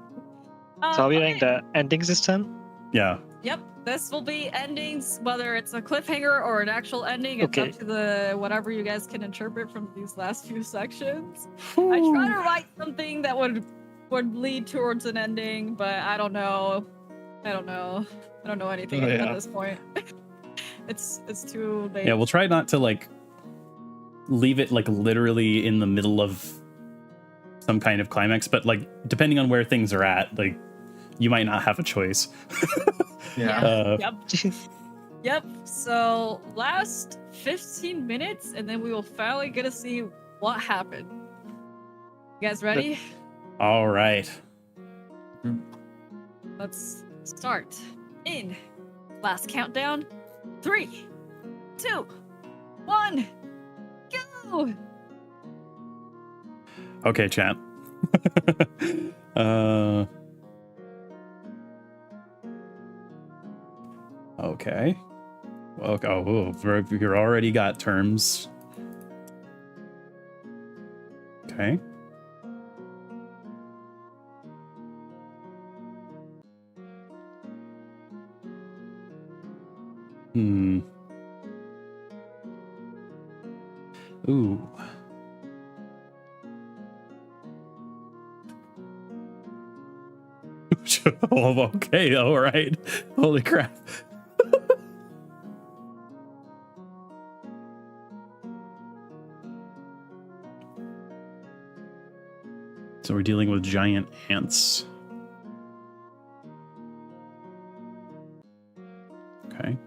So are we Okay. doing the endings this time? Yeah. Yep, this will be endings, whether it's a cliffhanger or an actual ending. It's Okay. up to the whatever you guys can interpret from these last few sections. I try to write something that would lead towards an ending, but I don't know. I don't know anything Oh, at yeah. this point. It's too late. Yeah, we'll try not to like leave it like literally in the middle of some kind of climax, but like depending on where things are at, like you might not have a choice. Yeah. Yep. Yep. So last 15 minutes, and then we will finally get to see what happened. You guys ready? All right. Let's start in last countdown. 3, 2, 1, go! Okay, chat. Okay. Well, you're already got terms. Okay. Hmm. Ooh. Oh, okay, all right. Holy crap. So we're dealing with giant ants. Okay.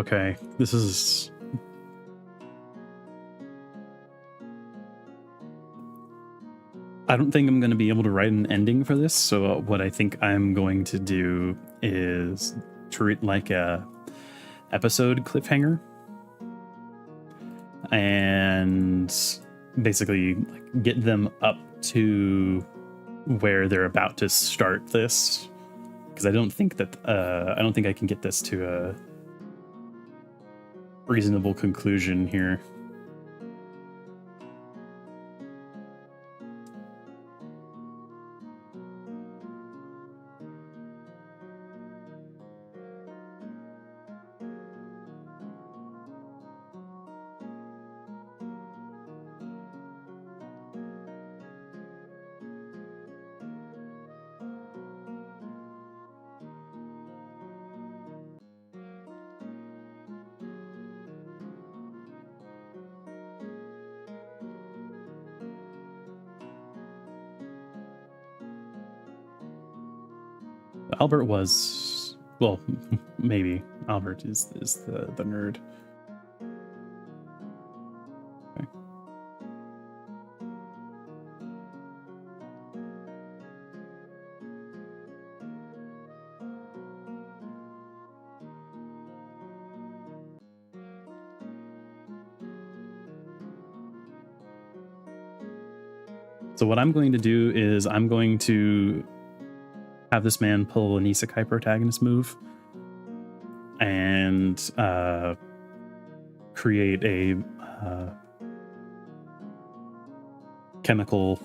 Okay, this is... I don't think I'm going to be able to write an ending for this, so what I think I'm going to do is treat like a episode cliffhanger. And basically like, get them up to where they're about to start this. Because I don't think that I don't think I can get this to a reasonable conclusion here. Albert was, well, maybe Albert is the nerd. Okay. So what I'm going to do is I'm going to have this man pull an isekai protagonist move and create a chemical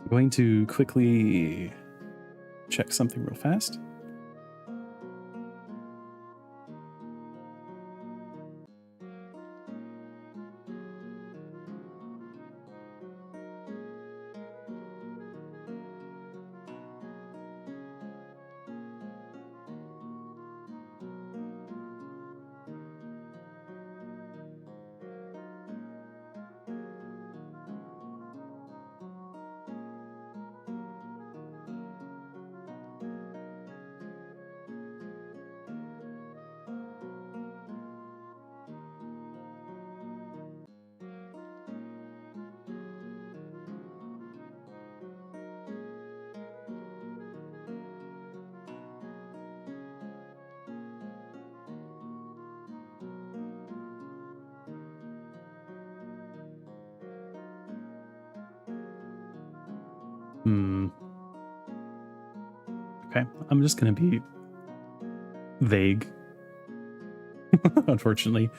I'm going to quickly check something real fast. Okay, I'm just going to be vague, unfortunately.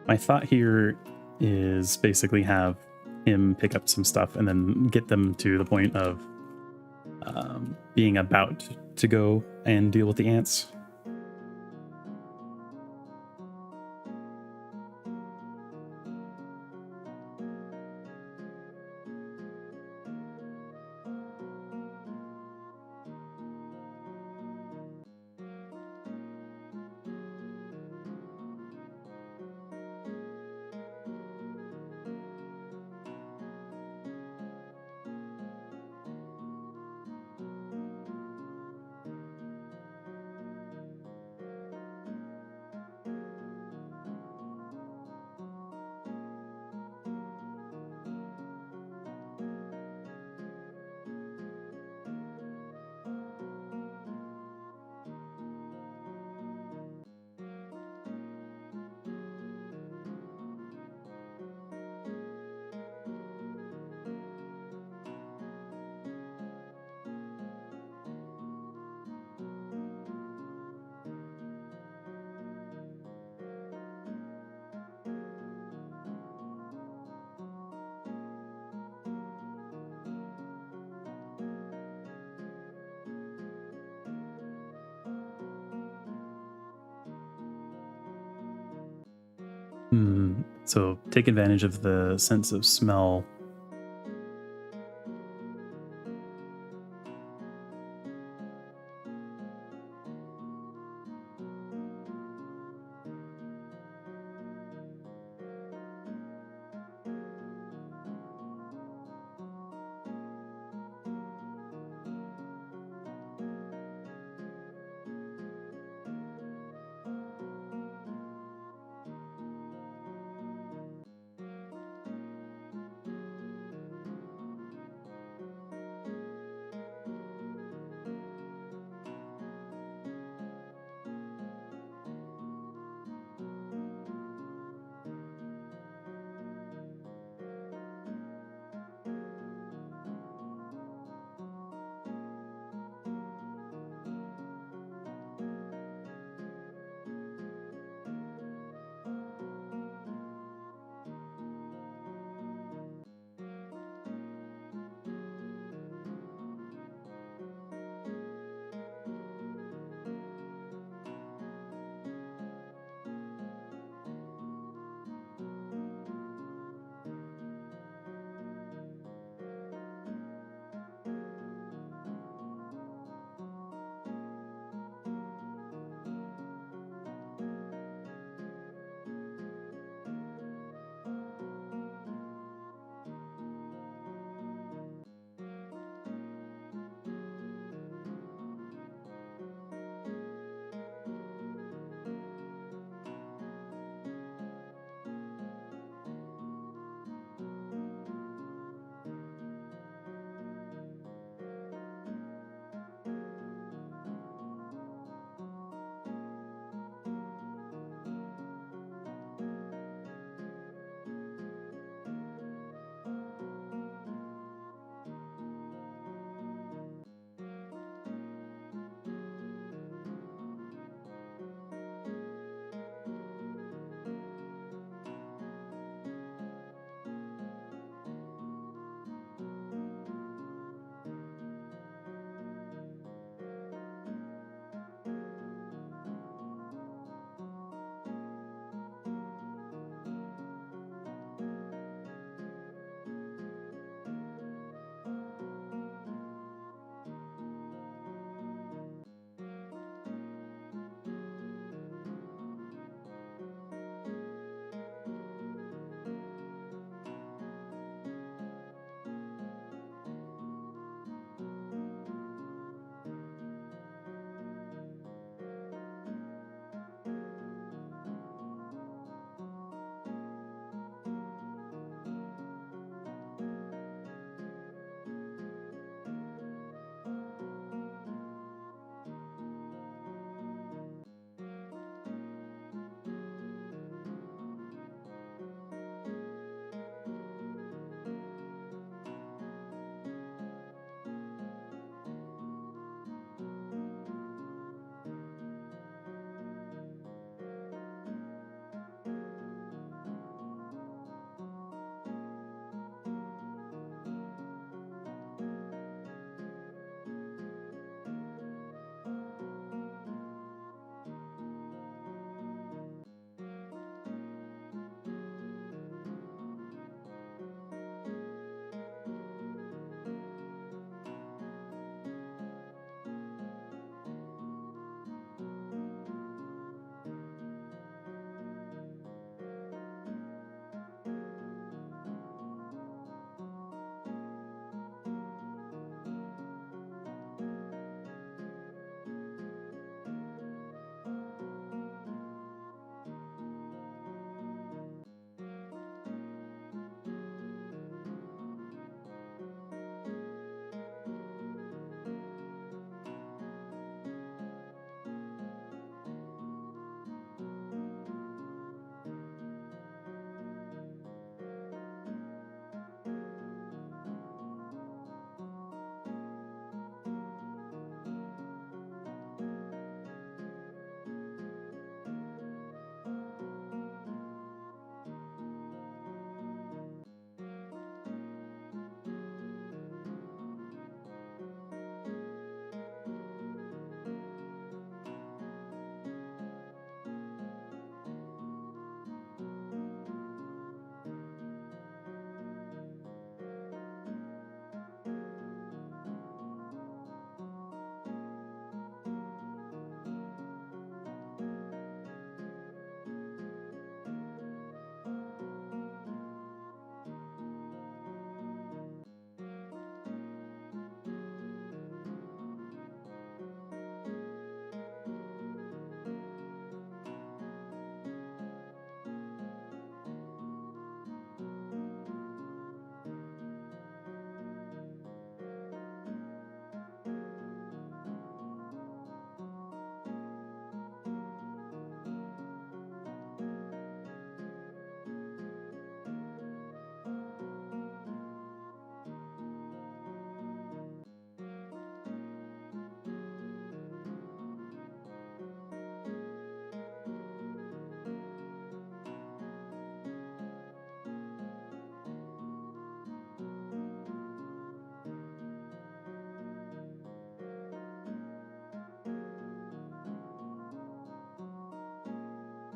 My thought here is basically have him pick up some stuff and then get them to the point of being about to go and deal with the ants. So take advantage of the sense of smell.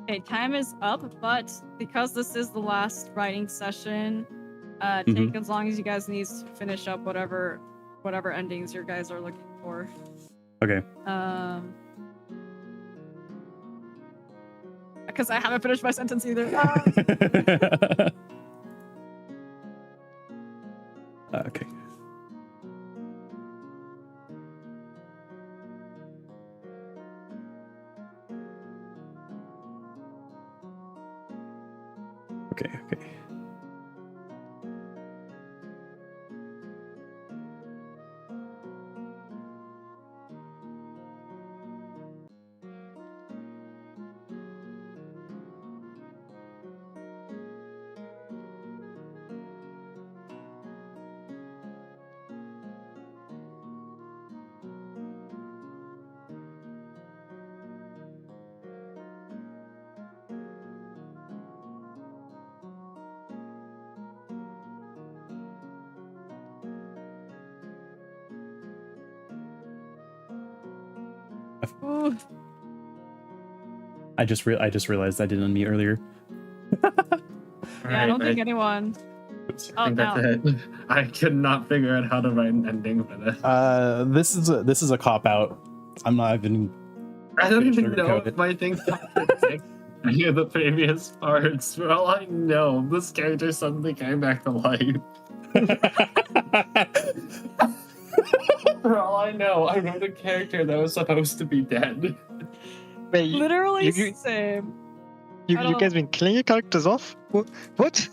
Okay, time is up, but because this is the last writing session, Mm-hmm. take as long as you guys need to finish up whatever endings you guys are looking for. Okay. Because I haven't finished my sentence either. Okay. Okay. Ooh. I just realized I didn't unmute earlier. Yeah, I don't think anyone. Oops. I think that's it. I could not figure out how to write an ending for this. This is a cop out. I'm not even. I don't even know sugarcoat it. if my thing contradicts any of the previous parts. For all I know, this character suddenly came back to life. For all I know, I wrote a character that was supposed to be dead. Wait, Literally you same. you I don't- guys been killing your characters off? What?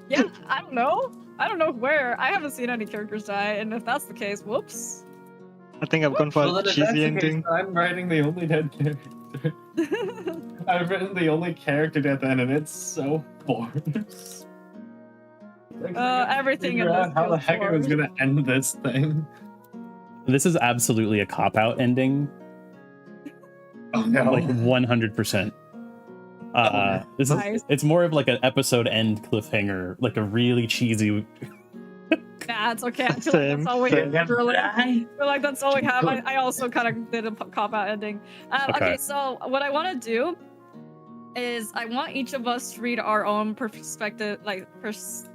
Yeah, I don't know. I don't know where. I haven't seen any characters die, and if that's the case, whoops. I think I've gone for Well, a then if that's cheesy the ending. case, I'm writing the only dead character. I've written the only character death end, and it's so boring. Everything in this how the feels heck I was boring. gonna end this thing. This is absolutely a cop out ending. Oh no! Like 100%. This Nice. is it's more of like an episode end cliffhanger, like a really cheesy. Nah, it's okay. I feel Same, like that's all we same. have. Really. I feel like that's all we have. I also kind of did a cop-out ending. Okay. Okay, so what I want to do is I want each of us to read our own perspective, like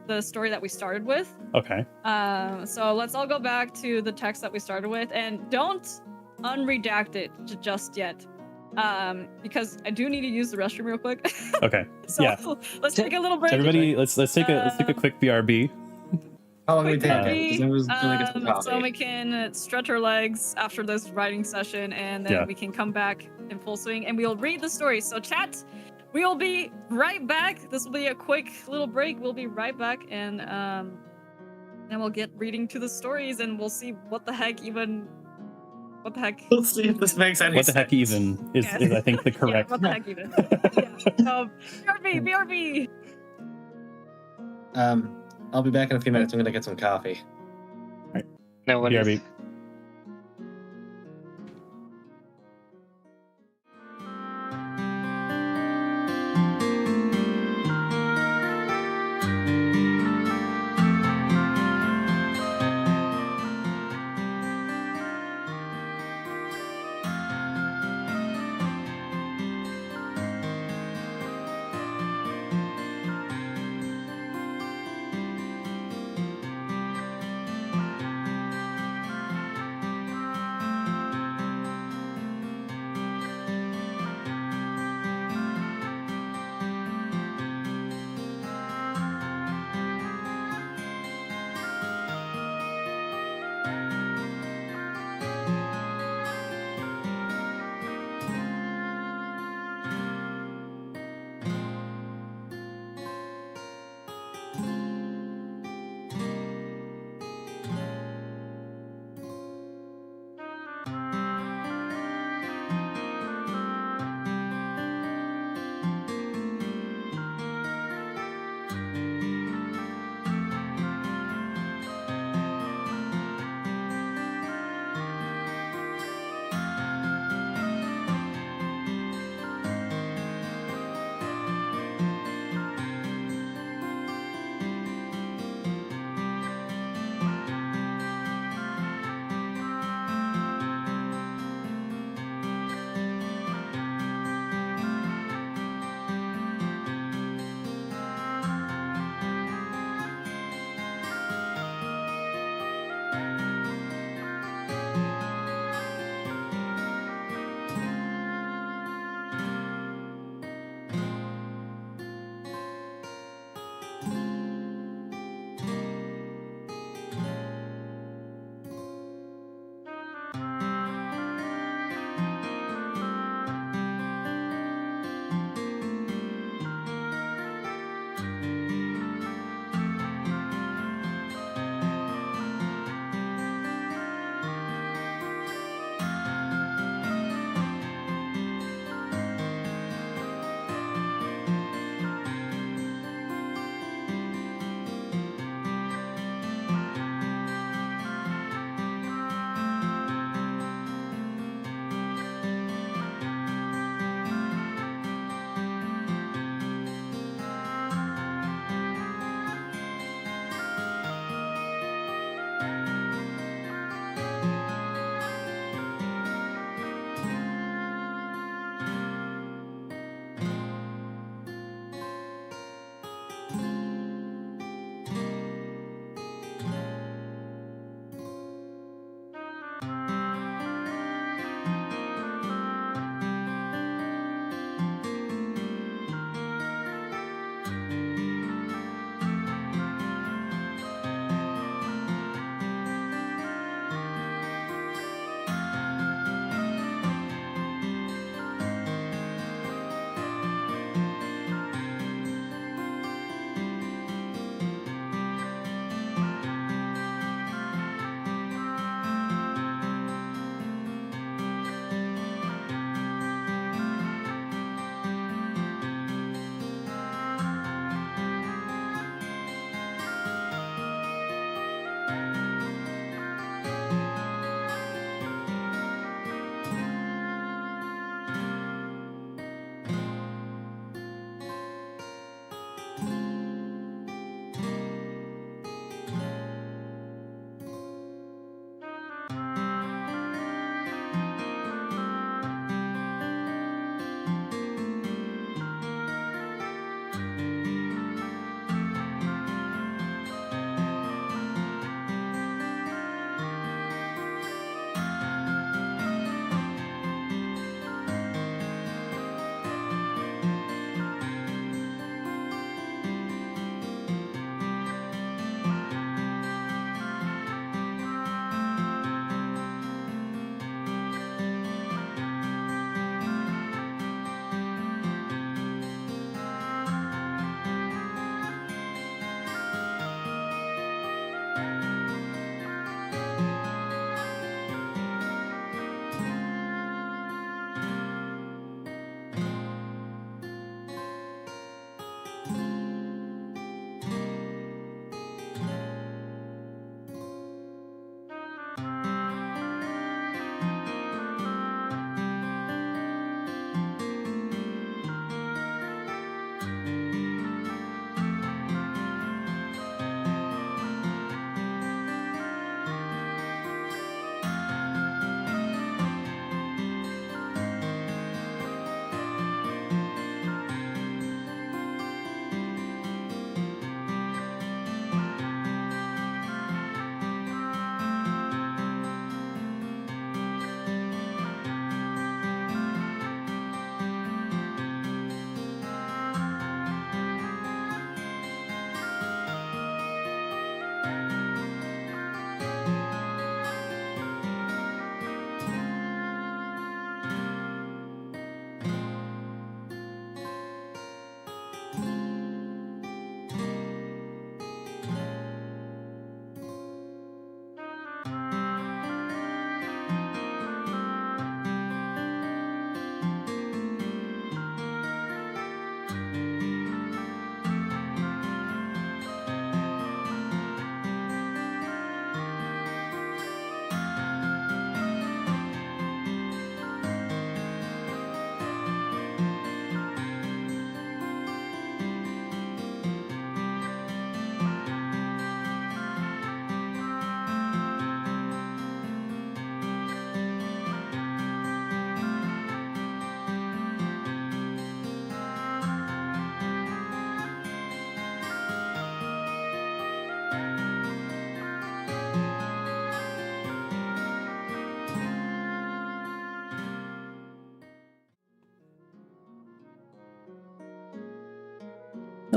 the story that we started with. Okay. So let's all go back to the text that we started with, and don't unredact it just yet. Because I do need to use the restroom real quick. Okay. So Yeah. let's take a little break. Everybody, let's take a quick BRB. How long do we Quick take? BRB, Because I was gonna get some coffee. so we can stretch our legs after this writing session, and then Yeah. we can come back in full swing, and we'll read the story. So chat, we will be right back. This will be a quick little break. We'll be right back, and then we'll get reading to the stories, and we'll see what the heck. We'll see if this makes any What the sense. heck even is I think the Yeah, correct. what the heck even. Yeah. BRB. I'll be back in a few minutes. I'm gonna get some coffee. No worries. BRB.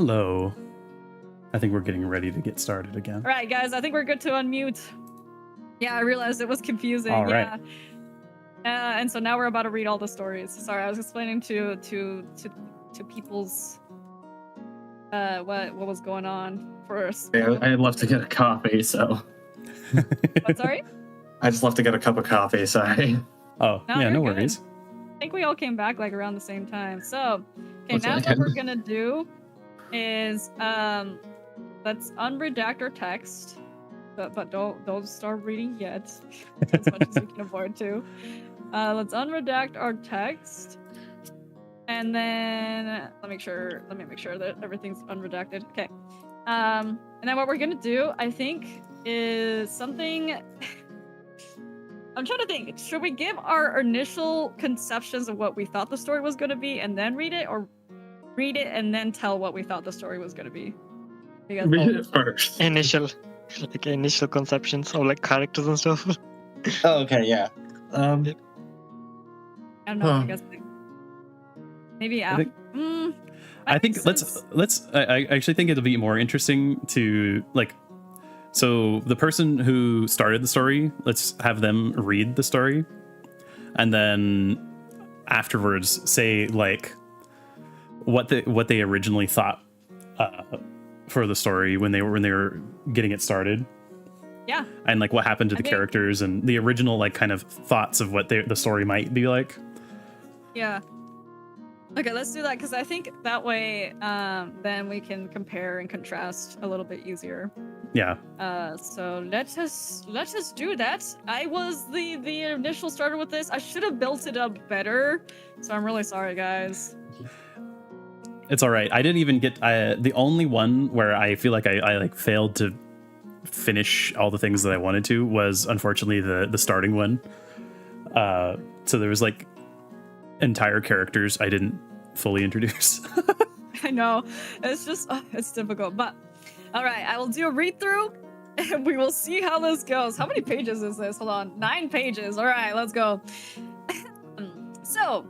Hello. I think we're getting ready to get started again. All right, guys, I think we're good to unmute. Yeah, I realized it was confusing. All right. Yeah. And so now we're about to read all the stories. Sorry, I was explaining to people's what was going on first. Yeah, I left to get a coffee, so. What, sorry? I just left to get a cup of coffee, sorry. Oh, No, yeah, you're no good. worries. I think we all came back like around the same time. So, okay, Looks now like what it. we're gonna do is let's unredact our text, but don't start reading yet as much as we can afford to. Let's unredact our text, and then let me make sure that everything's unredacted. Okay. And then what we're gonna do, I think, is something. I'm trying to think. Should we give our initial conceptions of what we thought the story was going to be and then read it, or read it and then tell what we thought the story was going to be? You guys Read vote. it first. Initial conceptions of like characters and stuff. Oh, okay, yeah. I don't know what Huh. you guys think. Maybe I after. think- I think let's. I actually think it'll be more interesting to like. So the person who started the story, let's have them read the story, and then afterwards say like what they originally thought for the story when they were getting it started. Yeah. And like what happened to the think- characters and the original like kind of thoughts of what the story might be like. Yeah. Okay, let's do that because I think that way, then we can compare and contrast a little bit easier. Yeah. So let us do that. I was the initial starter with this. I should have built it up better. So I'm really sorry, guys. It's all right. I didn't even get the only one where I feel like I like failed to finish all the things that I wanted to was unfortunately the starting one. So there was like entire characters I didn't fully introduce. I know. It's just it's difficult, but all right, I will do a read through and we will see how this goes. How many pages is this? Hold on. 9 pages. All right, let's go. So,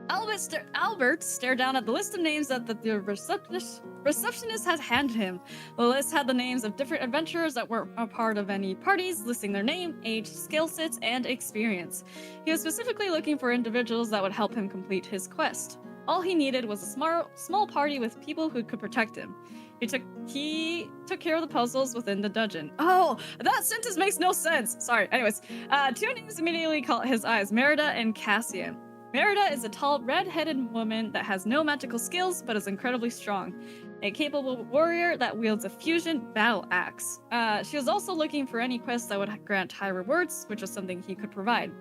Albert stared down at the list of names that the receptionist had handed him. The list had the names of different adventurers that were a part of any parties, listing their name, age, skill sets, and experience. He was specifically looking for individuals that would help him complete his quest. All he needed was a small party with people who could protect him. He took care of the puzzles within the dungeon. Oh, that sentence makes no sense. Sorry. Anyways, 2 names immediately caught his eyes: Merida and Cassian. Merida is a tall, red-headed woman that has no magical skills but is incredibly strong. A capable warrior that wields a fusion battle axe. She was also looking for any quests that would grant high rewards, which was something he could provide.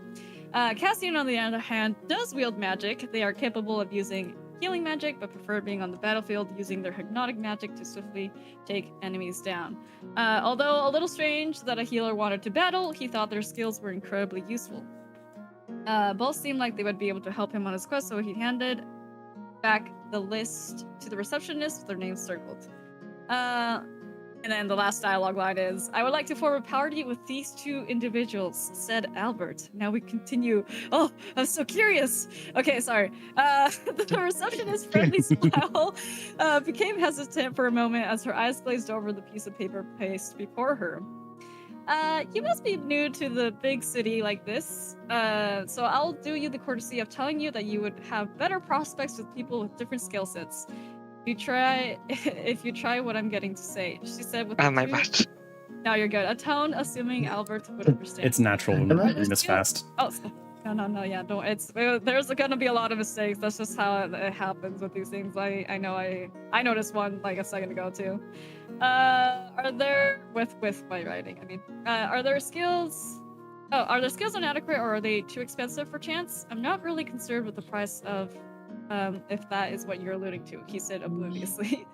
Cassian, on the other hand, does wield magic. They are capable of using healing magic, but prefer being on the battlefield using their hypnotic magic to swiftly take enemies down. Although a little strange that a healer wanted to battle, he thought their skills were incredibly useful. Both seemed like they would be able to help him on his quest, so he handed back the list to the receptionist with their names circled. And then the last dialogue line is, "I would like to form a party with these 2 individuals," said Albert. Now we continue. Oh, I'm so curious. Okay, sorry. The receptionist's friendly smile became hesitant for a moment as her eyes glazed over the piece of paper placed before her. You must be new to the big city like this, so I'll do you the courtesy of telling you that you would have better prospects with people with different skill sets. If you try what I'm getting to say, she said with Oh my bad. No, you're good. A tone assuming Albert would understand. It's natural when we're doing this fast. Oh, no, yeah, don't. There's gonna be a lot of mistakes. That's just how it happens with these things. I know. I noticed one like a second ago too. Are there with my writing? I mean, are there skills? Oh, are their skills inadequate or are they too expensive for chance? I'm not really concerned with the price of. If that is what you're alluding to, he said obliviously.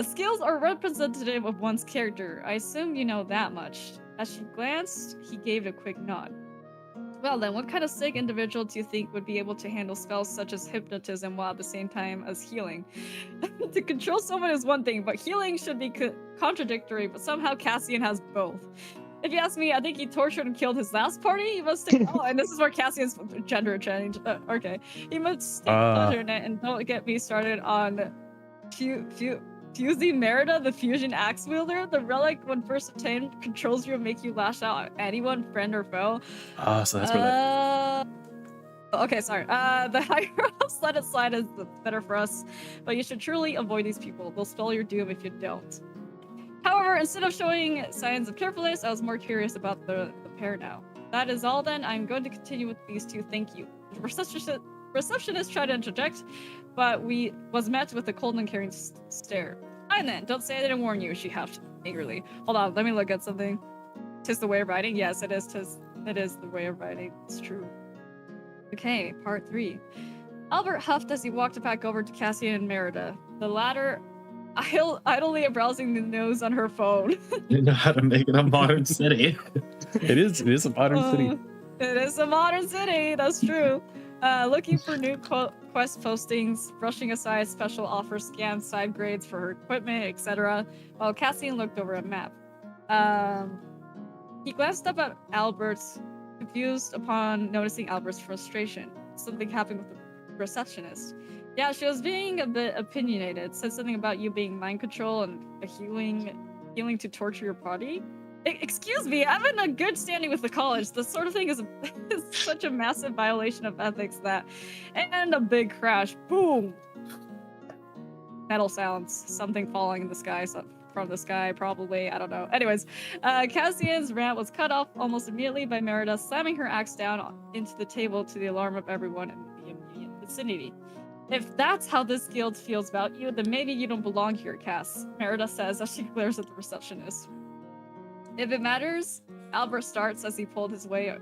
Skills are representative of one's character. I assume you know that much. As she glanced, he gave a quick nod. Well then, what kind of sick individual do you think would be able to handle spells such as hypnotism while at the same time as healing? To control someone is one thing, but healing should be contradictory, but somehow Cassian has both. If you ask me, I think he tortured and killed his last party. He must take. Oh, and this is where Cassian's gender change. Okay, he must take pleasure in it, and don't get me started on Fusey Merida, the fusion axe wielder, the relic when first obtained controls you and make you lash out at anyone, friend or foe. Oh, so that's where that. Okay, sorry. The higher ups let it slide is better for us, but you should truly avoid these people. They'll spell your doom if you don't. However, instead of showing signs of carefulness, I was more curious about the pair now. That is all then. I'm going to continue with these two. Thank you. The receptionist tried to interject, but was met with a cold and caring stare. Fine then. Don't say I didn't warn you, she huffed angrily. Hold on, let me look at something. Tis the way of writing? Yes, it is. It is the way of writing. It's true. Okay, part 3. Albert huffed as he walked back over to Cassian and Merida. The latter idly browsing the nose on her phone. You know how to make it a modern city. It is a modern city. It is a modern city, that's true. Looking for new quest postings, brushing aside special offer scams, side grades for her equipment, etc. While Cassian looked over a map. He glanced up at Albert, confused upon noticing Albert's frustration. Something happened with the receptionist. Yeah, she was being a bit opinionated. Said something about you being mind control and a healing to torture your body. Excuse me, I'm in a good standing with the college. This sort of thing is such a massive violation of ethics that... And a big crash. Boom! Metal sounds. Something falling in the sky. From the sky, probably. I don't know. Anyways, Cassian's rant was cut off almost immediately by Merida slamming her axe down into the table to the alarm of everyone in the immediate vicinity. If that's how this guild feels about you, then maybe you don't belong here, Cass, Merida says as she glares at the receptionist. If it matters, Albert starts as he pulled his hand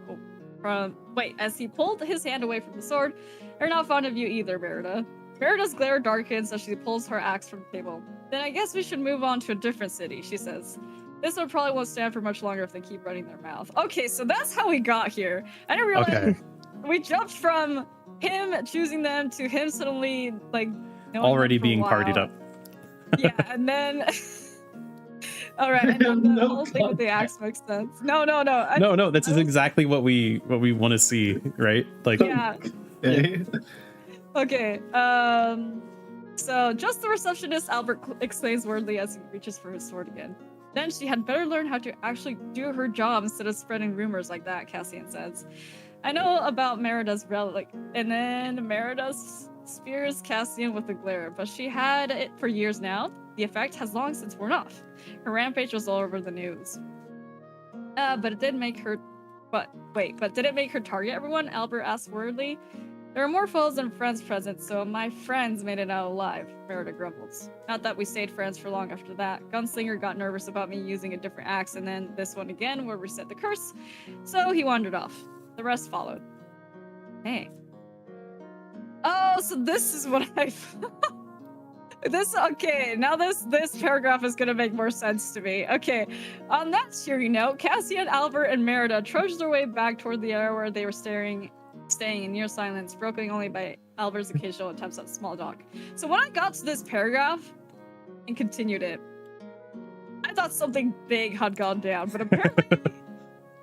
away from the sword. They're not fond of you either, Merida. Merida's glare darkens as she pulls her axe from the table. Then I guess we should move on to a different city, she says. This one probably won't stand for much longer if they keep running their mouth. Okay, so that's how we got here. I didn't realize we jumped from him choosing them to him suddenly, like, already being partied up. Yeah, and then... Alright, and then the whole thing with the axe makes sense. No. No, this is exactly what we want to see, right? Like, yeah. Okay, so just the receptionist, Albert exclaims wordly as he reaches for his sword again. Then she had better learn how to actually do her job instead of spreading rumors like that, Cassian says. I know about Merida's relic, and then Merida spears Cassian with a glare, but she had it for years now. The effect has long since worn off. Her rampage was all over the news. But did it make her target everyone? Albert asked worriedly. There are more foes than friends present, so my friends made it out alive, Merida grumbles. Not that we stayed friends for long after that. Gunslinger got nervous about me using a different axe, and then this one again where we set the curse, so he wandered off. The rest followed. Hey. Oh, so this is what I... Okay, now this paragraph is gonna make more sense to me. Okay, on that cheery note, Cassian, Albert, and Merida trudged their way back toward the area where they were staying in near silence, broken only by Albert's occasional attempts at small talk. So when I got to this paragraph and continued it, I thought something big had gone down, but apparently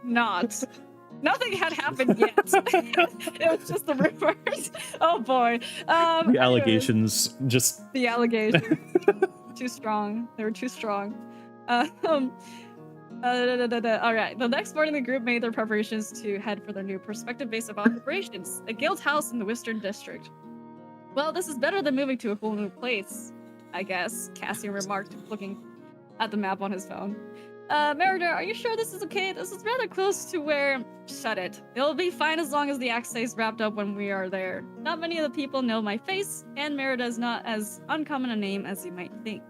not. Nothing had happened yet. It was just the rumors. Oh boy. The allegations just... The allegations. Too strong. They were too strong. Alright, the next morning the group made their preparations to head for their new prospective base of operations, a guild house in the Western District. Well, this is better than moving to a whole new place, I guess, Cassian remarked, looking at the map on his phone. Merida, are you sure this is okay? This is rather close to where... Shut it. It'll be fine as long as the axe stays wrapped up when we are there. Not many of the people know my face, and Merida is not as uncommon a name as you might think.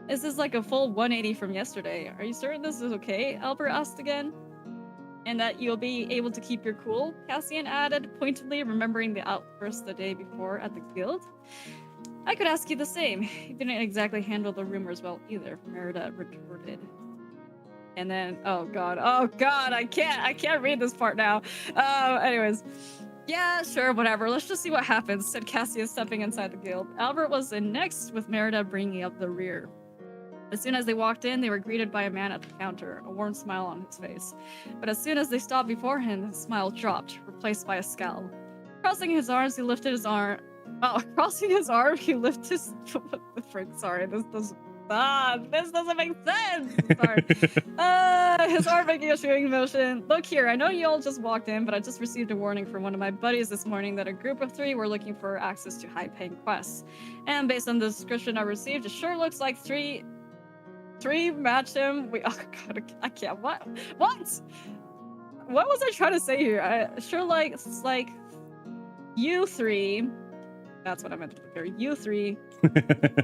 This is like a full 180 from yesterday. Are you certain this is okay? Albert asked again. And that you'll be able to keep your cool? Cassian added, pointedly remembering the outburst the day before at the guild. I could ask you the same. You didn't exactly handle the rumors well either, Merida retorted. And then, oh god, I can't read this part now. Anyways. Yeah, sure, whatever. Let's just see what happens, said Cassian, stepping inside the guild. Albert was in next, with Merida bringing up the rear. As soon as they walked in, they were greeted by a man at the counter, a warm smile on his face. But as soon as they stopped before him, the smile dropped, replaced by a scowl. Crossing his arms, he lifted his crossing his arm, he lifts his. What the frick? Sorry, this doesn't make sense. Sorry. His arm making a shooting motion. Look here, I know you all just walked in, but I just received a warning from one of my buddies this morning that a group of 3 were looking for access to high-paying quests. And based on the description I received, it sure looks like 3 match him. Oh god, I can't. What? What was I trying to say here? It's like you 3. That's what I meant to hear. You 3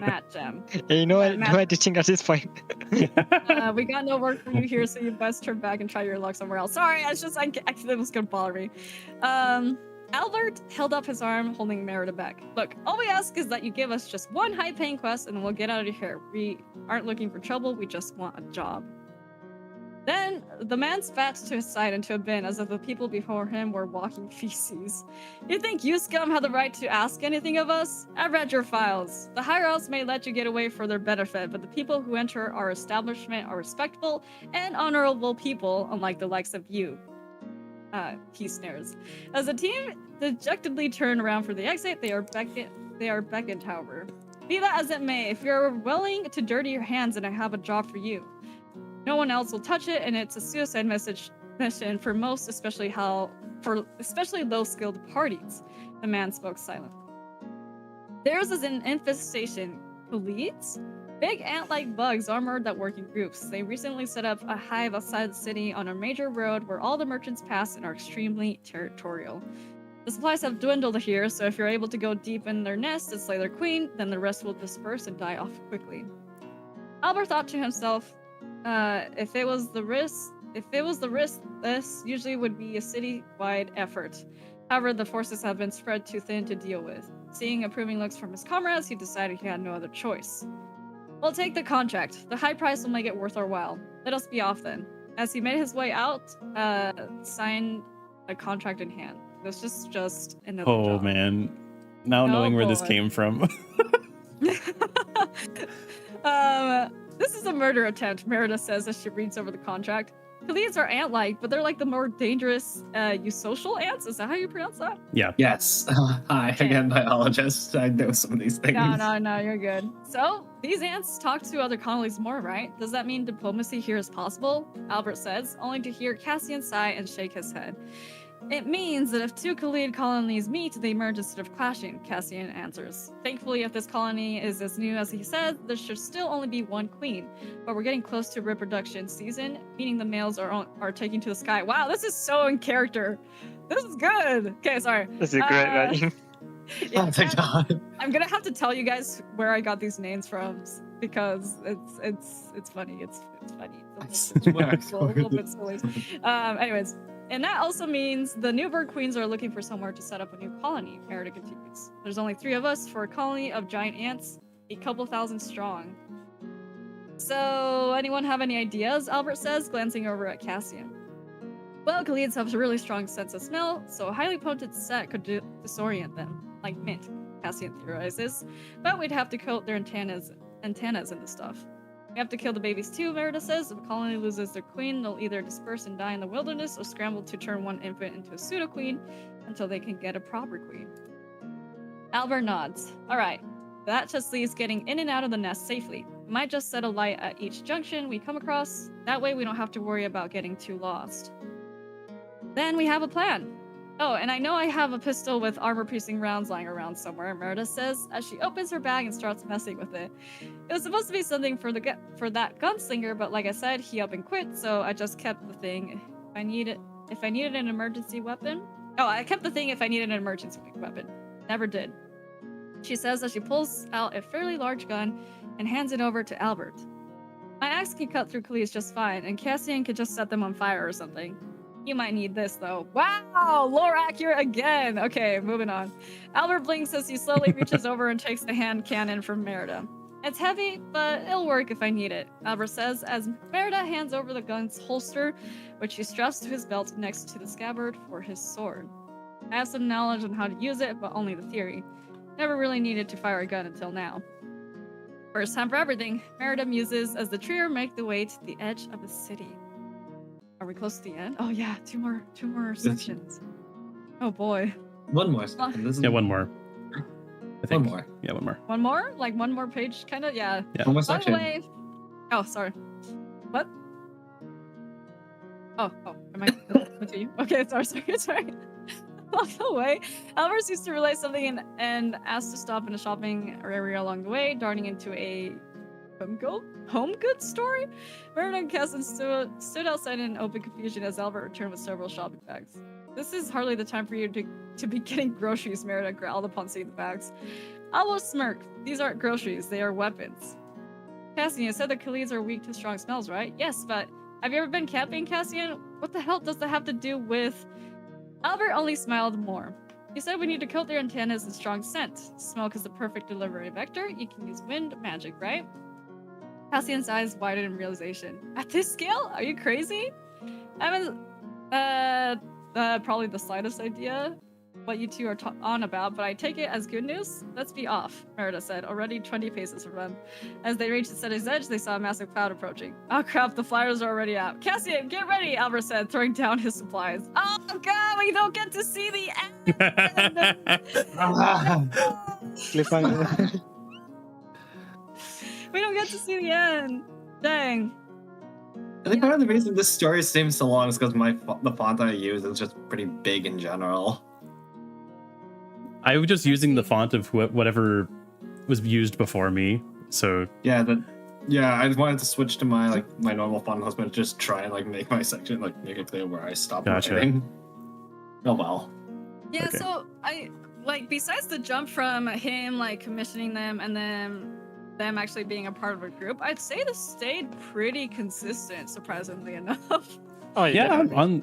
match him. Yeah, you know what? No editing at this point. We got no work for you here, so you best turn back and try your luck somewhere else. Sorry, it was gonna bother me. Albert held up his arm, holding Merida back. Look, all we ask is that you give us just 1 high-paying quest, and we'll get out of here. We aren't looking for trouble. We just want a job. Then the man spat to his side into a bin as if the people before him were walking feces. You think you scum have the right to ask anything of us? I've read your files. The higher-ups may let you get away for their benefit, but the people who enter our establishment are respectable and honorable people, unlike the likes of you. He sneers. As the team dejectedly turn around for the exit, they are beckoned, however. Be that as it may, if you're willing to dirty your hands, then I have a job for you. No one else will touch it, and it's a suicide mission for most, especially low-skilled parties. The man spoke silently. Theirs is an infestation. Elites? Big ant-like bugs armored that work in groups. They recently set up a hive outside the city on a major road where all the merchants pass and are extremely territorial. The supplies have dwindled here, so if you're able to go deep in their nest and slay their queen, then the rest will disperse and die off quickly. Albert thought to himself, if it was the risk, this usually would be a city-wide effort. However, the forces have been spread too thin to deal with. Seeing approving looks from his comrades, he decided he had no other choice. We'll take the contract. The high price will make it worth our while. Let us be off then. As he made his way out, signed a contract in hand. This is just another job. Man. Now knowing where this came from. This is a murder attempt, Merida says as she reads over the contract. Khalids are ant-like, but they're like the more dangerous eusocial ants. Is that how you pronounce that? Yeah. Yes. Hi, again, biologist. I know some of these things. No, you're good. So, these ants talk to other colonies more, right? Does that mean diplomacy here is possible? Albert says, only to hear Cassian sigh and shake his head. It means that if 2 Khalid colonies meet, they merge instead of clashing, Cassian answers. Thankfully, if this colony is as new as he said, there should still only be 1 queen. But we're getting close to reproduction season, meaning the males are taking to the sky. Wow, this is so in character. This is good. Okay, sorry. This is great, right? Oh my god. I'm gonna have to tell you guys where I got these names from because it's funny. It's funny. It's a little bit silly. Anyways. And that also means the new bird queens are looking for somewhere to set up a new colony, Merida continues. There's only 3 of us for a colony of giant ants, a couple thousand strong. So, anyone have any ideas? Albert says, glancing over at Cassian. Well, Khalids have a really strong sense of smell, so a highly potent scent could disorient them, like mint, Cassian theorizes. But we'd have to coat their antennas into stuff. We have to kill the babies too, Merida says. If a colony loses their queen, they'll either disperse and die in the wilderness or scramble to turn one infant into a pseudo-queen until they can get a proper queen. Albert nods. Alright, that just leaves getting in and out of the nest safely. We might just set a light at each junction we come across. That way we don't have to worry about getting too lost. Then we have a plan. Oh, and I know I have a pistol with armor-piercing rounds lying around somewhere, Merida says, as she opens her bag and starts messing with it. It was supposed to be something for that gunslinger, but like I said, he up and quit, so I just kept the thing if I needed an emergency weapon. Oh, I kept the thing if I needed an emergency weapon. Never did. She says as she pulls out a fairly large gun and hands it over to Albert. My axe can cut through Khalees just fine, and Cassian could just set them on fire or something. You might need this, though. Wow! Lore accurate again! Okay, moving on. Albert blinks as he slowly reaches over and takes the hand cannon from Merida. It's heavy, but it'll work if I need it, Albert says as Merida hands over the gun's holster, which he straps to his belt next to the scabbard for his sword. I have some knowledge on how to use it, but only the theory. Never really needed to fire a gun until now. First time for everything, Merida muses as the trio make the way to the edge of the city. Are we close to the end? Oh yeah, two more sections. Oh boy. One more. Yeah, one more. I think. One more. Yeah, one more. One more? Like one more page, kind of? Yeah. Yeah. One more By the section. way, oh, sorry. What? Oh, am I continue? Okay, sorry. Along the way, Albert seems to realize something and asks to stop in a shopping area along the way, darting into a home goods store. Merida and Cassin stood outside in open confusion as Albert returned with several shopping bags. This is hardly the time for you to be getting groceries, Merida growled upon seeing the bags. Albert smirked. These aren't groceries, they are weapons. Cassian, you said that Khaleeds are weak to strong smells, right? Yes, but have you ever been camping, Cassian? What the hell does that have to do with... Albert only smiled more. You said we need to coat their antennas in strong scent. Smoke is the perfect delivery vector. You can use wind magic, right? Cassian's eyes widened in realization. At this scale? Are you crazy? I haven't, probably the slightest idea what you two are on about, but I take it as good news. Let's be off, Merida said, already 20 paces from them. As they reached the city's edge, they saw a massive cloud approaching. Oh crap, the flyers are already out. Cassian, get ready, Albert said, throwing down his supplies. Oh god, we don't get to see the end! Cliffhanger. We don't get to see the end. Dang. I think part of the reason this story seems so long is because the font I use is just pretty big in general. I was just using the font of whatever was used before me, so Yeah, I just wanted to switch to my normal font. I was going to just try and make my section make it clear where I stopped writing. Oh well. Yeah, Okay. so I besides the jump from him commissioning them and then them actually being a part of a group, I'd say this stayed pretty consistent, surprisingly enough. Oh yeah, on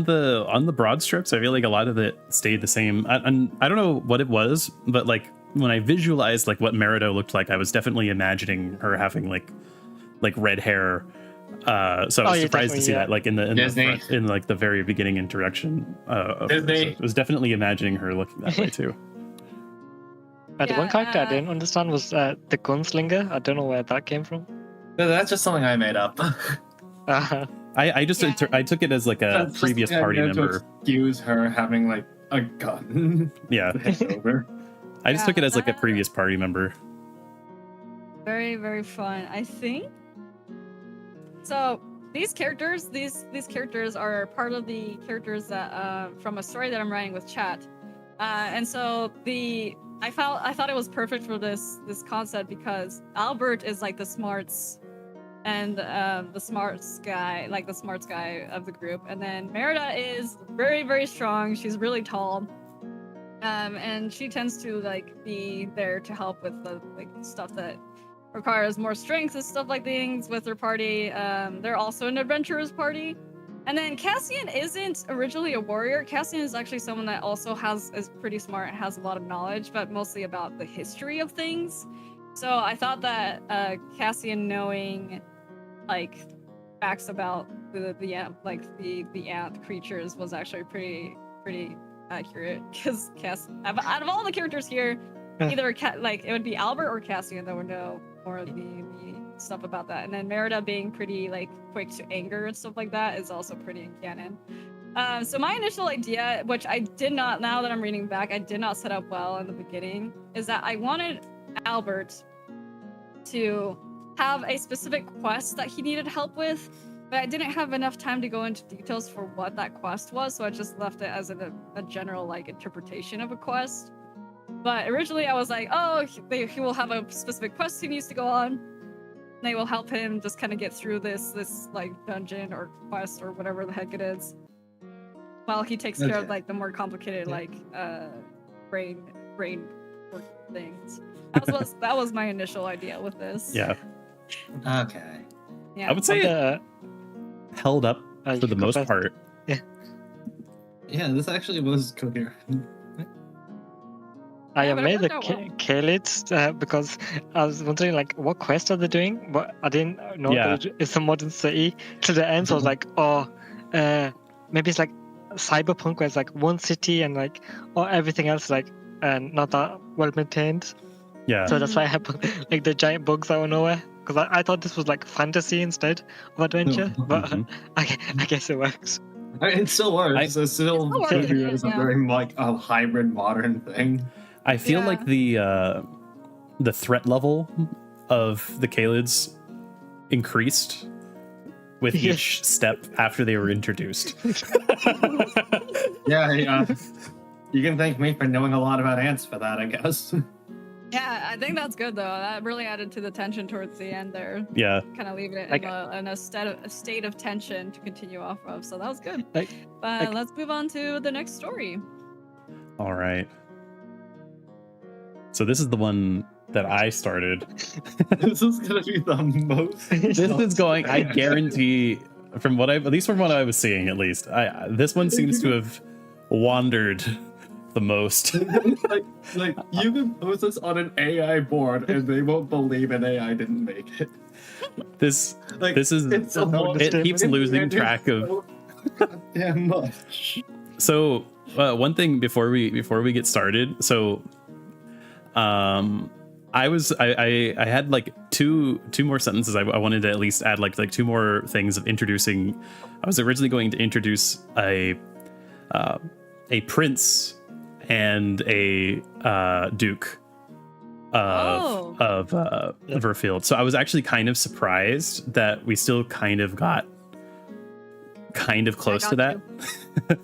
the broad strips, I feel like a lot of it stayed the same. I don't know what it was, but when I visualized what Merida looked like, I was definitely imagining her having like red hair. So I was surprised to see that in the very beginning introduction of Disney. So I was definitely imagining her looking that way too. The one character I didn't understand was the gunslinger. I don't know where that came from. That's just something I made up. I took it as a previous party member. To excuse her having a gun. Yeah. Over. I just took it as a previous party member. Very, very fun. I think. So these characters are part of the characters that from a story that I'm writing with chat, and so I thought it was perfect for this concept because Albert is the smarts and the smarts guy, the smarts guy of the group, and then Merida is very, very strong. She's really tall, and she tends to be there to help with the stuff that requires more strength and stuff things with her party. They're also an adventurers party. And then Cassian isn't originally a warrior. Cassian is actually someone that also is pretty smart and has a lot of knowledge, but mostly about the history of things. So I thought that Cassian knowing facts about the ant creatures was actually pretty accurate, because out of all the characters here, either it would be Albert or Cassian that would know more of the stuff about that, and then Merida being pretty quick to anger and stuff like that is also pretty in canon. So my initial idea, which I did not, now that I'm reading back, I did not set up well in the beginning, is that I wanted Albert to have a specific quest that he needed help with, but I didn't have enough time to go into details for what that quest was, so I just left it as a general interpretation of a quest. But originally I was he will have a specific quest he needs to go on. They will help him just kind of get through this dungeon or quest or whatever the heck it is, while he takes care of the more complicated brain work things. That was my initial idea with this. Yeah. Okay. Yeah. I would say it held up for the most part. Yeah, this actually was coherent. I Yeah, but it made the worked out well. Khaleeds because I was wondering what quest are they doing, but I didn't know that it's a modern city to the end. So I was maybe it's cyberpunk where it's one city and everything else not that well maintained. Yeah. So that's why I have the giant bugs out of nowhere, because I thought this was fantasy instead of adventure, but I guess it works. It still works. It's still works, a very yeah. a hybrid modern thing. I feel like the threat level of the Kalids increased with each step after they were introduced. Yeah, you can thank me for knowing a lot about ants for that, I guess. Yeah, I think that's good though. That really added to the tension towards the end there. Yeah. Kind of leaving it Like- in a state of tension to continue off of. So that was good. Like- But let's move on to the next story. All right. So this is the one that I started. This is gonna be the most. This is going, I guarantee, from what at least from what I was seeing, at least, this one seems to have wandered the most. like you can post this on an AI board and they won't believe an AI didn't make it. This It's it keeps losing track of. So goddamn much. So one thing before we get started, so I had like two more sentences. I wanted to at least add like two more things of introducing. I was originally going to introduce a prince and a duke of Verfield. So I was actually kind of surprised that we still kind of got close to that.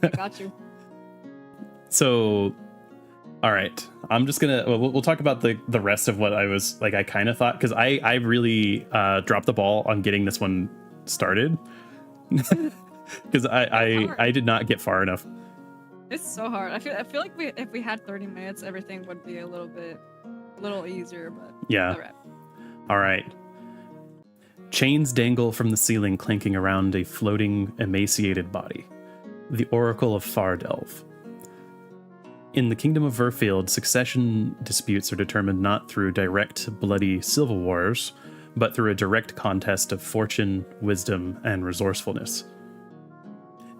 I got you. So, all right, I'm just gonna we'll talk about the rest of what I was like I kind of thought, because I really dropped the ball on getting this one started because I did not get far enough. It's so hard. I feel like if we had 30 minutes, everything would be a little easier. But yeah. All right. Chains dangle from the ceiling, clanking around a floating, emaciated body. The Oracle of Fardelv. In the Kingdom of Verfield, succession disputes are determined not through direct, bloody civil wars, but through a direct contest of fortune, wisdom, and resourcefulness.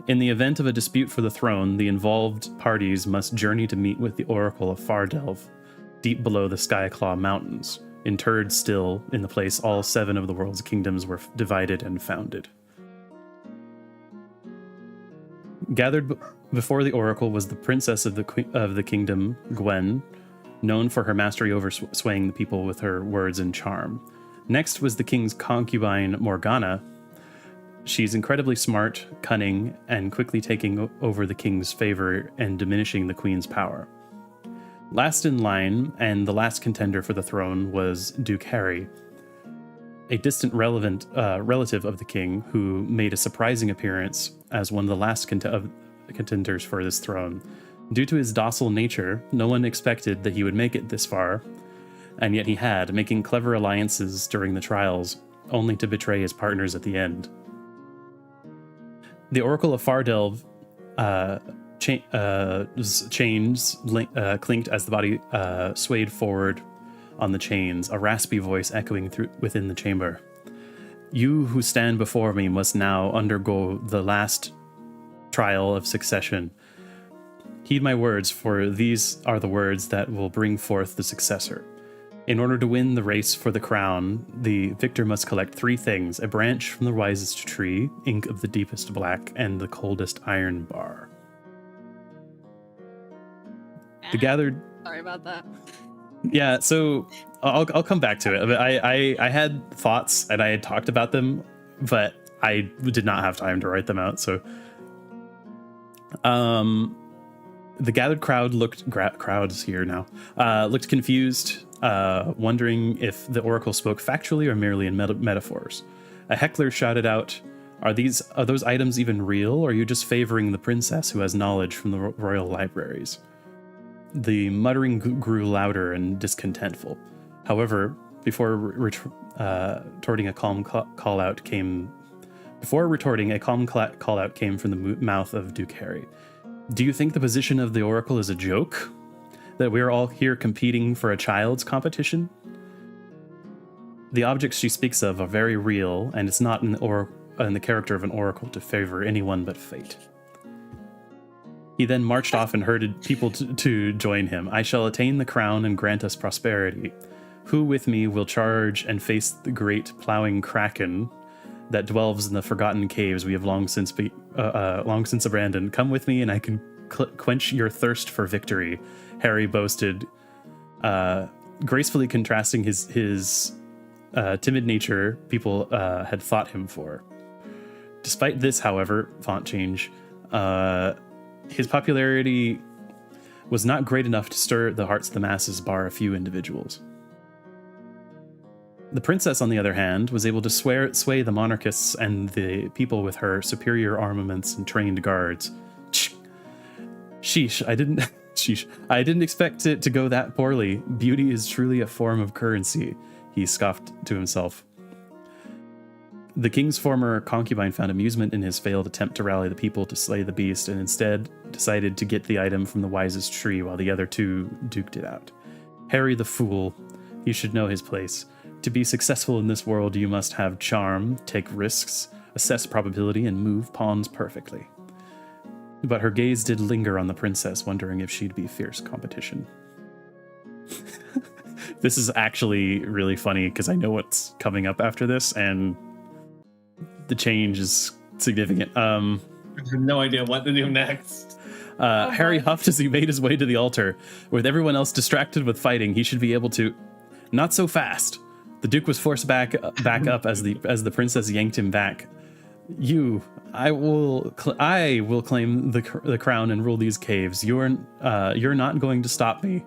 In the event of a dispute for the throne, the involved parties must journey to meet with the Oracle of Fardelv, deep below the Skyclaw Mountains, interred still in the place all 7 of the world's kingdoms were divided and founded. Gathered before the Oracle was the princess of the kingdom, Gwen, known for her mastery over swaying the people with her words and charm. Next was the king's concubine, Morgana. She's incredibly smart, cunning, and quickly taking over the king's favor and diminishing the queen's power. Last in line, and the last contender for the throne, was Duke Harry, a distant relative of the king who made a surprising appearance as one of the last contenders for this throne. Due to his docile nature, no one expected that he would make it this far, and yet he had, making clever alliances during the trials, only to betray his partners at the end. The Oracle of Fardelv chains clinked as the body swayed forward on the chains, a raspy voice echoing within the chamber. You who stand before me must now undergo the last trial of succession. Heed my words, for these are the words that will bring forth the successor. In order to win the race for the crown, the victor must collect 3 things: a branch from the wisest tree, ink of the deepest black, and the coldest iron bar. The gathered... Sorry about that. Yeah, so I'll come back to it. I had thoughts and I had talked about them, but I did not have time to write them out. So, the gathered crowd looked confused, wondering if the oracle spoke factually or merely in metaphors. A heckler shouted out, "Are those items even real, or are you just favoring the princess who has knowledge from the royal libraries?" The muttering grew louder and discontentful. However, before retorting, a calm call-out came from the mouth of Duke Harry. "Do you think the position of the Oracle is a joke? That we're all here competing for a child's competition? The objects she speaks of are very real, and it's not in the character of an Oracle to favor anyone but fate." He then marched off and herded people to join him. "I shall attain the crown and grant us prosperity. Who with me will charge and face the great plowing kraken that dwells in the forgotten caves we have long since abandoned? Come with me and I can quench your thirst for victory," Harry boasted, gracefully contrasting his timid nature people had thought him for. Despite this, however, font change, his popularity was not great enough to stir the hearts of the masses, bar a few individuals. The princess, on the other hand, was able to sway the monarchists and the people with her superior armaments and trained guards. Sheesh, I didn't expect it to go that poorly. Beauty is truly a form of currency, he scoffed to himself. The king's former concubine found amusement in his failed attempt to rally the people to slay the beast, and instead decided to get the item from the wisest tree while the other two duked it out. Harry the fool, he should know his place. To be successful in this world, you must have charm, take risks, assess probability, and move pawns perfectly. But her gaze did linger on the princess, wondering if she'd be fierce competition. This is actually really funny because I know what's coming up after this, and the change is significant. I have no idea what to do next. Harry huffed as he made his way to the altar. With everyone else distracted with fighting, he should be able to... Not so fast. The Duke was forced back up as the princess yanked him back. I will claim the crown and rule these caves. You're not going to stop me.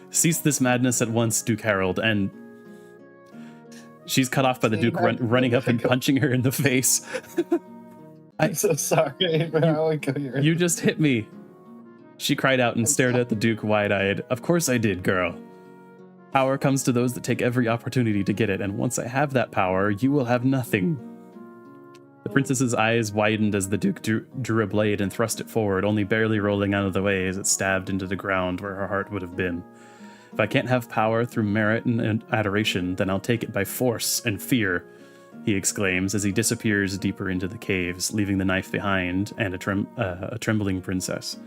Cease this madness at once, Duke Harold. And she's cut off by the Duke running up and punching her in the face. I'm so sorry, bro. You just hit me. She cried out and stared at the Duke wide-eyed. Of course I did, girl. Power comes to those that take every opportunity to get it, and once I have that power, you will have nothing. The princess's eyes widened as the Duke drew a blade and thrust it forward, only barely rolling out of the way as it stabbed into the ground where her heart would have been. If I can't have power through merit and adoration, then I'll take it by force and fear, he exclaims as he disappears deeper into the caves, leaving the knife behind and a trembling princess.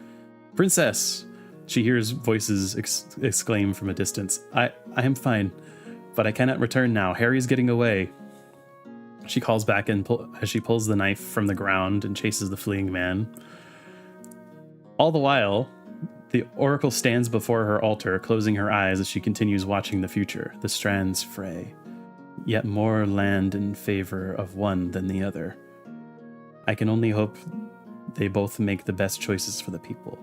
Princess! She hears voices exclaim from a distance. I am fine, but I cannot return now. Harry's getting away. She calls back as she pulls the knife from the ground and chases the fleeing man. All the while, the Oracle stands before her altar, closing her eyes as she continues watching the future. The strands fray, yet more land in favor of one than the other. I can only hope they both make the best choices for the people,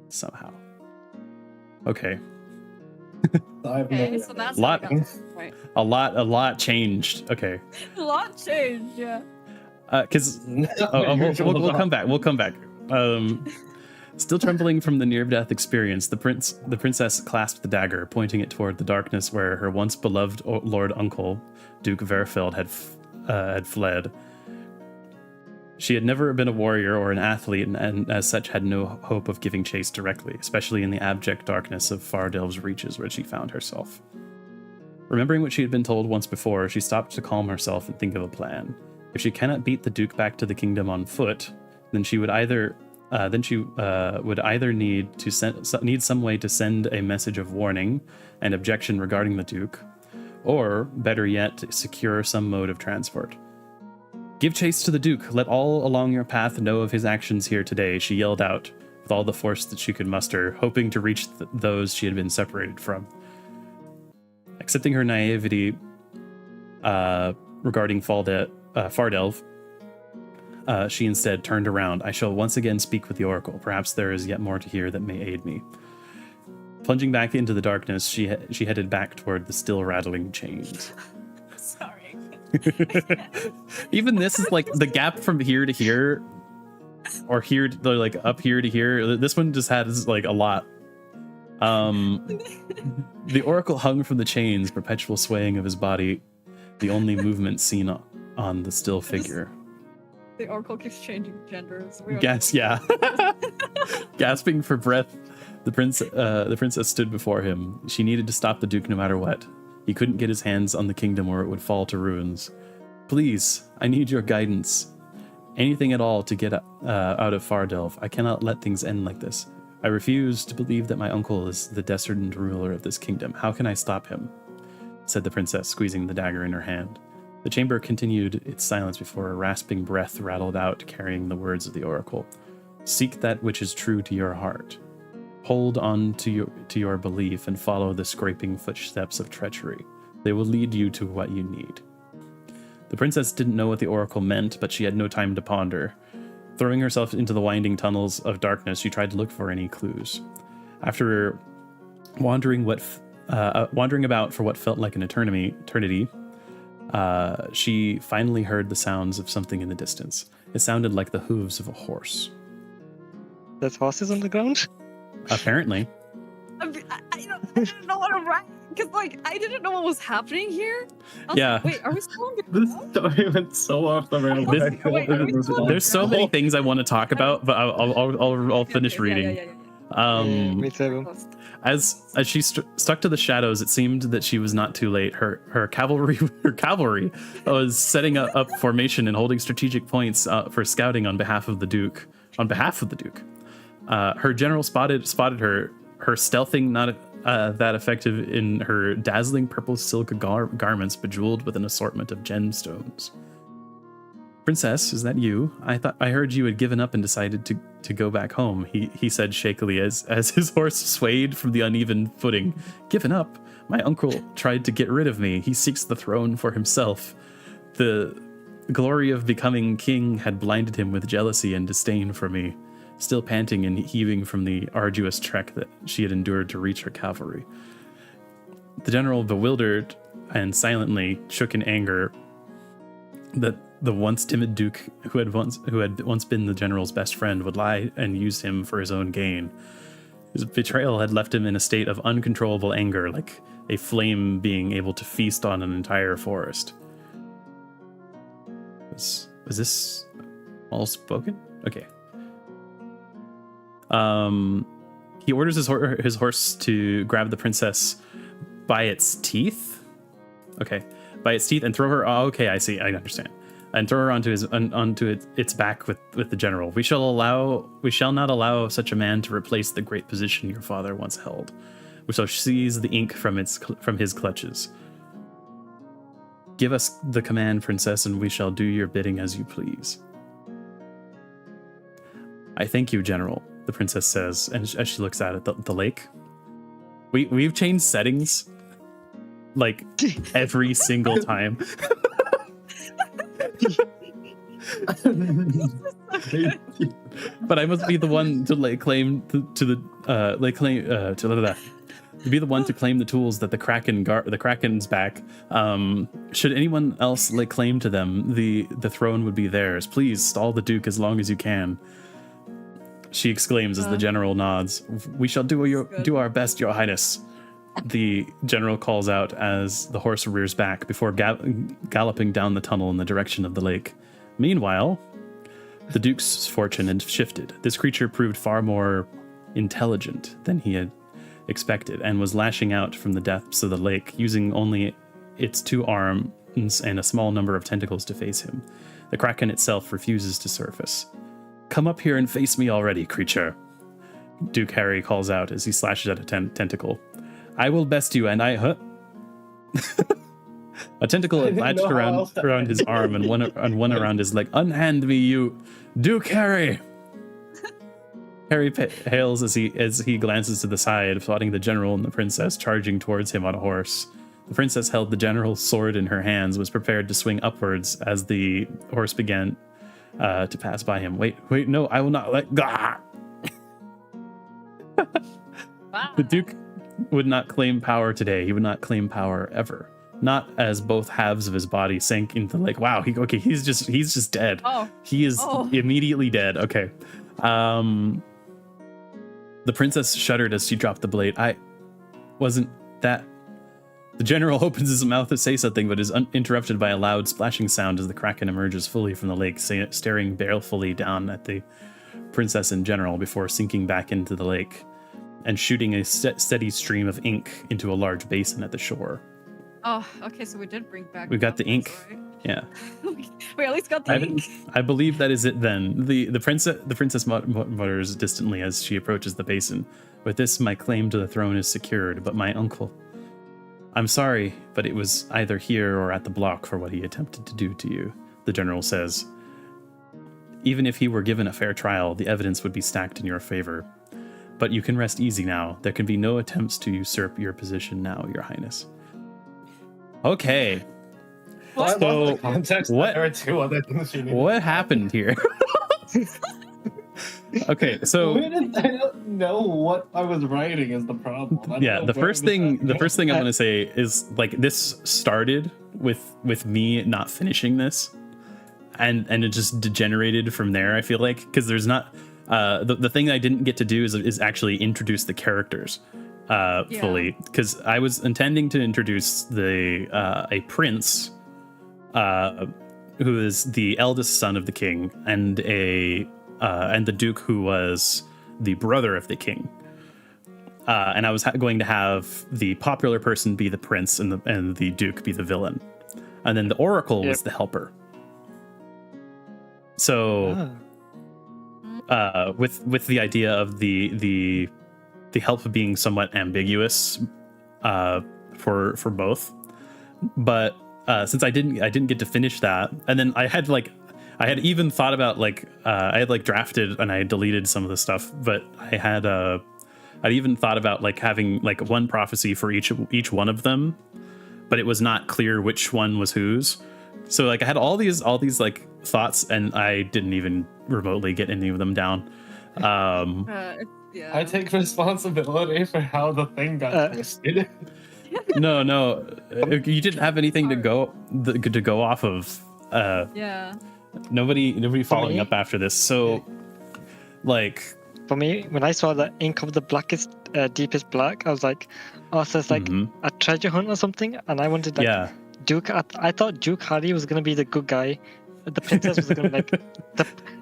somehow. Okay. Okay, so that's right. A lot changed. Okay. A lot changed, yeah. Because we'll come back. We'll come back. Still trembling from the near-death experience, the princess clasped the dagger, pointing it toward the darkness where her once beloved Lord Uncle, Duke Verfeld, had fled. She had never been a warrior or an athlete, and as such had no hope of giving chase directly, especially in the abject darkness of Fardelve's reaches where she found herself. Remembering what she had been told once before, she stopped to calm herself and think of a plan. If she cannot beat the Duke back to the kingdom on foot, then she would either need some way to send a message of warning and objection regarding the Duke, or better yet, secure some mode of transport. Give chase to the Duke. Let all along your path know of his actions here today, she yelled out with all the force that she could muster, hoping to reach those she had been separated from. Accepting her naivety regarding Fardelve, she instead turned around. I shall once again speak with the Oracle. Perhaps there is yet more to hear that may aid me. Plunging back into the darkness, she headed back toward the still rattling chains. Sorry. Even this is like the gap from here to here, or here to, like up here to here. This one just has like a lot. The Oracle hung from the chains, perpetual swaying of his body, the only movement seen on the still figure. The Oracle keeps changing genders. Yeah. Gasping for breath, the princess stood before him. She needed to stop the Duke no matter what. He couldn't get his hands on the kingdom or it would fall to ruins. Please, I need your guidance. Anything at all to get out of Fardelve. I cannot let things end like this. I refuse to believe that my uncle is the destined ruler of this kingdom. How can I stop him? Said the princess, squeezing the dagger in her hand. The chamber continued its silence before a rasping breath rattled out, carrying the words of the Oracle. Seek that which is true to your heart. Hold on to your belief and follow the scraping footsteps of treachery. They will lead you to what you need. The princess didn't know what the oracle meant, but she had no time to ponder. Throwing herself into the winding tunnels of darkness, she tried to look for any clues. After wandering about for what felt like an eternity, she finally heard the sounds of something in the distance. It sounded like the hooves of a horse. There's horses on the ground? Apparently. I didn't know what to write because I didn't know what was happening here. Yeah. Wait, are we still on the This story went so off the rails. There's so many things I want to talk about, but I'll finish reading. Me too. As she stuck to the shadows, it seemed that she was not too late. Her cavalry was setting up formation and holding strategic points for scouting on behalf of the Duke. Her general spotted her stealthing not that effective in her dazzling purple silk garments bejeweled with an assortment of gemstones. Princess, is that you? I heard you had given up and decided to go back home, he said shakily as his horse swayed from the uneven footing. Given up? My uncle tried to get rid of me. He seeks the throne for himself. The glory of becoming king had blinded him with jealousy and disdain for me. Still panting and heaving from the arduous trek that she had endured to reach her cavalry. The general, bewildered and silently, shook in anger that the once timid Duke, who had once been the general's best friend, would lie and use him for his own gain. His betrayal had left him in a state of uncontrollable anger, like a flame being able to feast on an entire forest. Was this all spoken? Okay. He orders his horse to grab the princess by its teeth. Okay, by its teeth and throw her. Oh, okay, I see. I understand. And throw her onto its back with the general. We shall not allow such a man to replace the great position your father once held. We shall seize the ink from his clutches. Give us the command, princess, and we shall do your bidding as you please. I thank you, general, the princess says, and as she looks at the lake. We've changed settings like every single time. But I must be the one to lay claim to be the one to claim the tools that the Kraken's back. Should anyone else lay claim to them, the throne would be theirs. Please stall the Duke as long as you can. She exclaims as the general nods. We shall do our best, your highness. The general calls out as the horse rears back before galloping down the tunnel in the direction of the lake. Meanwhile, the Duke's fortune had shifted. This creature proved far more intelligent than he had expected and was lashing out from the depths of the lake, using only its 2 arms and a small number of tentacles to face him. The Kraken itself refuses to surface. Come up here and face me already, creature, Duke Harry calls out as he slashes at a tentacle. I will best you, and I... A tentacle had latched around his arm and one around his leg. Unhand me, you Duke Harry! Harry hails as he glances to the side, spotting the general and the princess charging towards him on a horse. The princess held the general's sword in her hands, was prepared to swing upwards as the horse began to pass by him. Wait, no, I will not let go. The Duke would not claim power today. He would not claim power ever. Not as both halves of his body sank into the lake. Wow, he's just dead. Oh. He is immediately dead. Okay. The princess shuddered as she dropped the blade. Wasn't that... The general opens his mouth to say something, but is interrupted by a loud splashing sound as the Kraken emerges fully from the lake, staring balefully down at the princess and general before sinking back into the lake and shooting a steady stream of ink into a large basin at the shore. Oh, okay, so we did bring back... We've got the ink. Right? Yeah. We at least got the ink. I believe that is it then. The princess mutters distantly as she approaches the basin. With this, my claim to the throne is secured, but my uncle... I'm sorry, but it was either here or at the block for what he attempted to do to you, the general says. Even if he were given a fair trial, the evidence would be stacked in your favor. but you can rest easy now. There can be no attempts to usurp your position now, Your Highness. Okay. What? So Context. what? There are two other things you need. What happened here? Okay, so I don't know what I was writing is the problem. I don't yeah, know the where first I was thing at. I'm gonna say is like this started with me not finishing this, and it just degenerated from there. I feel like because there's not the thing I didn't get to do is actually introduce the characters fully, because I was intending to introduce a prince who is the eldest son of the king, and the duke who was the brother of the king. And I was going to have the popular person be the prince and the duke be the villain. And then the oracle was the helper. So with the idea of the help being somewhat ambiguous for both. But since I didn't get to finish that, and then I had even thought about I had drafted and I had deleted some of the stuff, but I'd even thought about having one prophecy for each one of them, but it was not clear which one was whose. So I had all these thoughts, and I didn't even remotely get any of them down. I take responsibility for how the thing got twisted. No, you didn't have anything to go off of. Nobody following up after this. So, for me, when I saw the ink of the blackest, deepest black, I was like, oh, so it's a treasure hunt or something, and I wanted Duke. I thought Duke Harry was gonna be the good guy, the princess was gonna be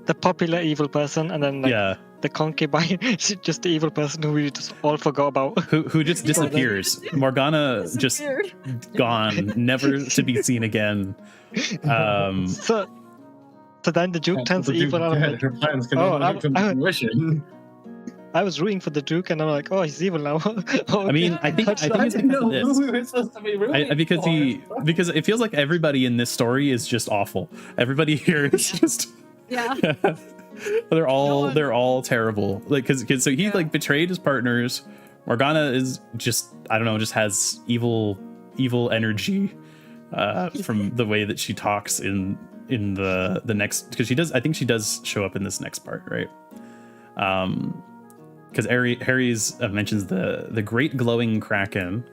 the popular evil person, and then the concubine, just the evil person who we just all forgot about. Who just disappears. Morgana just gone, never to be seen again. So then the Duke turns evil, and I'm like, her plans can come to fruition. I was rooting for the Duke, and I'm like, oh, he's evil now. I mean, I think it's because of this. We were supposed to be rooting because it feels like everybody in this story is just awful. Everybody here is just they're all terrible. Because he betrayed his partners. Morgana is just, I don't know, just has evil energy from the way that she talks in the next, because I think she does show up in this next part, right? Because Harry's mentions the great glowing kraken.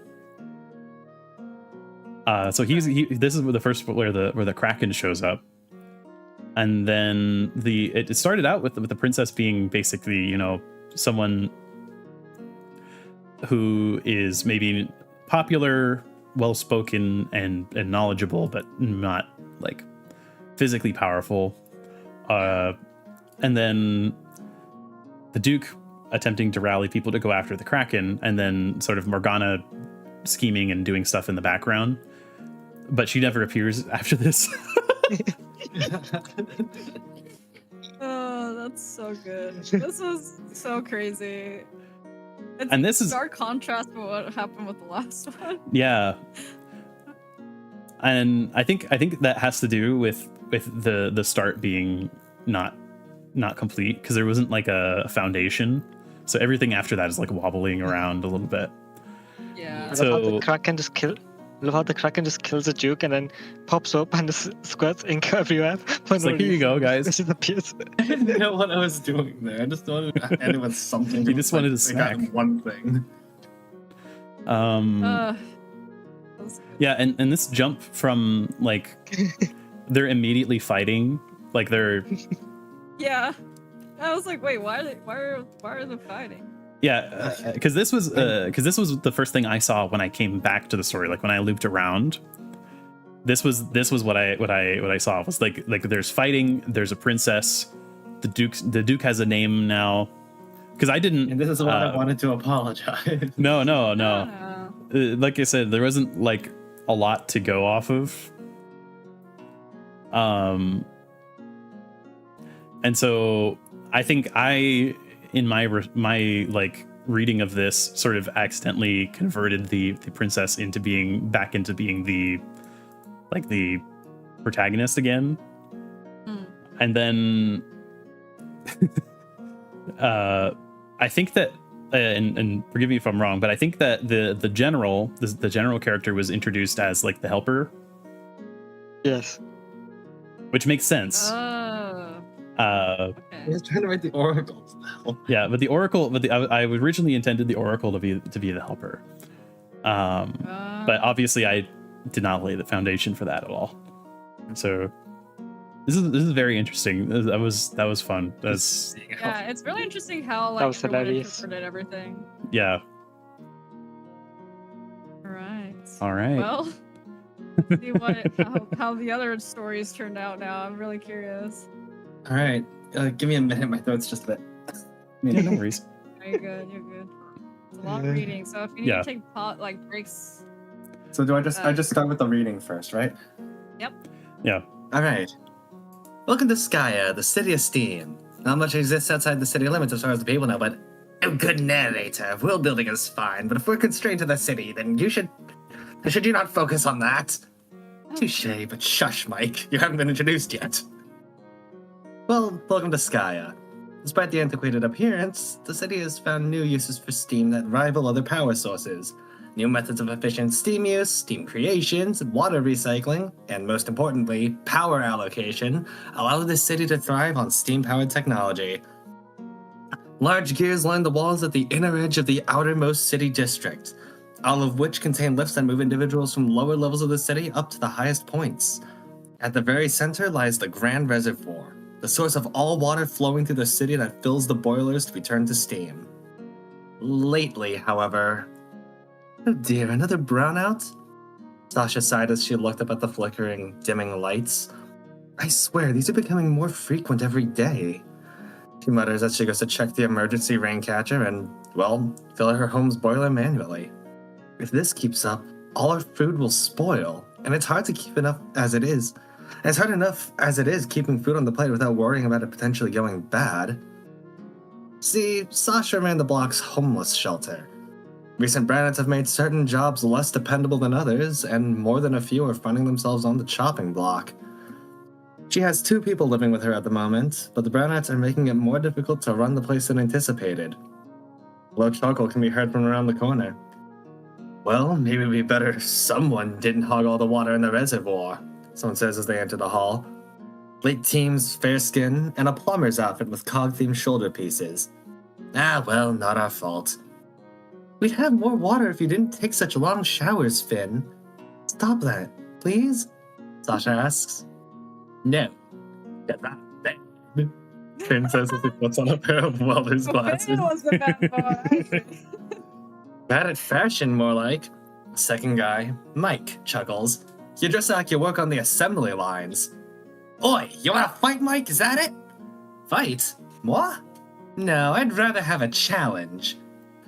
So this is the first where the kraken shows up, and then it started out with the princess being basically someone who is maybe popular, well spoken, and knowledgeable, but not physically powerful. And then the Duke attempting to rally people to go after the Kraken, and then sort of Morgana scheming and doing stuff in the background, but she never appears after this. Oh, that's so good. This was so crazy. And this is stark contrast with what happened with the last one. Yeah. And I think that has to do with the start being not complete, because there wasn't a foundation. So everything after that is wobbling around a little bit. Yeah. I love how the Kraken just kills the Duke and then pops up and just squirts ink everywhere. It's here you go, guys. This is the pierce. I didn't know what I was doing there. I just wanted to end it with something. You just wanted to snack. One thing. Yeah, and this jump from they're immediately fighting, they're Yeah. I was like, wait, why are they fighting? Yeah, because this was the first thing I saw when I came back to the story. When I looped around, this was what I saw was there's fighting. There's a princess. The Duke has a name now. Because I didn't. And this is why I wanted to apologize. No. Like I said, there wasn't a lot to go off of. And so I think in my reading of this, sort of accidentally converted the princess into being the protagonist again. And then I think that and forgive me if I'm wrong, but I think that the general character was introduced as like the helper. Yes. Which makes sense. Okay. He was trying to write the oracles now. Yeah, but the oracle, I originally intended the oracle to be the helper. But obviously I did not lay the foundation for that at all. So this is very interesting. That was fun. Yeah, it's really interesting how like everyone interpreted everything. Yeah. All right. Well, see how the other stories turned out now. I'm really curious. All right, give me a minute. My throat's just a bit. Yeah, no worries. You're good. You're good. It's a long reading, so if you need to take breaks. So do I just start with the reading first, right? Yep. Yeah. All right. Welcome to Skya, the city of steam. Not much exists outside the city limits as far as the people know, but oh, good narrator. World building is fine, but if we're constrained to the city, then should you not focus on that? Touche, but shush, Mike. You haven't been introduced yet. Well, welcome to Skya. Despite the antiquated appearance, the city has found new uses for steam that rival other power sources. New methods of efficient steam use, steam creations, water recycling, and most importantly, power allocation allow this city to thrive on steam-powered technology. Large gears line the walls at the inner edge of the outermost city district, all of which contain lifts that move individuals from lower levels of the city up to the highest points. At the very center lies the Grand Reservoir, the source of all water flowing through the city that fills the boilers to be turned to steam. Lately, however... Oh dear, another brownout? Sasha sighed as she looked up at the flickering, dimming lights. I swear, these are becoming more frequent every day. She mutters as she goes to check the emergency rain catcher and, well, fill her home's boiler manually. If this keeps up, all our food will spoil, and it's hard to keep enough as it is. And it's hard enough as it is keeping food on the plate without worrying about it potentially going bad. See, Sasha ran the block's homeless shelter. Recent brownouts have made certain jobs less dependable than others, and more than a few are finding themselves on the chopping block. She has 2 people living with her at the moment, but the brownouts are making it more difficult to run the place than anticipated. Low chuckle can be heard from around the corner. Well, maybe it'd be better if someone didn't hog all the water in the reservoir, someone says as they enter the hall. Late teams, fair skin, and a plumber's outfit with cog-themed shoulder pieces. Ah, well, not our fault. We'd have more water if you didn't take such long showers, Finn. Stop that, please? Sasha asks. No. Get that thing. Finn says as he puts on a pair of welder's glasses. Finn was the bad boy. Bad at fashion, more like. Second guy, Mike, chuckles. You dress like you work on the assembly lines. Oi, you wanna fight, Mike? Is that it? Fight? What? No, I'd rather have a challenge.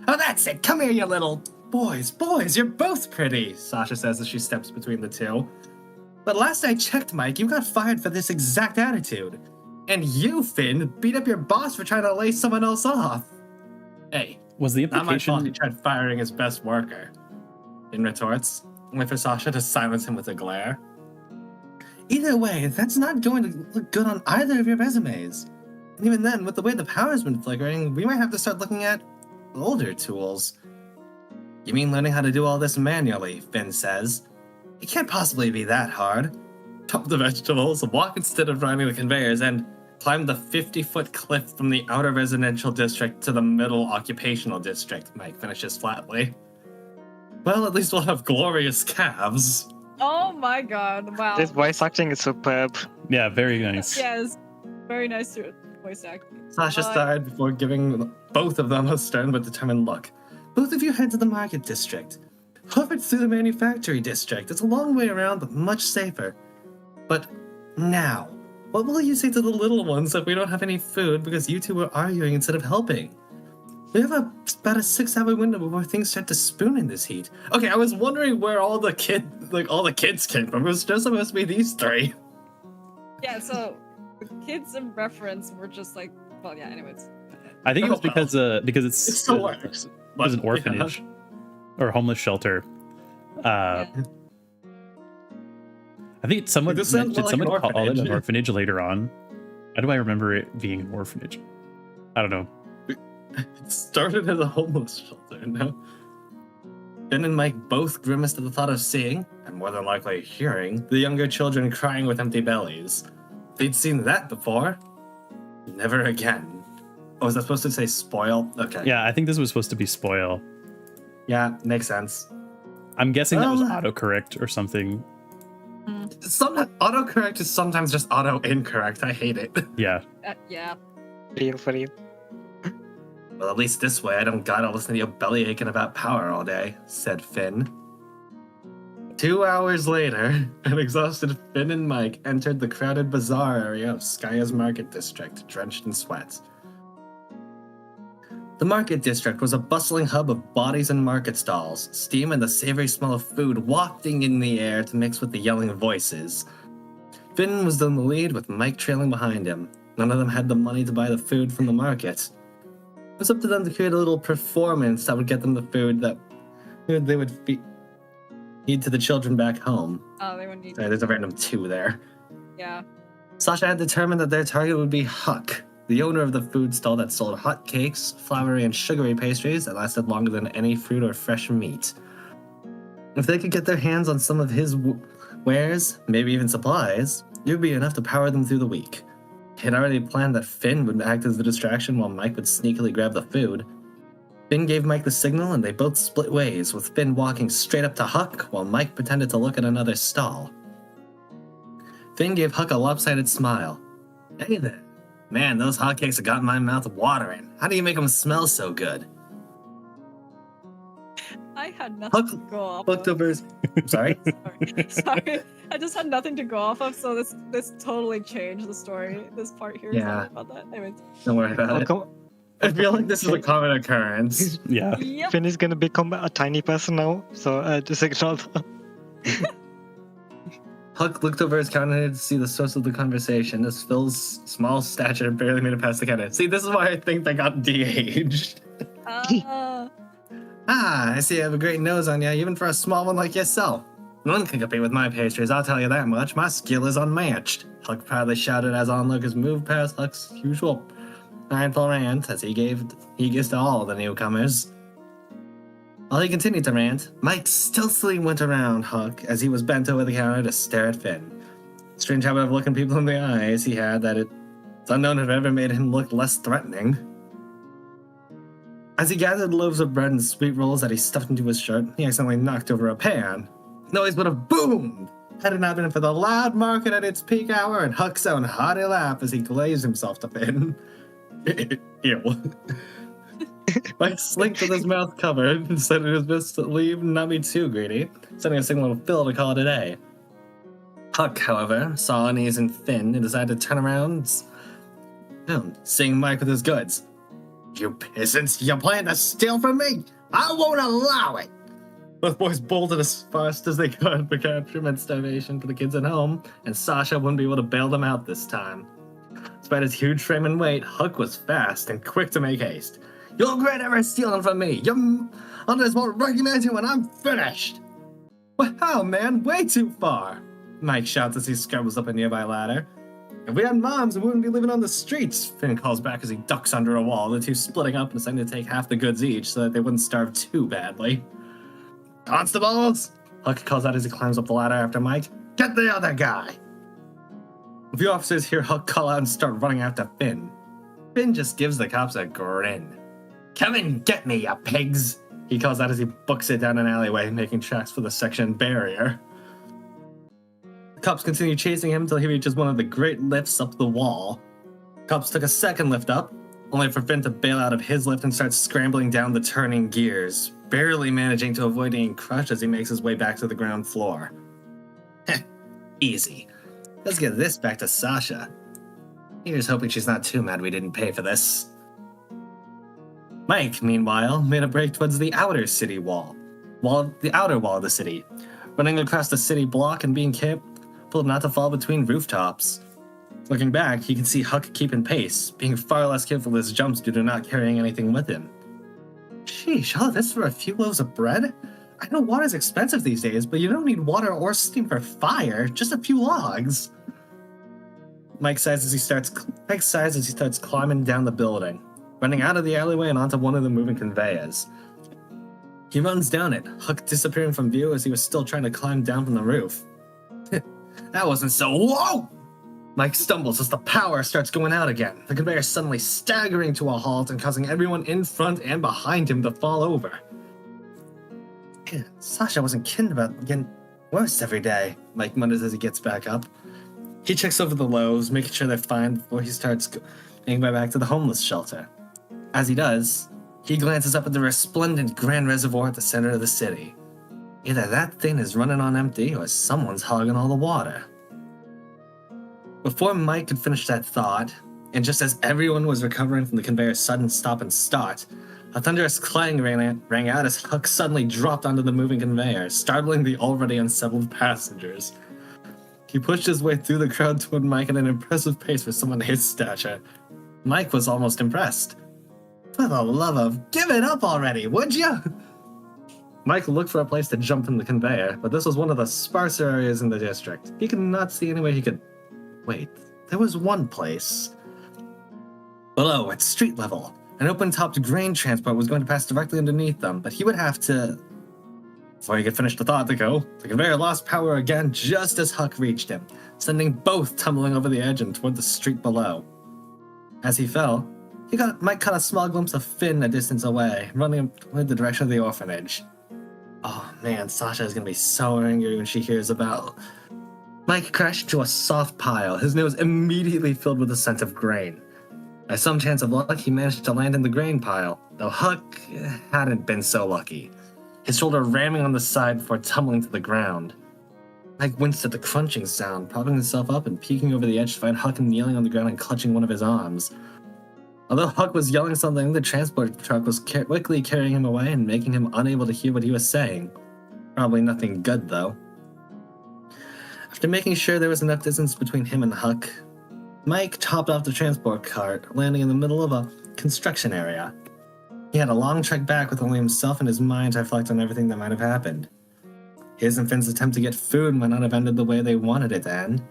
Oh, that's it. Come here, you little... Boys, you're both pretty, Sasha says as she steps between the two. But last I checked, Mike, you got fired for this exact attitude. And you, Finn, beat up your boss for trying to lay someone else off. Hey, was the implication... Not my fault he tried firing his best worker. Finn retorts, only for Sasha to silence him with a glare. Either way, that's not going to look good on either of your resumes. And even then, with the way the power's been flickering, we might have to start looking at older tools. You mean learning how to do all this manually, Finn says. It can't possibly be that hard. Chop the vegetables, walk instead of riding the conveyors, and climb the 50-foot cliff from the outer residential district to the middle occupational district, Mike finishes flatly. Well, at least we'll have glorious calves. Oh my god, wow. This voice acting is superb. Yeah, very nice. Yes, very nice to it. Voice acting. Sasha sighed before giving both of them a stern but determined look. Both of you head to the market district. Hoof it through the manufactory district. It's a long way around, but much safer. But now, what will you say to the little ones if we don't have any food because you two are arguing instead of helping? We have about a 6-hour window before things start to spoon in this heat. Okay, I was wondering where all the kids came from. It was just supposed to be these 3. Yeah, so the kids in reference were just like, well, yeah. Anyways. I think it was because it still works. It was an orphanage or homeless shelter. I think someone called it an orphanage later on. How do I remember it being an orphanage? I don't know. It started as a homeless shelter, no? Finn and Mike both grimaced at the thought of seeing, and more than likely hearing, the younger children crying with empty bellies. They'd seen that before. Never again. Oh, was that supposed to say spoil? Okay. Yeah, I think this was supposed to be spoil. Yeah, makes sense. I'm guessing that was autocorrect or something. Autocorrect is sometimes just auto-incorrect. I hate it. Yeah. Yeah. Real for you. Well, at least this way I don't gotta listen to you belly aching about power all day, said Finn. 2 hours later, an exhausted Finn and Mike entered the crowded bazaar area of Skaya's market district, drenched in sweat. The market district was a bustling hub of bodies and market stalls, steam and the savory smell of food wafting in the air to mix with the yelling voices. Finn was in the lead with Mike trailing behind him. None of them had the money to buy the food from the market. It was up to them to create a little performance that would get them the food that they would feed to the children back home. Oh, they would need. Sorry, there's a random 2 there. Yeah. Sasha had determined that their target would be Huck, the owner of the food stall that sold hot cakes, floury and sugary pastries that lasted longer than any fruit or fresh meat. If they could get their hands on some of his wares, maybe even supplies, it would be enough to power them through the week. He had already planned that Finn would act as the distraction while Mike would sneakily grab the food. Finn gave Mike the signal and they both split ways, with Finn walking straight up to Huck while Mike pretended to look at another stall. Finn gave Huck a lopsided smile. Hey there. Man, those hotcakes have got my mouth watering. How do you make them smell so good? I had nothing to go off Looked of. over his... Sorry? Sorry. I just had nothing to go off of, so this totally changed the story. This part here. Yeah. Sorry about that. Anyways. Don't worry about it. I feel like this is a common occurrence. Yeah. Yep. Finn is gonna become a tiny person now, so just ignore that. Huck looked over his counter to see the source of the conversation, as Phil's small stature barely made it past the counter. See, this is why I think they got de-aged. I see you have a great nose on you, even for a small one like yourself. No one can compete with my pastries, I'll tell you that much. My skill is unmatched. Huck proudly shouted as onlookers moved past Huck's usual mindful rant, as he gave eagerness to all the newcomers. While he continued to rant, Mike stealthily went around Huck as he was bent over the counter to stare at Finn. Strange habit of looking people in the eyes he had that it's unknown if it ever made him look less threatening. As he gathered loaves of bread and sweet rolls that he stuffed into his shirt, he accidentally knocked over a pan. Noise would have boomed had it not been for the loud market at its peak hour and Huck's own hearty laugh as he glazed himself to Finn. Ew. Mike slinked with his mouth covered and said it was best to leave and not be too greedy, sending a signal to Phil to call it a day. Huck, however, saw unease in Finn and decided to turn around, seeing Mike with his goods. You peasants, you plan to steal from me? I won't allow it! Both boys bolted as fast as they could for capture and starvation for the kids at home, and Sasha wouldn't be able to bail them out this time. Despite his huge frame and weight, Huck was fast and quick to make haste. You'll regret ever stealing from me! Your others won't recognize you when I'm finished! Wow, man, way too far! Mike shouts as he scrabbles up a nearby ladder. If we had moms, we wouldn't be living on the streets, Finn calls back as he ducks under a wall, the two splitting up and deciding to take half the goods each so that they wouldn't starve too badly. Constables! Huck calls out as he climbs up the ladder after Mike. Get the other guy! A few officers hear Huck call out and start running after Finn. Finn just gives the cops a grin. Come and get me, you pigs! He calls out as he books it down an alleyway, making tracks for the section barrier. The cops continue chasing him until he reaches one of the great lifts up the wall. Cops took a second lift up, only for Finn to bail out of his lift and start scrambling down the turning gears, barely managing to avoid being crushed as he makes his way back to the ground floor. Heh, easy. Let's get this back to Sasha. Here's hoping she's not too mad we didn't pay for this. Mike, meanwhile, made a break towards the outer city wall. The outer wall of the city, running across the city block and being careful not to fall between rooftops. Looking back, he can see Huck keeping pace, being far less careful with his jumps due to not carrying anything with him. Sheesh, all this for a few loaves of bread? I know water's expensive these days, but you don't need water or steam for fire, just a few logs. Mike sighs as he starts climbing down the building. running out of the alleyway and onto one of the moving conveyors. He runs down it, Huck disappearing from view as he was still trying to climb down from the roof. That wasn't so. Whoa! Mike stumbles as the power starts going out again, the conveyor suddenly staggering to a halt and causing everyone in front and behind him to fall over. Man, Sasha wasn't kidding about getting worse every day, Mike mutters as he gets back up. He checks over the loaves, making sure they're fine before he starts making way back to the homeless shelter. As he does, he glances up at the resplendent grand reservoir at the center of the city. Either that thing is running on empty or someone's hogging all the water. Before Mike could finish that thought, and just as everyone was recovering from the conveyor's sudden stop and start, a thunderous clang rang out as Huck suddenly dropped onto the moving conveyor, startling the already unsettled passengers. He pushed his way through the crowd toward Mike at an impressive pace for someone his stature. Mike was almost impressed. For the love of, give it up already, would you? Mike looked for a place to jump from the conveyor, but this was one of the sparser areas in the district. He could not see any way he could... Wait, there was one place. Below, at street level, an open-topped grain transport was going to pass directly underneath them, but he would have to... Before he could finish the thought, the conveyor lost power again just as Huck reached him, sending both tumbling over the edge and toward the street below. As he fell, Mike caught a small glimpse of Finn a distance away, running toward the direction of the orphanage. Oh man, Sasha is going to be so angry when she hears about... Mike crashed into a soft pile, his nose immediately filled with the scent of grain. By some chance of luck, he managed to land in the grain pile, though Huck hadn't been so lucky, his shoulder ramming on the side before tumbling to the ground. Mike winced at the crunching sound, propping himself up and peeking over the edge to find Huck kneeling on the ground and clutching one of his arms. Although Huck was yelling something, the transport truck was quickly carrying him away and making him unable to hear what he was saying. Probably nothing good, though. After making sure there was enough distance between him and Huck, Mike topped off the transport cart, landing in the middle of a construction area. He had a long trek back with only himself and his mind to reflect on everything that might have happened. His and Finn's attempt to get food might not have ended the way they wanted it to end.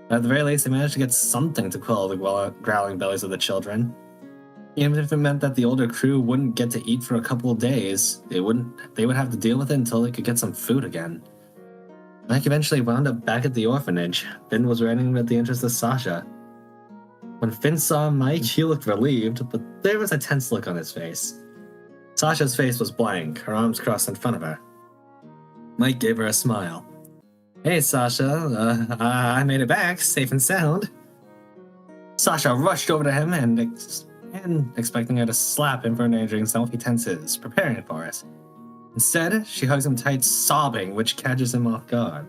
But at the very least, they managed to get something to quell the growling bellies of the children. Even if it meant that the older crew wouldn't get to eat for a couple of days, they would have to deal with it until they could get some food again. Mike eventually wound up back at the orphanage. Finn was waiting at the entrance to Sasha. When Finn saw Mike, he looked relieved, but there was a tense look on his face. Sasha's face was blank, her arms crossed in front of her. Mike gave her a smile. Hey, Sasha, I made it back, safe and sound. Sasha rushed over to him and expecting her to slap him for endangering himself, he tenses, preparing for it. Instead, she hugs him tight, sobbing, which catches him off guard.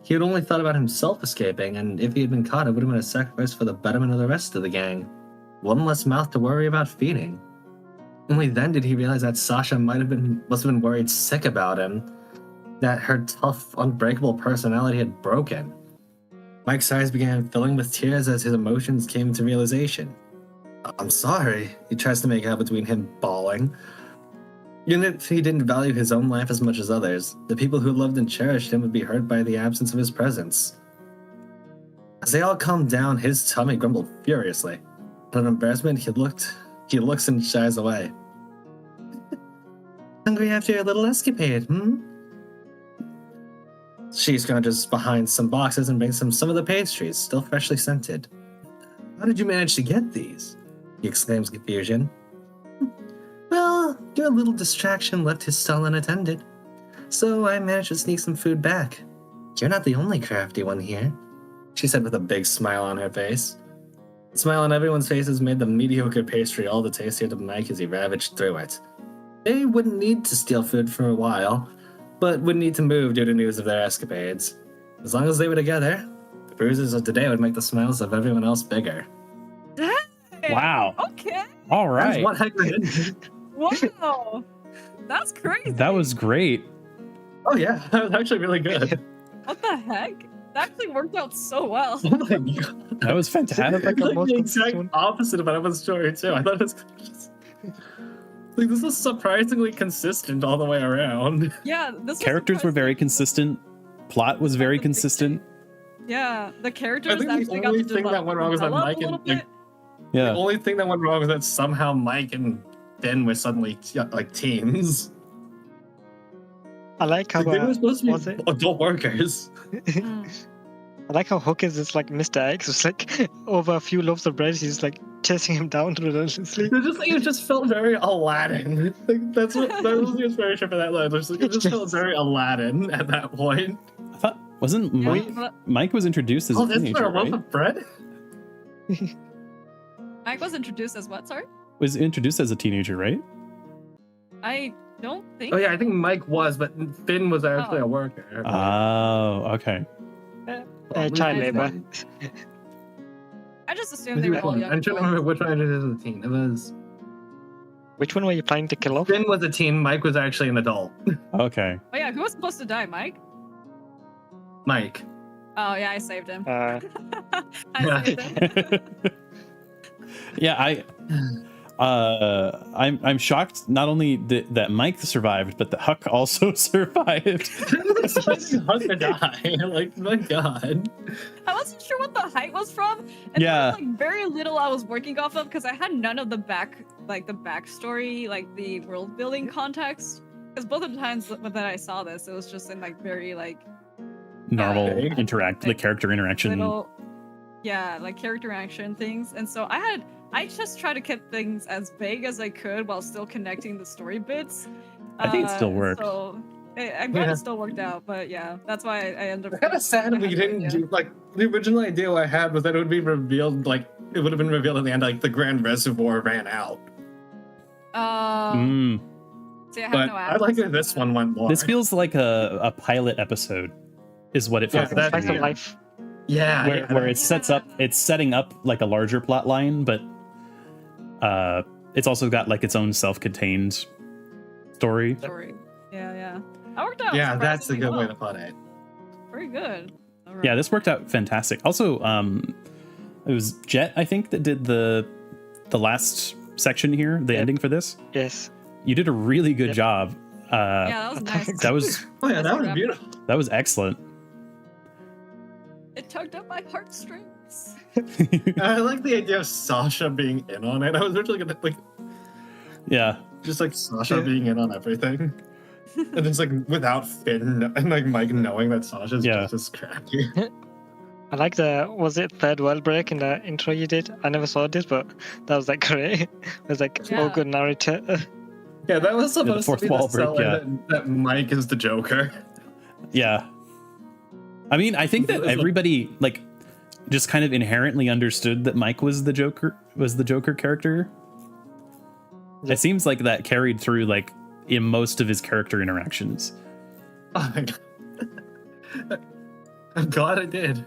He had only thought about himself escaping, and if he had been caught, it would have been a sacrifice for the betterment of the rest of the gang. One less mouth to worry about feeding. Only then did he realize that Sasha must have been worried sick about him, that her tough, unbreakable personality had broken. Mike's eyes began filling with tears as his emotions came into realization. I'm sorry, he tries to make out between him bawling. Even if he didn't value his own life as much as others, the people who loved and cherished him would be hurt by the absence of his presence. As they all calmed down, his tummy grumbled furiously. Out of embarrassment, he looks and shies away. Hungry after your little escapade, She scrounges behind some boxes and brings him some of the pastries, still freshly scented. How did you manage to get these? He exclaims in confusion. Well, your little distraction left his stall unattended, so I managed to sneak some food back. You're not the only crafty one here, she said with a big smile on her face. The smile on everyone's faces made the mediocre pastry all the tastier to Mike as he ravaged through it. They wouldn't need to steal food for a while, but would need to move due to news of their escapades. As long as they were together, the bruises of today would make the smiles of everyone else bigger. Dang. Wow. Okay. All right. What heck did? Wow. That's crazy. That was great. Oh yeah, that was actually really good. What the heck? That actually worked out so well. Oh my god. That was fantastic. It's like the exact opposite of Evan's story too. I thought it was like this was surprisingly consistent all the way around. Yeah, this Characters were very consistent. Plot was very consistent. Yeah, the characters I think actually the got only to thing that went wrong was that develop Mike a little and bit. Yeah. The only thing that went wrong was that somehow Mike and Ben were suddenly like teens. I like how Like, they were supposed to was be it? adult workers. Mm. I like how Hook is just like Mr. X. It's like over a few loaves of bread, he's like chasing him down relentlessly. It just felt very Aladdin. Like, that was the inspiration for that line. It just felt very Aladdin at that point. I thought wasn't Yeah, Mike? but Mike was introduced as a Isn't teenager, there a loaf right? of bread? Mike was introduced as what? Sorry, Was introduced as a teenager, right? I don't think. Oh yeah, I think Mike was, but Finn was actually Oh. a worker. Oh, okay. Child labor. I just assumed they were all young. I'm trying to remember which one I did as a teen. It was Which one were you planning to kill off? Finn was a teen. Mike was actually an adult. Okay. Oh yeah, who was supposed to die? Mike? Mike. Oh yeah, I saved him. Uh, I saved him. Yeah, I'm shocked not only that Mike survived, but that Huck also survived. Huck to die. Like, my god. I wasn't sure what the height was from, and Yeah. there was like very little I was working off of because I had none of the backstory, like the world building context. Because both of the times that I saw this, it was just in like very like Normal Okay. the character interaction. little, yeah, like character interaction things. And so I just tried to keep things as vague as I could while still connecting the story bits. I think it still worked. So I'm glad Yeah. it still worked out, but yeah, that's why I ended up. It's kind of sad we didn't do, like, the original idea I had was that it would be revealed, like, it would have been revealed at the end, like, the Grand Reservoir ran out. Mm. See, I have But no I like that this one went more. This feels like a pilot episode, is what it feels Yeah, like. that's to Slice me. of life. Yeah. Where it sets up, it's setting up like a larger plot line, but it's also got like its own self-contained story. story. Yeah. I worked out. Yeah, that's a surprisingly good way well. to put it. Very good. All right. Yeah, this worked out fantastic. Also, it was Jet, I think, that did the last section here, the Yep. ending for this. Yes. You did a really good Yep. job. Yeah, that was nice. That was Oh, yeah, that was beautiful. that was excellent. It tugged at my heartstrings. I like the idea of Sasha being in on it. I was originally gonna, like, Yeah, just like Sasha Yeah. being in on everything. And it's like without Finn and like Mike knowing that Sasha's Yeah. just as cracky. I like was it third world break in the intro you did? I never saw this, but that was like great. It was like, Yeah. oh, good narrator. Yeah, that was supposed fourth to be wall the break, seller yeah. that Mike is the Joker. yeah. I mean, I think that everybody like just kind of inherently understood that Mike was the Joker character. Yeah. It seems like that carried through like in most of his character interactions. Oh my god. I'm glad I did.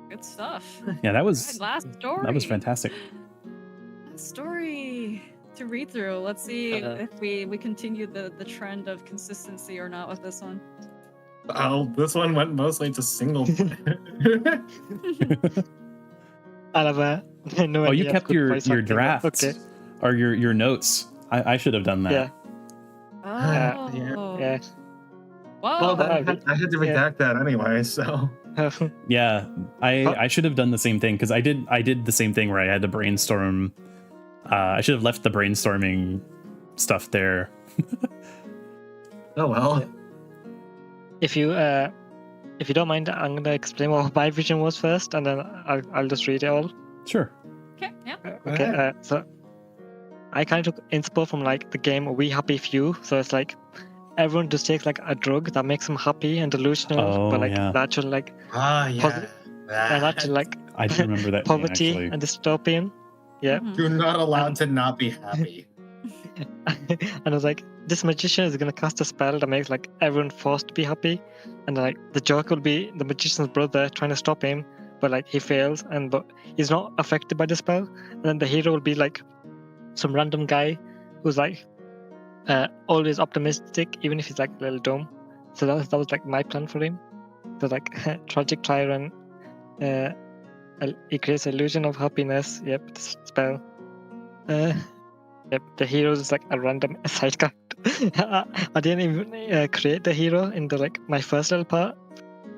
Good stuff. Yeah, that Right, was last story. that was fantastic. Last story to read through. Let's see if we continue the trend of consistency or not with this one. Oh, this one went mostly to single player. I have no Oh, idea you of kept good your voice acting, but drafts Okay. or your notes. I should have done that. Yeah. Oh. Yeah. Whoa. Well, I had to redact that anyway, so. Yeah, I should have done the same thing because I did the same thing where I had to brainstorm. I should have left the brainstorming stuff there. Oh well. If you don't mind, I'm gonna explain what my vision was first, and then I'll just read it all. Sure. Okay. Yeah. Okay. So I kind of took inspo from like the game We Happy Few. So it's like everyone just takes like a drug that makes them happy and delusional, Oh, but like yeah. the actual like Ah, yeah. and actual like I do remember that. scene, poverty actually. and dystopian. Yeah. Mhm. You're not allowed to not be happy. And I was like, this magician is gonna cast a spell that makes like everyone forced to be happy, and like the Joker will be the magician's brother trying to stop him, but like he fails, but he's not affected by the spell. And then the hero will be like some random guy who's like always optimistic, even if he's like a little dumb. So that was like my plan for him. So like tragic tyrant, he creates illusion of happiness. Yep, this spell. Yep, the hero is like a random side character. I didn't even create the hero in the like my first little part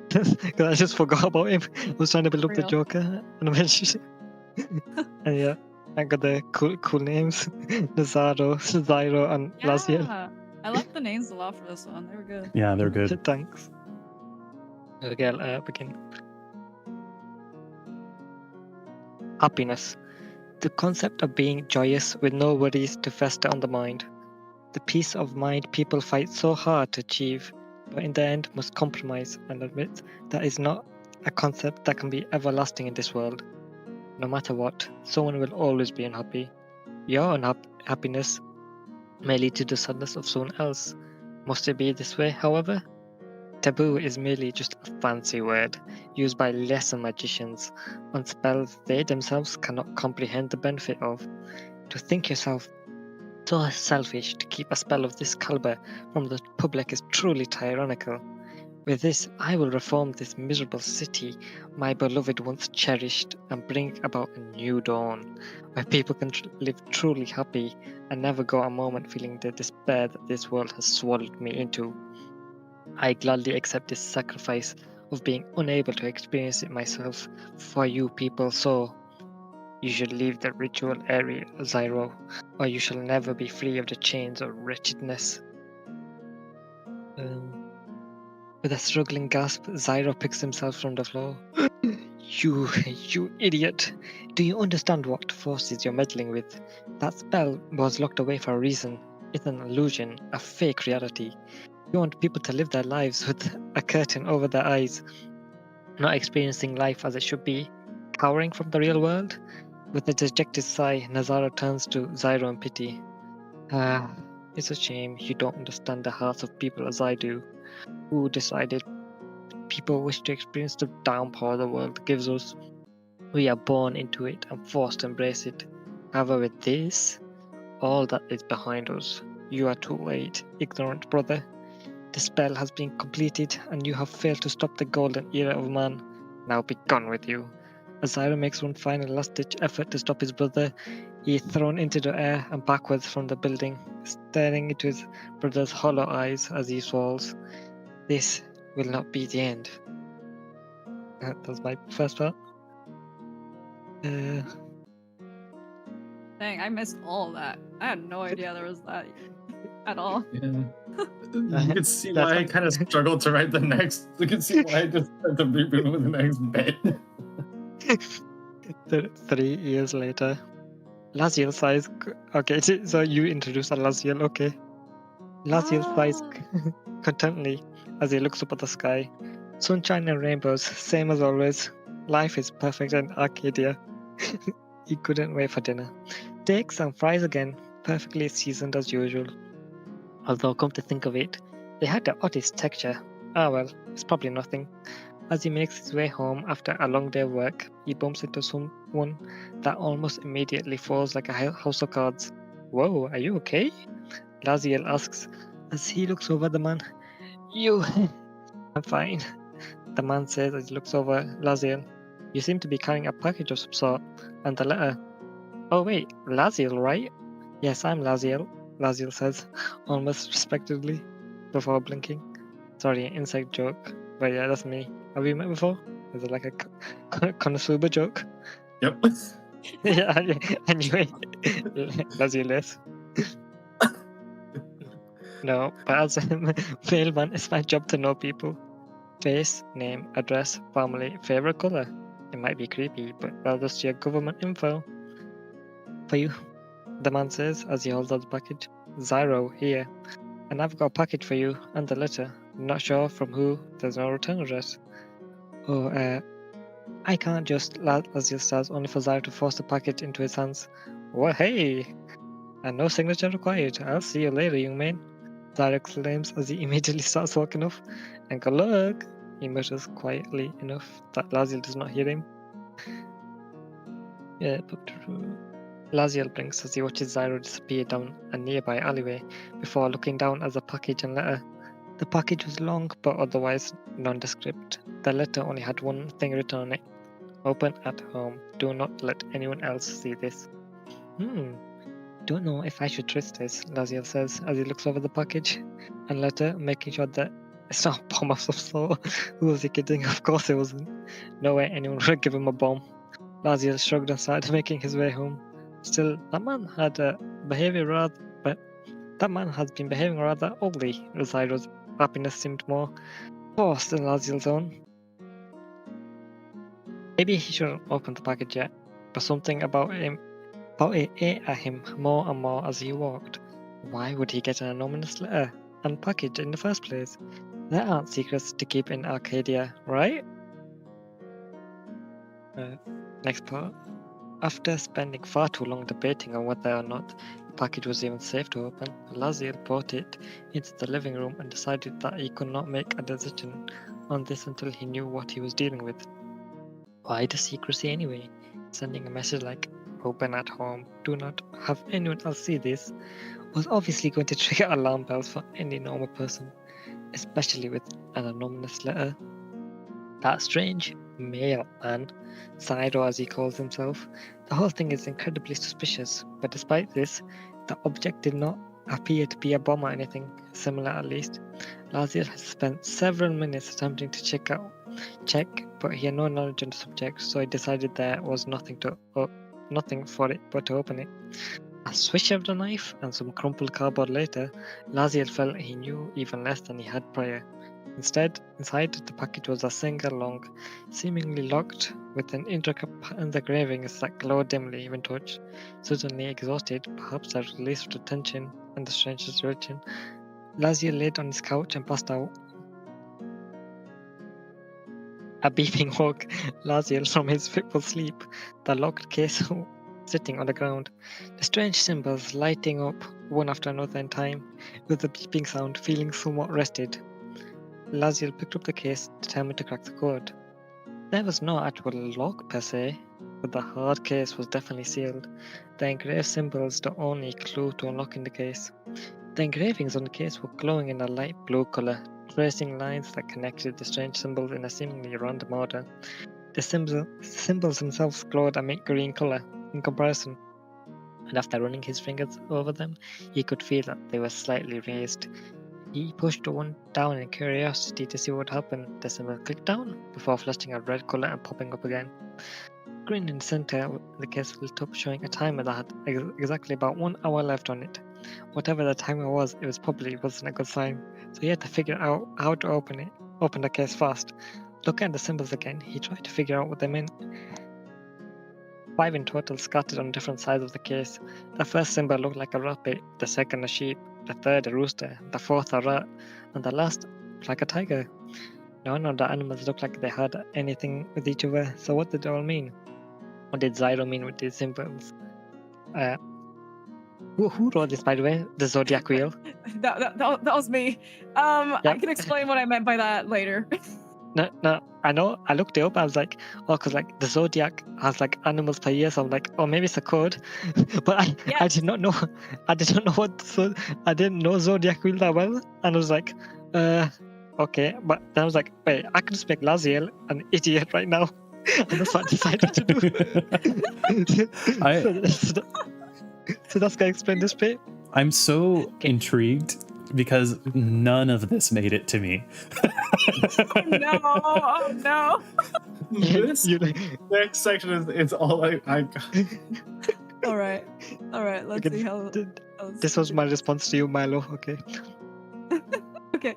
because I just forgot about him. I was trying to build up the Real. Joker, and eventually, And yeah, I got the cool names. Nazaro, Zyro, and Laziel. Yeah, I like the names a lot for this one. They were good. Yeah, they're good. Thanks. Okay, I'll begin. Happiness. The concept of being joyous with no worries to fester on the mind. The peace of mind people fight so hard to achieve, but in the end must compromise and admit that is not a concept that can be everlasting in this world. No matter what, someone will always be unhappy. Your unhappiness may lead to the sadness of someone else. Must it be this way, however? Taboo is merely just a fancy word used by lesser magicians on spells they themselves cannot comprehend the benefit of. To think yourself so selfish to keep a spell of this caliber from the public is truly tyrannical. With this, I will reform this miserable city my beloved once cherished and bring about a new dawn, where people can live truly happy and never go a moment feeling the despair that this world has swallowed me into. I gladly accept this sacrifice of being unable to experience it myself for you people, so you should leave the ritual area, Zyro, or you shall never be free of the chains of wretchedness. With a struggling gasp, Zyro picks himself from the floor. You idiot! Do you understand what forces you're meddling with? That spell was locked away for a reason. It's an illusion, a fake reality. You want people to live their lives with a curtain over their eyes, not experiencing life as it should be, cowering from the real world? With a dejected sigh, Nazaro turns to Zyro in pity. It's a shame you don't understand the hearts of people as I do. Who decided people wish to experience the downpour the world gives us? We are born into it and forced to embrace it. However, with this, all that is behind us. You are too late, ignorant brother. The spell has been completed and you have failed to stop the golden era of man. Now be gone with you. As Zyro makes one final last-ditch effort to stop his brother, he is thrown into the air and backwards from the building, staring into his brother's hollow eyes as he falls. This will not be the end. That was my first part. Dang, I missed all of that. I had no idea there was that at all. Yeah. You can see why I kind of struggled to write the next. You can see why I just had to reboot with the next bit. 3 years later. Laziel sighs. Okay, so you introduced a Laziel, okay. Laziel sighs contently as he looks up at the sky. Sunshine and rainbows, same as always. Life is perfect in Arcadia. He couldn't wait for dinner. Steaks and fries again, perfectly seasoned as usual. Although, come to think of it, they had the oddest texture. Ah well, it's probably nothing. As he makes his way home after a long day of work, he bumps into someone that almost immediately falls like a house of cards. Whoa, are you okay? Laziel asks as he looks over the man. You... I'm fine. The man says as he looks over Laziel. You seem to be carrying a package of some sort, and the letter. Oh wait, Laziel, right? Yes, I'm Laziel, Laziel says, almost respectfully, before blinking. Sorry, inside joke, but yeah, that's me. Have we met before? Is it like a Konosuba joke? Yep. Yeah, anyway, Laziel is. No, but as a mailman, it's my job to know people. Face, name, address, family, favorite color. It might be creepy, but well, just your government info. For you, the man says as he holds out the package. Zyro, here. And I've got a package for you and the letter. Not sure from who, there's no return address. Oh, I can't just, Laziel says, only for Zyro to force the package into his hands. Well, hey! And no signature required. I'll see you later, young man. Zyro exclaims as he immediately starts walking off. And good luck, he mutters quietly enough that Laziel does not hear him. Yeah, Laziel blinks as he watches Zyro disappear down a nearby alleyway before looking down at the package and letter. The package was long but otherwise nondescript. The letter only had one thing written on it. Open at home. Do not let anyone else see this. Don't know if I should trust this, Laziel says as he looks over the package and letter, making sure that it's not a bomb of some sort. Who was he kidding? Of course it wasn't. No way anyone would give him a bomb. Laziel shrugged and started making his way home. Still, that man has been behaving rather oddly. Rosiro's happiness seemed more forced than Laziel's own. Maybe he shouldn't open the package yet, but something about it ate at him more and more as he walked. Why would he get an anonymous letter and package in the first place? There aren't secrets to keep in Arcadia, right? Next part. After spending far too long debating on whether or not the package was even safe to open, Laziel brought it into the living room and decided that he could not make a decision on this until he knew what he was dealing with. Why the secrecy anyway? Sending a message like, "Open at home, do not have anyone else see this," was obviously going to trigger alarm bells for any normal person, especially with an anonymous letter. That strange mailman, Cyro as he calls himself, the whole thing is incredibly suspicious, but despite this, the object did not appear to be a bomb or anything, similar at least. Laziel has spent several minutes attempting to check, but he had no knowledge on the subject, so he decided there was nothing for it but to open it. A swish of the knife and some crumpled cardboard later, Laziel felt he knew even less than he had prior. Instead, inside the package was a single long, seemingly locked, with an intricate pattern engravings that glowed dimly when touched. Suddenly exhausted, perhaps a release of the tension and the strange situation, Laziel laid on his couch and passed out. A beeping woke Laziel from his fitful sleep, the locked case sitting on the ground, the strange symbols lighting up one after another in time, with the beeping sound feeling somewhat rested. Laziel picked up the case, determined to crack the code. There was no actual lock per se, but the hard case was definitely sealed, the engraved symbols the only clue to unlocking the case. The engravings on the case were glowing in a light blue color, tracing lines that connected the strange symbols in a seemingly random order. The symbols themselves glowed a mint green color in comparison, and after running his fingers over them, he could feel that they were slightly raised. He pushed one down in curiosity to see what happened. The symbol clicked down before flashing a red color and popping up again. The screen in the center of the case lit up, showing a timer that had exactly about 1 hour left on it. Whatever the timer was, it probably wasn't a good sign, so he had to figure out how to open the case fast. Looking at the symbols again, he tried to figure out what they meant. 5 in total scattered on different sides of the case. The first symbol looked like a rabbit, the second a sheep, the third a rooster, the fourth a rat, and the last like a tiger. None of the animals looked like they had anything with each other, so what did it all mean? What did Zyro mean with these symbols? Who wrote this, by the way? The Zodiac Wheel? That was me. Yep. I can explain what I meant by that later. No, I know. I looked it up. I was like, oh, because like the zodiac has like animals per year, so I'm like, oh, maybe it's a code. But I did not know. I did not know what. So I didn't know zodiac wheel that well, and I was like, okay. But then I was like, wait, I can just make Laziel an idiot right now, and that's what I decided to do. So that's gonna explain this bit. I'm so intrigued because none of this made it to me. Oh no! This next section is all I got. All right. Let's see how. This was my response to you, Milo. Okay. Okay.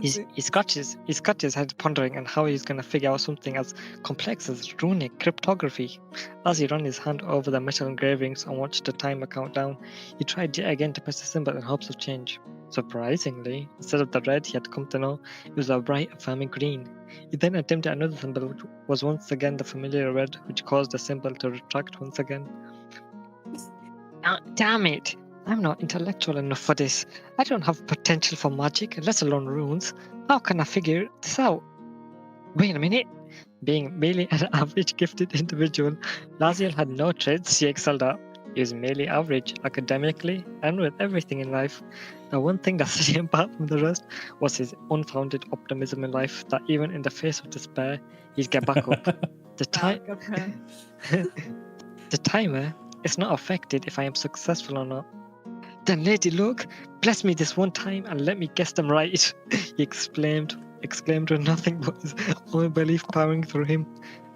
He scratches his head, pondering on how he's going to figure out something as complex as runic cryptography. As he ran his hand over the metal engravings and watched the timer count down, he tried yet again to press the symbol in hopes of change. Surprisingly, instead of the red he had come to know, it was a bright, affirming green. He then attempted another symbol, which was once again the familiar red, which caused the symbol to retract once again. Oh, damn it! I'm not intellectual enough for this. I don't have potential for magic, let alone runes. How can I figure this out? Wait a minute. Being merely an average gifted individual, Laziel had no traits she excelled at. He was merely average, academically, and with everything in life. The one thing that set him apart from the rest was his unfounded optimism in life, that even in the face of despair, he'd get back up. The timer is not affected if I am successful or not. Then Lady Luck, bless me this one time and let me guess them right, he exclaimed with nothing but his own belief powering through him.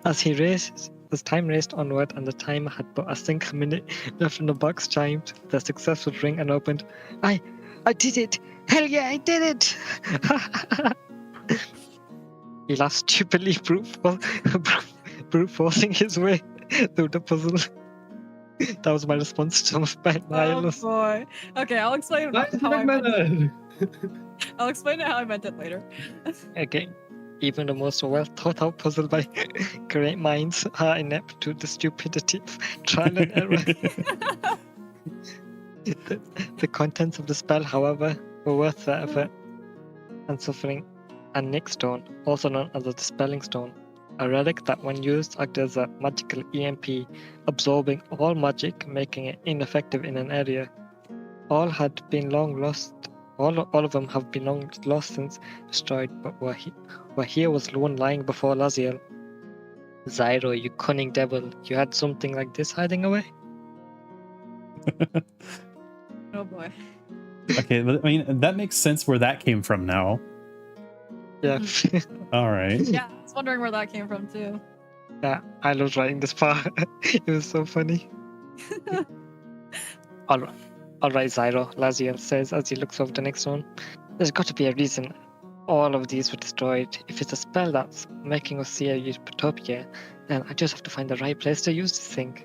As he raised As time raced onward and the timer had but a single minute left when the box chimed, the success would ring and opened. I did it! Hell yeah, I did it! He laughed stupidly, brute forcing his way through the puzzle. That was my response to my Oh boy. Okay, I'll explain how I meant it. I'll explain how I meant it later. Okay. Even the most well thought out puzzle by great minds are inept to the stupidity of trial and error. The contents of the spell, however, were worth the effort and suffering. A Nick Stone, also known as a Dispelling Stone, a relic that when used acted as a magical EMP, absorbing all magic, making it ineffective in an area. All had been long lost. All of them have been long lost since destroyed, but where here was the one lying before Laziel. Zyro, you cunning devil, you had something like this hiding away? Oh boy. Okay, but I mean that makes sense where that came from now. Yeah. All right. Yeah, I was wondering where that came from too. Yeah, I loved writing this part. It was so funny. Alright, Zyro, Laziel says as he looks over the next one. There's got to be a reason all of these were destroyed. If it's a spell that's making us see a utopia, then I just have to find the right place to use this thing.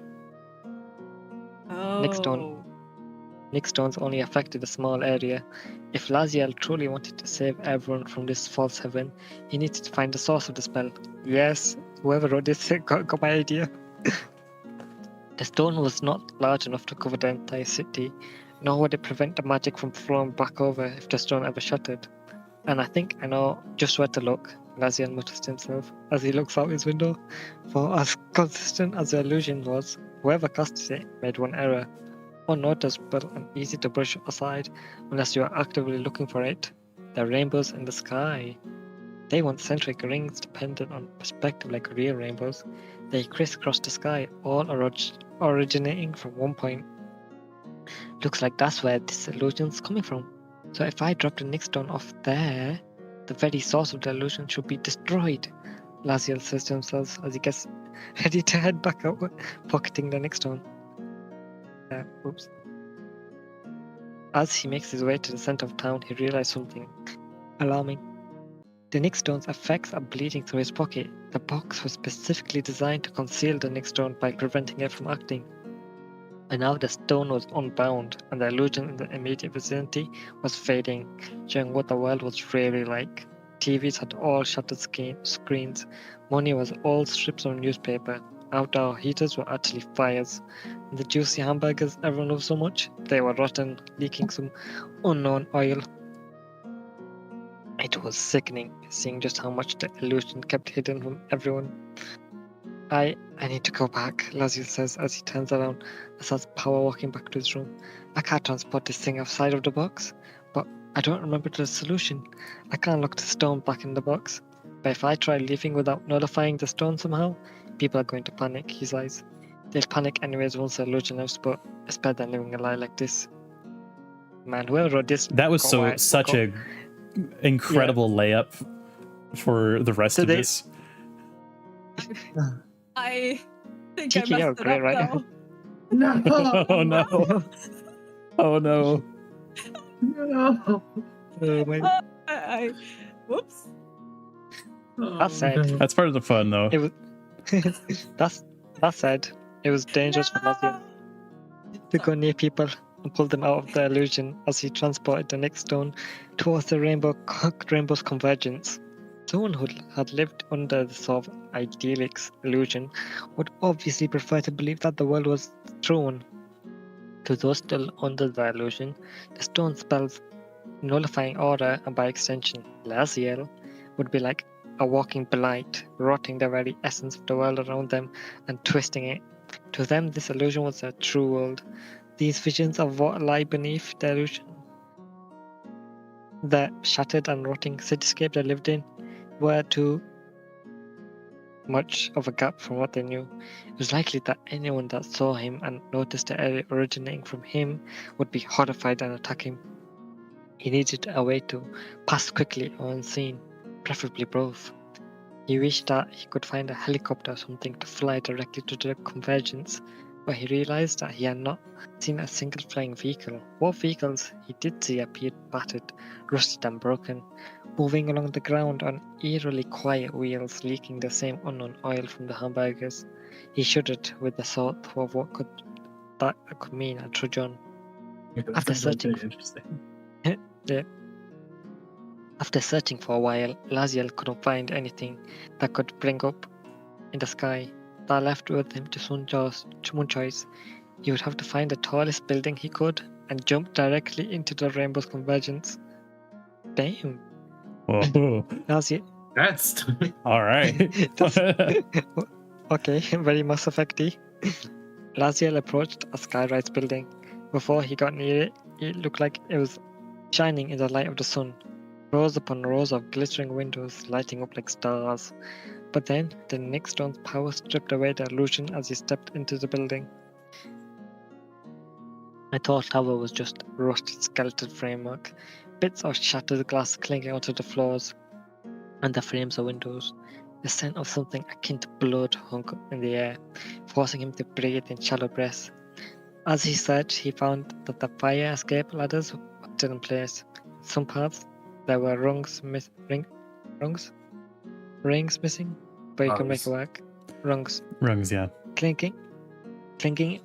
Oh. Nick Stones only affected a small area. If Laziel truly wanted to save everyone from this false heaven, he needed to find the source of the spell. Yes, whoever wrote this got my idea. The stone was not large enough to cover the entire city, nor would it prevent the magic from flowing back over if the stone ever shattered. And I think I know just where to look, Laziel mutters to himself as he looks out his window. For as consistent as the illusion was, whoever casted it made one error. Unnoticeable and easy to brush aside unless you are actively looking for it. The rainbows in the sky. They weren't centric rings dependent on perspective like real rainbows. They crisscrossed the sky, all originating from one point. Looks like that's where this illusion's coming from. So if I drop the Nick Stone off there, the very source of the illusion should be destroyed. Laziel says to himself as he gets ready to head back out, pocketing the Nick Stone. Oops. As he makes his way to the center of town, he realizes something alarming. The Nick Stone's effects are bleeding through his pocket. The box was specifically designed to conceal the Nick Stone by preventing it from acting. And now the stone was unbound, and the illusion in the immediate vicinity was fading, showing what the world was really like. TVs had all shattered screens. Money was all strips of newspaper. Outdoor heaters were actually fires. And the juicy hamburgers everyone loved so much, they were rotten, leaking some unknown oil. It was sickening, seeing just how much the illusion kept hidden from everyone. I need to go back, Laziel says as he turns around and starts power walking back to his room. I can't transport this thing outside of the box, but I don't remember the solution. I can't lock the stone back in the box. But if I try leaving without notifying the stone somehow, people are going to panic, he sighs. They'll panic anyways once the illusion lifts, but it's better than living a lie like this. Man, whoever wrote this... That was such a incredible layup for the rest of this. I think TK, I messed it great, up, right? though. No. Oh no. Oh no. No. Oh my... Whoops. That's sad. That's part of the fun though. It was... That's sad. It was dangerous for Laziel to go near people and pull them out of the illusion as he transported the Nick Stone towards the rainbow's convergence. Someone who had lived under the sort of idyllic illusion would obviously prefer to believe that the world was thrown. To those still under the illusion, the stone spells nullifying order and by extension Laziel would be like a walking blight, rotting the very essence of the world around them and twisting it. To them, this illusion was a true world. These visions of what lie beneath the illusion, the shattered and rotting cityscape they lived in, were too much of a gap from what they knew. It was likely that anyone that saw him and noticed the area originating from him would be horrified and attack him. He needed a way to pass quickly or unseen, preferably both. He wished that he could find a helicopter or something to fly directly to the convergence, but he realized that he had not seen a single flying vehicle. What vehicles he did see appeared battered, rusted and broken, moving along the ground on eerily quiet wheels, leaking the same unknown oil from the hamburgers. He shuddered with the thought of what that could mean and trudged on. After searching After searching for a while, Laziel couldn't find anything that could bring up in the sky. That left with him to one choice. He would have to find the tallest building he could and jump directly into the rainbow's convergence. Damn. Whoa. Laziel. That's All right. Okay, very Mass Effect-y. Laziel approached a skyrise building. Before he got near it, it looked like it was shining in the light of the sun. Rows upon rows of glittering windows lighting up like stars. But then, the next stone's power stripped away the illusion as he stepped into the building. I thought tower was just rusted skeleton framework, bits of shattered glass clinging onto the floors and the frames of windows. The scent of something akin to blood hung in the air, forcing him to breathe in shallow breaths. As he searched, he found that the fire escape ladders were still in place. In some parts, there were rings missing, but you can make it work. Rungs, yeah. Clinging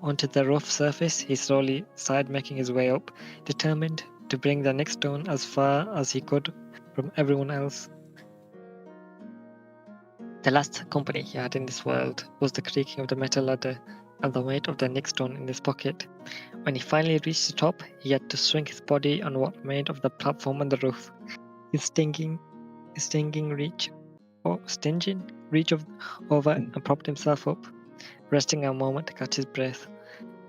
onto the rough surface, he slowly started making his way up, determined to bring the next stone as far as he could from everyone else. The last company he had in this world was the creaking of the metal ladder and the weight of the next stone in his pocket. When he finally reached the top, he had to swing his body on what remained of the platform and the roof. His stinging reach over and propped himself up, resting a moment to catch his breath.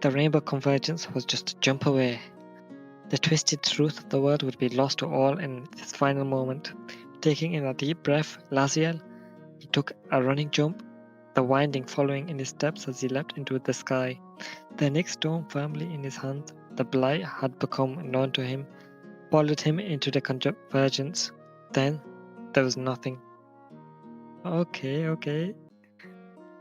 The rainbow convergence was just a jump away. The twisted truth of the world would be lost to all in this final moment. Taking in a deep breath, Laziel, he took a running jump, the winding following in his steps as he leapt into the sky. The next stone firmly in his hand, the blight had become known to him, followed him into the convergence. Then there was nothing. Okay.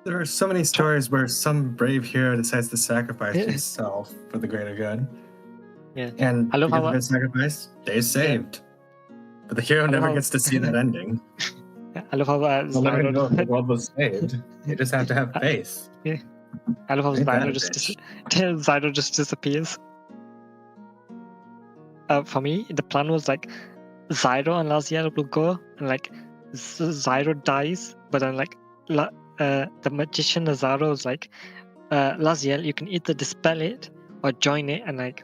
There are so many stories where some brave hero decides to sacrifice himself for the greater good. Yeah. And I love because how of his sacrifice, they're saved. But the hero never gets to see that ending. I love how They'll never know if the world was saved. You just have to have faith. Yeah. I love how Ain't that a Zyro just disappears. For me, the plan was like Zyro and Laziel will go, and like Zyro dies, but then like the magician Zyro is like, Laziel, you can either dispel it or join it, and like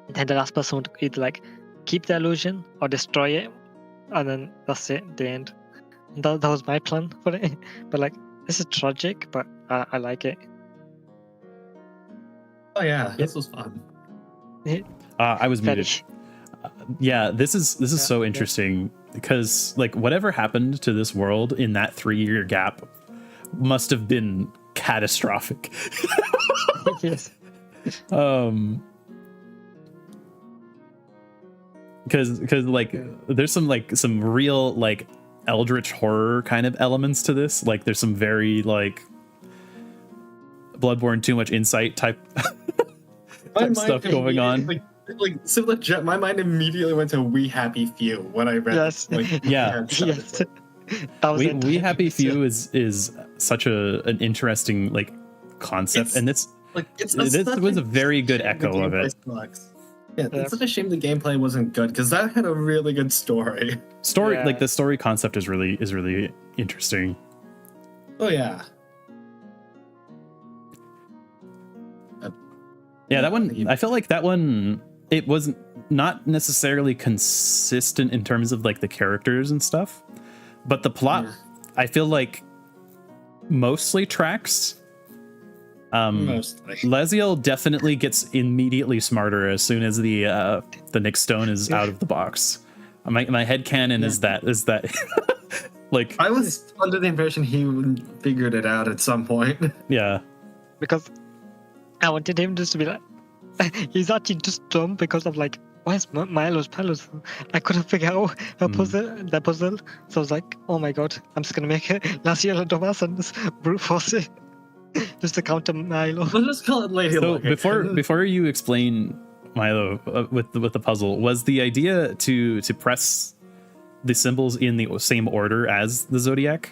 then the last person would either like keep the illusion or destroy it, and then that's it, the end. That was my plan for it. But like, this is tragic, but I like it. Oh yeah, this was fun. I was muted. Yeah, this is so interesting because like whatever happened to this world in that 3-year gap must have been catastrophic. Yes. Because like there's some real like eldritch horror kind of elements to this. Like there's some very like Bloodborne too much insight type stuff going on. My mind immediately went to We Happy Few when I read Yes. Yes. That was We Happy Few is such an interesting like concept, and this was a very good echo of it. Yeah, it's such a shame the gameplay wasn't good because that had a really good story. Like the story concept is really interesting. Oh yeah. Yeah, that one. I feel like that one. It wasn't not necessarily consistent in terms of like the characters and stuff, but the plot. I feel like mostly tracks. Mostly. Laziel definitely gets immediately smarter as soon as the next stone is out of the box. My headcanon is that like I was under the impression he figured it out at some point. Yeah. Because I wanted him just to be like he's actually just dumb because of like why is Milo's palos? I couldn't figure out the puzzle. So I was like, oh my god, I'm just gonna make it last year Thomas and just brute force it. Just to counter Milo. Let's just call it Lady So Luck. before you explain Milo with the puzzle, was the idea to press the symbols in the same order as the zodiac?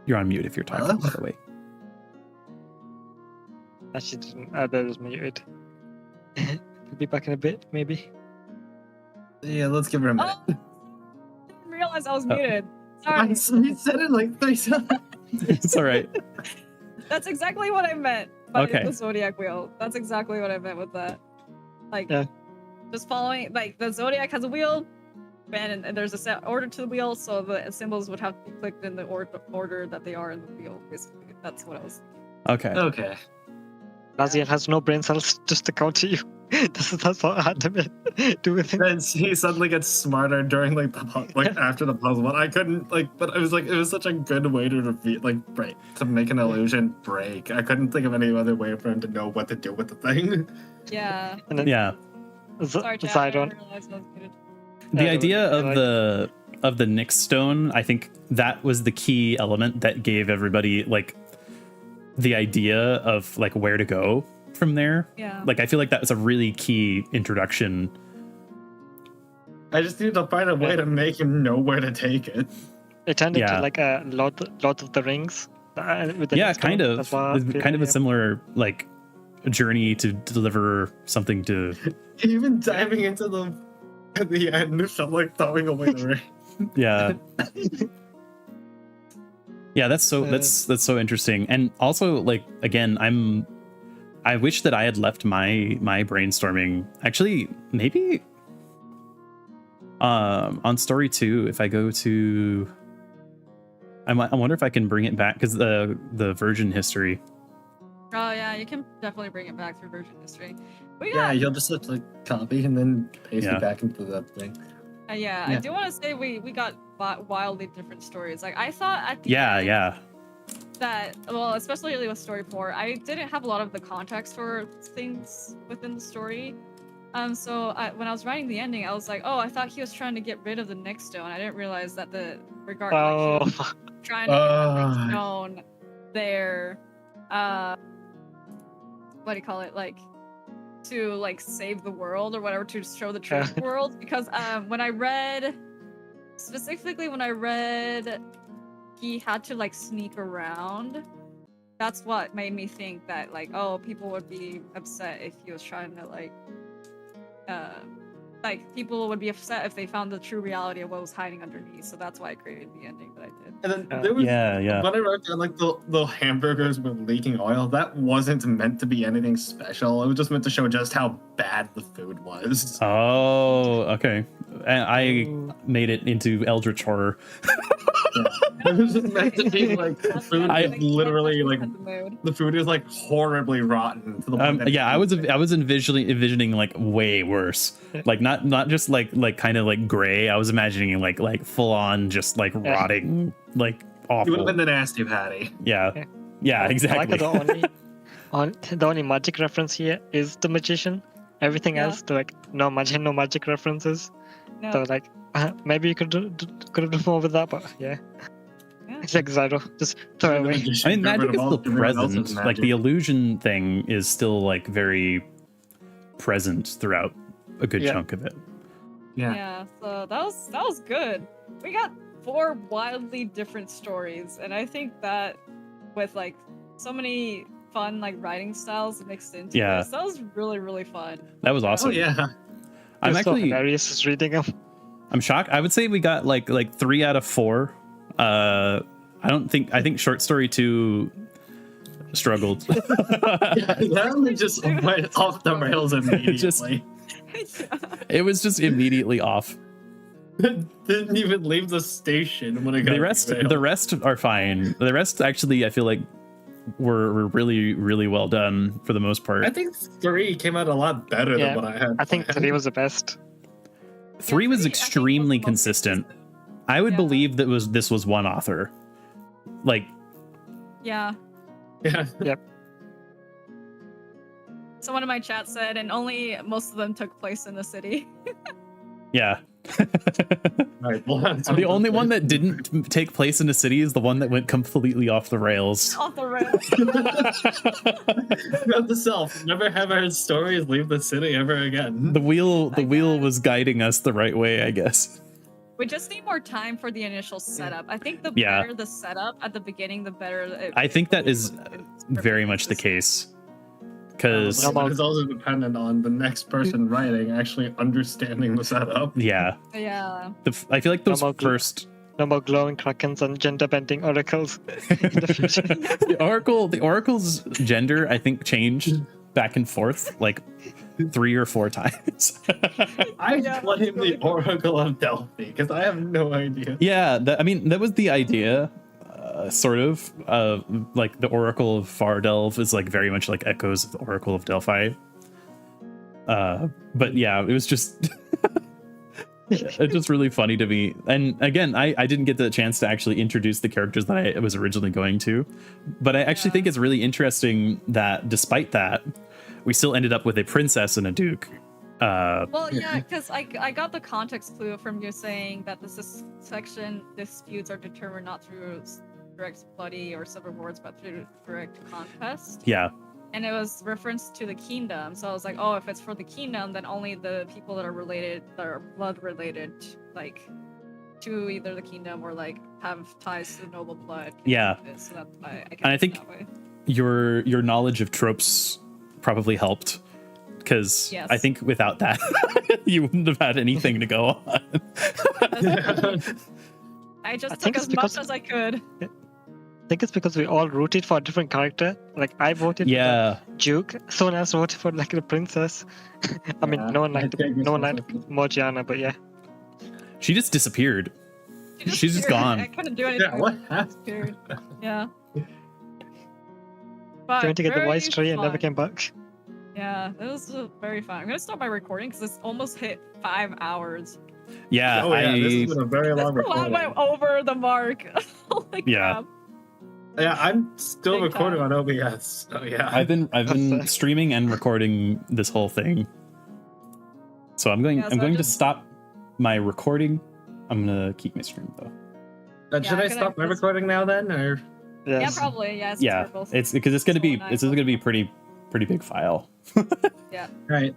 You're on mute if you're talking, by the way. Actually, didn't. That was muted. He'll be back in a bit, maybe. Yeah, let's give her a minute. Oh, I didn't realize I was muted. I Sorry. said it like 3 times. It's all right. That's exactly what I meant by Okay. the zodiac wheel. That's exactly what I meant with that. Like, Yeah. just following, like, the zodiac has a wheel, and there's a set order to the wheel, so the symbols would have to be clicked in the order that they are in the wheel, basically. That's what I was Okay. Okay. Laziel has no brain cells just to counter you. That's what I had to do with him. Then he suddenly gets smarter during like after the puzzle. But I couldn't but it was such a good way to to make an illusion break. I couldn't think of any other way for him to know what to do with the thing. Yeah. And then Yeah. Sorry, Chad, I Zidon. didn't realize I was muted. The Yeah, idea like- of the Nyx stone, I think that was the key element that gave everybody like the idea of like where to go from there. Yeah. Like I feel like that was a really key introduction. I just need to find a way to make him know where to take it. It turned Yeah. into like a Lord of the Rings. With the Yeah, next kind one. of. That's what I feel, Kind of a yeah. similar like journey to deliver something to. Even diving into the at the end felt like throwing away the ring. Yeah. Yeah, that's so interesting. And also, like, again, I wish that I had left my brainstorming. Actually, maybe on story 2, if I go to, I wonder if I can bring it back, because the version history. Oh, yeah, you can definitely bring it back through version history. We Yeah, got, you'll just have to copy and then paste Yeah. it back into the thing. yeah, Yeah. I do want to say we got wildly different stories. Like, I thought at the Yeah, end yeah. that, well, especially with story 4, I didn't have a lot of the context for things within the story. So when I was writing the ending, I was like, oh, I thought he was trying to get rid of the Nyx stone. I didn't realize that he was Oh, trying to get the Nyx stone there. What do you call it? Like, to like save the world or whatever, to show the truth of the world. Because when I read he had to like sneak around, that's what made me think that like, oh, people would be upset if he was trying to like people would be upset if they found the true reality of what was hiding underneath. So that's why I created the ending that I did. And then there was Yeah. when I wrote down like the hamburgers with leaking oil, that wasn't meant to be anything special. It was just meant to show just how bad the food was. Oh, okay. And I made it into Eldritch horror. It was just meant to be like the food I- is literally like Set the mood. the food is like horribly rotten to the point that Yeah, I was envisioning like way worse, like not just like kind of like gray. I was imagining like full on just like rotting, like it would have awful. been the nasty patty. Yeah, I exactly. like the only magic reference here is the magician. Everything Yeah. else, like no magic references. No. So like maybe you could have done more with that, but yeah. Yeah. It's like Zyro, just throw it away. I mean, magic is still present. Like the illusion thing is still like very present throughout a good Yeah. chunk of it. Yeah, so that was good. We got 4 wildly different stories, and I think that with like so many fun like writing styles mixed into Yeah. this, that was really, really fun. That was awesome. Oh yeah. I'm It's so actually hilarious just reading them. I'm shocked. I would say we got like 3 out of 4. I think short story 2 struggled. That one just went off the rails immediately. It was just immediately off. Didn't even leave the station when it got The rest are fine. The rest actually I feel like were really, really well done for the most part. I think 3 came out a lot better Yeah, than what I had. I think planned. 3 was the best. 3 was 3, I think, extremely was the most consistent. I would Yeah. believe this was one author. Like Yeah. Yeah. Someone in my chat said, and only most of them took place in the city. Yeah. Right, well, that's The only one that didn't take place in a city is the one that went completely off the rails. Off the rails. Note to self: never have our stories leave the city ever again. The wheel was guiding us the right way, I guess. We just need more time for the initial setup. I think the Yeah. better the setup at the beginning, the better. I think that is very much the case. Because It's also dependent on the next person writing actually understanding the setup. yeah, Yeah. I feel like those Normal gl- first No more glowing krakens and gender bending oracles in the future. the oracle's gender I think changed back and forth like 3 or 4 times. I Yeah, blame really the cool. Oracle of Delphi because I have no idea. Yeah, I mean that was the idea. Sort of like the Oracle of Fardelv is like very much like echoes of the Oracle of Delphi. But yeah, it was just it's just really funny to me. And again, I didn't get the chance to actually introduce the characters that I was originally going to, but I actually think it's really interesting that despite that, we still ended up with a princess and a duke. Well, yeah, because I got the context clue from you saying that section disputes are determined not through direct bloody or civil wars, but through direct contest. Yeah, And it was reference to the kingdom. So I was like, oh, if it's for the kingdom, then only the people that are related, that are blood related, like to either the kingdom or like have ties to noble blood. Yeah. So that's why I And I think that way. your knowledge of tropes probably helped, because Yes. I think without that you wouldn't have had anything to go on. I just I took think as it's because- much as I could. I think it's because we all rooted for a different character. Like I voted Yeah, for the Duke, someone else voted for like the princess. I mean, Yeah, no one I liked think no one it's liked Morgiana, but yeah. she just disappeared. She's just disappeared. gone. I couldn't do anything. Yeah, what She happened? disappeared. Yeah. She But went to get the very wise tree and never fun. came back. Yeah, it was very fun. I'm gonna stop my recording because it's almost hit 5 hours. Yeah, Oh yeah, this has been a very long This one recording. went over the mark. Holy Yeah. crap. Yeah, I'm still Big recording time. on OBS. So yeah. I've been streaming and recording this whole thing. So I'm going Yeah, so to just- stop my recording. I'm gonna keep my stream though. Should Yeah, I can stop my I- recording now then, or? Yeah, Yes. probably. Yeah, since Yeah, we're both it's because it's gonna be so this is gonna be a pretty big file. Right.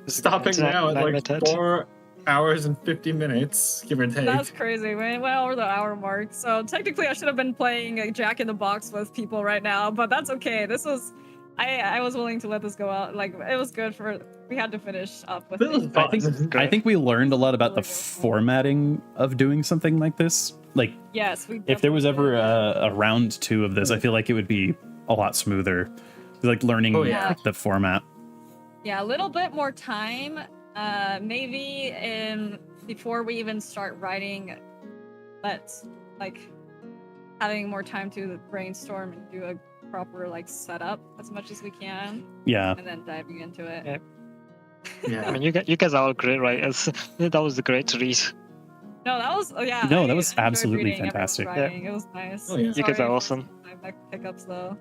Stopping Internet now at like limited. 4 hours and 50 minutes, give or take. That's crazy. We went over the hour mark. So technically I should have been playing a Jack in the Box with people right now, but that's okay. This was I was willing to let this go out. Like it was good for we had to finish up with This is it. fun. I think we learned a lot about the Really good. formatting of doing something like this. Like Yes, we if there was definitely ever did. a round 2 of this, I feel like it would be a lot smoother. Like learning Oh, yeah. the format. Yeah, a little bit more time. Maybe before we even start writing, let's like having more time to brainstorm and do a proper like setup as much as we can, Yeah. and then diving into it. Yeah. I Yeah. mean, you guys are all great writers. That was a great read. No, that was No, that I was enjoyed absolutely reading everyone's fantastic. Yeah. writing. It was nice. Oh, yeah. You guys Sorry are for awesome. my hiccups though.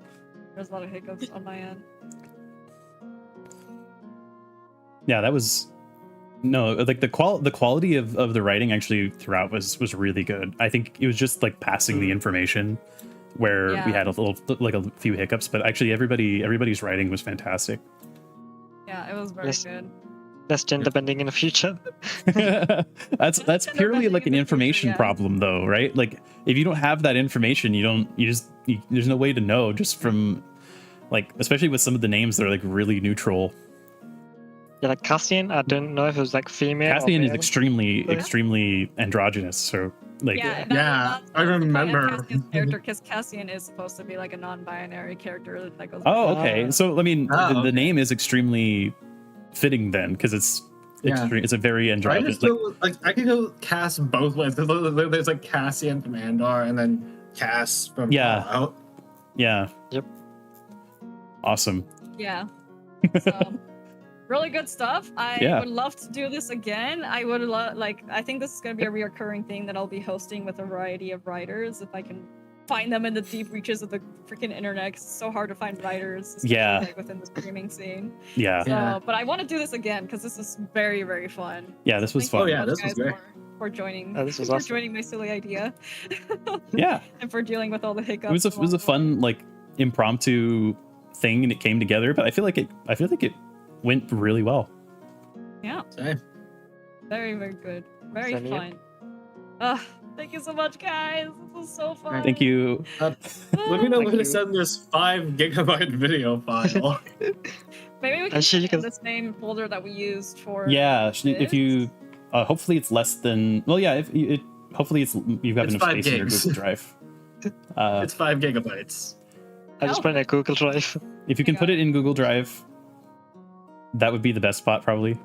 There's a lot of hiccups on my end. Yeah, that was like the quality of the writing actually throughout was really good. I think it was just like passing the information where we Yeah. had a few hiccups, but actually everybody's writing was fantastic. Yeah, it was very Yes. good. Less gender bending in the future. that's Gender purely bending like in an the future, information yeah. problem though, right? Like if you don't have that information, there's no way to know just from like, especially with some of the names that are like really neutral. Yeah, like Cassian, I don't know if it was like female. or Cassian is male. extremely androgynous, so like Yeah, Yeah, I remember. Cassian's character, because Cassian is supposed to be like a non-binary character that goes. Oh, okay. Ah. So I mean, Oh, the okay. name is extremely fitting then, because it's Yeah. it's a very I androgynous. just feel like I could go Cass both ways. There's like Cassian from Andor and then Cass from Yeah. Fallout. Yeah. Yep. Awesome. Yeah. So, really good stuff. I Yeah. would love to do this again. I would love, like, I think this is going to be a reoccurring thing that I'll be hosting with a variety of writers if I can find them in the deep reaches of the freaking internet. 'Cause it's so hard to find writers, especially, Yeah. like, within the streaming scene. Yeah. So, but I want to do this again because this is very, very fun. Yeah, this was Thank fun. you Oh, yeah, so much, this was guys, great. for joining. This was for awesome. joining my silly idea. Yeah. And for dealing with all the hiccups. It was a fun, like, impromptu thing, and it came together, but I feel like it went really well. Yeah. Same. Very, very good. Very Same here. fun. Thank you so much, guys. This was so fun. Thank you. Let me know Thank where to you. send this 5 gigabyte video file. Maybe we can Actually, you put it in can- the same folder that we used for. Yeah, if this. you hopefully it's less than, well, yeah, if it hopefully you've got It's enough 5 space in your gigs. Google Drive. It's 5 gigabytes. I just put in a Google Drive. If you can put it in Google Drive, that would be the best spot, probably.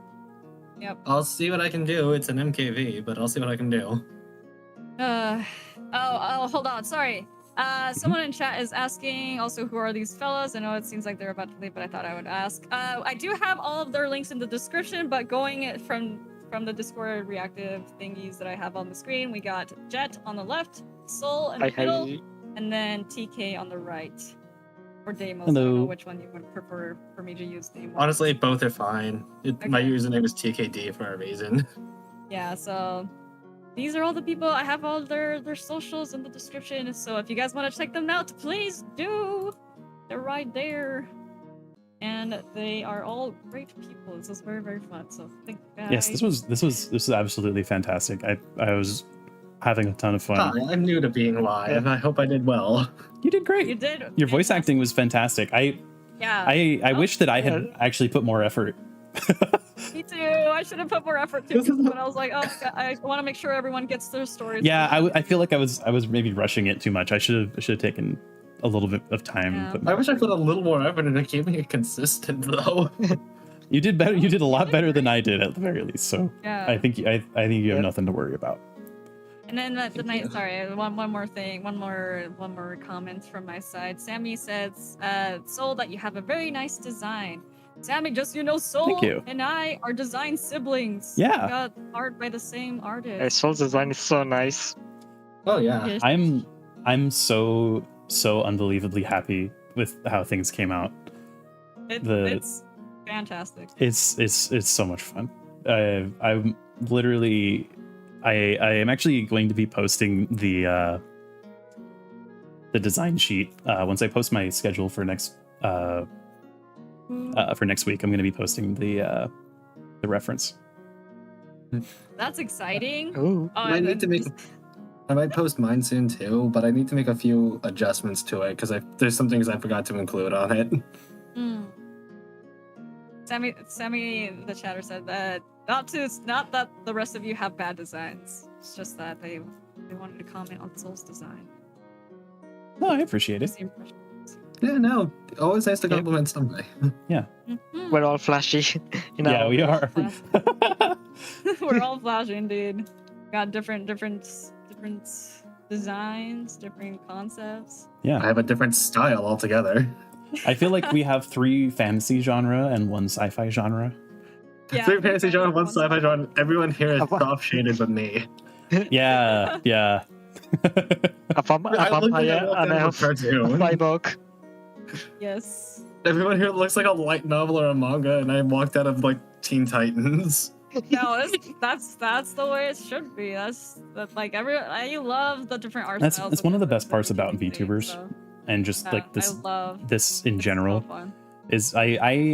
Yep. I'll see what I can do. It's an MKV, but I'll see what I can do. Hold on. Sorry. Someone in chat is asking also, who are these fellas? I know it seems like they're about to leave, but I thought I would ask. I do have all of their links in the description, but going from the Discord reactive thingies that I have on the screen, we got Jet on the left, Sol in the middle, and then TK on the right. Or Deimos. I don't know Hello. which one you would prefer for me to use. Deimos. Honestly, both are fine. My Okay. username is TKD for a reason. Yeah, so these are all the people. I have all their socials in the description. So if you guys want to check them out, please do. They're right there. And they are all great people. This was very, very fun. So thank you guys. Yes, this was absolutely fantastic. I was having a ton of fun. Hi, I'm new to being live. I hope I did well. You did great. You did. Your voice fantastic. acting was fantastic. Yeah. I wish that I had actually put more effort. Me too. I should have put more effort to it, but I was like, oh, I want to make sure everyone gets their stories. Yeah, I feel like I was maybe rushing it too much. I should have taken a little bit of time. Yeah. But I wish I put a little more effort into keeping it consistent, though. you did better. You did a lot better than I did, at the very least. So Yeah. I think you have Yeah. nothing to worry about. And then the night. Sorry, one more thing. One more comment from my side. Sammy says, Sol, that you have a very nice design. Sammy, just Sol Thank you. and I are design siblings. Yeah. We got art by the same artist. Soul's design is so nice. Oh, yeah. Yes. I'm so unbelievably happy with how things came out. It's fantastic. It's so much fun. I'm literally I am actually going to be posting the design sheet once I post my schedule for next week. I'm going to be posting the reference. That's exciting. Ooh. Oh, I and need to make. I might post mine soon too, but I need to make a few adjustments to it because there's some things I forgot to include on it. Mm. Sammy, the chatter said that not that the rest of you have bad designs. It's just that they wanted to comment on Sol's design. No, I appreciate it. Just the impression. Yeah, no, always nice to compliment somebody. Mhm. We're all flashy. Yeah, we are. We're all flashy indeed. Got different designs, different concepts. I Yeah, have a different style altogether. I feel like we have 3 fantasy genre and 1 sci-fi genre. Yeah, 3 fantasy genre, 1 sci-fi genre. Everyone here is soft shaded but me. Yeah, yeah. A vampire and a cartoon. cyborg. Yes. Everyone here looks like a light novel or a manga, and I walked out of like Teen Titans. No, that's the way it should be. That's like I love the different art That's styles. one of the within best parts about gaming scene, VTubers, so, and just yeah, like this I love this in it's general so fun. is I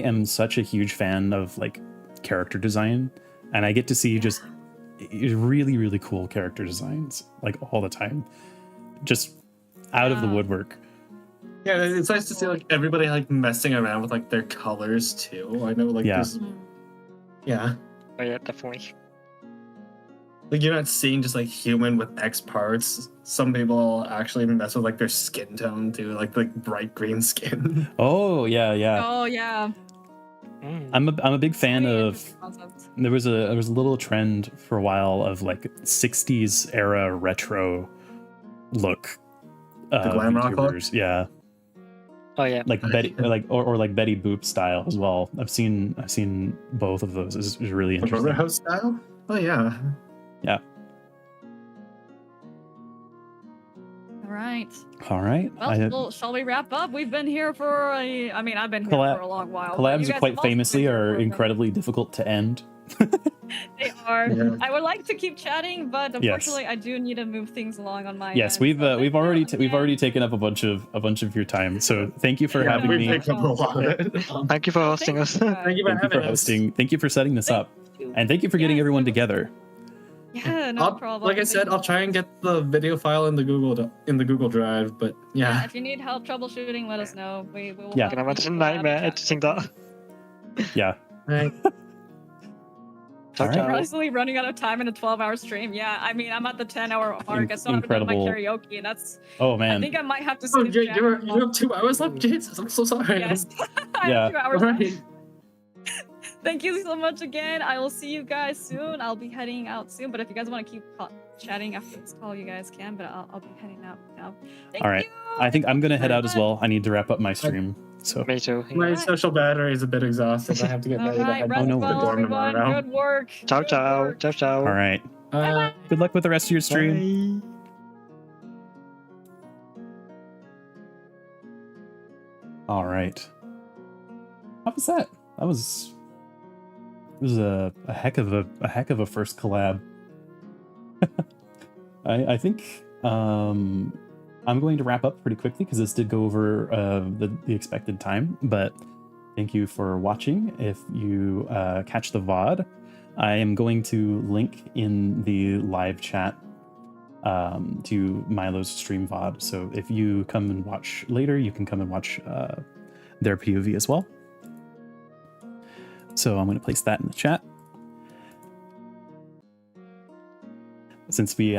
am such a huge fan of like character design, and I get to see just really, really cool character designs like all the time, just out of the Yeah. woodwork. Yeah, it's nice to see like everybody like messing around with like their colors too. I know like Yeah. there's Mhm. yeah. Oh yeah, definitely. Like you're not seeing just like human with X parts. Some people actually mess with like their skin tone too, like bright green skin. Oh yeah, yeah. Oh yeah. Mm. I'm a big fan Really of. interesting concept. There was a little trend for a while of like 60s era retro look. The glam rock look? VTubers. Yeah, Oh yeah. like Betty, or like Betty Boop style as well. I've seen both of those. It's really The interesting. Brother House style? Oh yeah. All right. right. All right. Well, shall we wrap up? We've been here for I mean, I've been here for a long while. but you Collabs guys quite have also been famously here are for a minute. incredibly difficult to end. They are. Yeah. I would like to keep chatting, but unfortunately, I do need to move things along on my Yes, end. we've so we've thank already you we've already again. taken up a bunch of your time. So thank you for Yeah, having we me. picked up a lot of it. Thank you for hosting us. Thank you for Thank you for having us. hosting. Thank you for setting this Thank up, and thank you for getting Yes, everyone it was- together. Yeah, no problem. Like I Thank said, you I'll try and get the video file in the Google Drive. But yeah, if you need help troubleshooting, let us know. We will. Yeah. Can I help imagine a you nightmare chat. editing that? Yeah. Right. Ciao, All right. ciao. Constantly running out of time in a 12-hour stream. Yeah, I mean, I'm at the 10-hour mark. I still haven't done my Incredible. karaoke, and that's. Oh I man. think I might have to Oh, skip. you chatting. have 2 hours left. Jesus, I'm so sorry. Yes, I Yeah. have 2 hours. Alright. left. Thank you so much again. I will see you guys soon. I'll be heading out soon, but if you guys want to keep chatting after this call, you guys can. But I'll be heading out now. Thank All right. you. I think I'm gonna head out as well. I need to wrap up my stream. So Me too. My Alright. social battery is a bit exhausted. I have to get ready to Alright, head rest no back to the worries. well, dorm everyone. tomorrow. Good work. Ciao, Good ciao. work. Ciao, ciao. all right. Bye. Good luck with the rest of your stream. Bye. All right. How was that? That was. It was a heck of a first collab. I think I'm going to wrap up pretty quickly because this did go over the expected time. But thank you for watching. If you catch the VOD, I am going to link in the live chat to Milo's stream VOD. So if you come and watch later, you can come and watch their POV as well. So I'm going to place that in the chat. Since we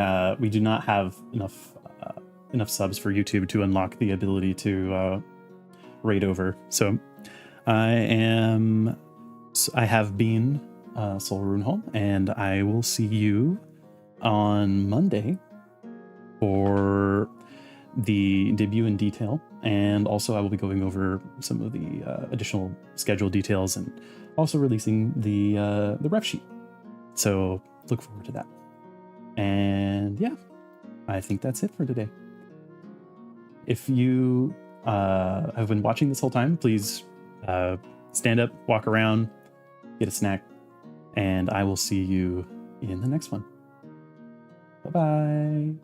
do not have enough subs for YouTube to unlock the ability to raid over, so I have been Sol Runeholm, and I will see you on Monday for the debut in detail, and also I will be going over some of the additional schedule details and also releasing the ref sheet. So look forward to that. And yeah, I think that's it for today. If you have been watching this whole time, please stand up, walk around, get a snack, and I will see you in the next one. Bye-bye.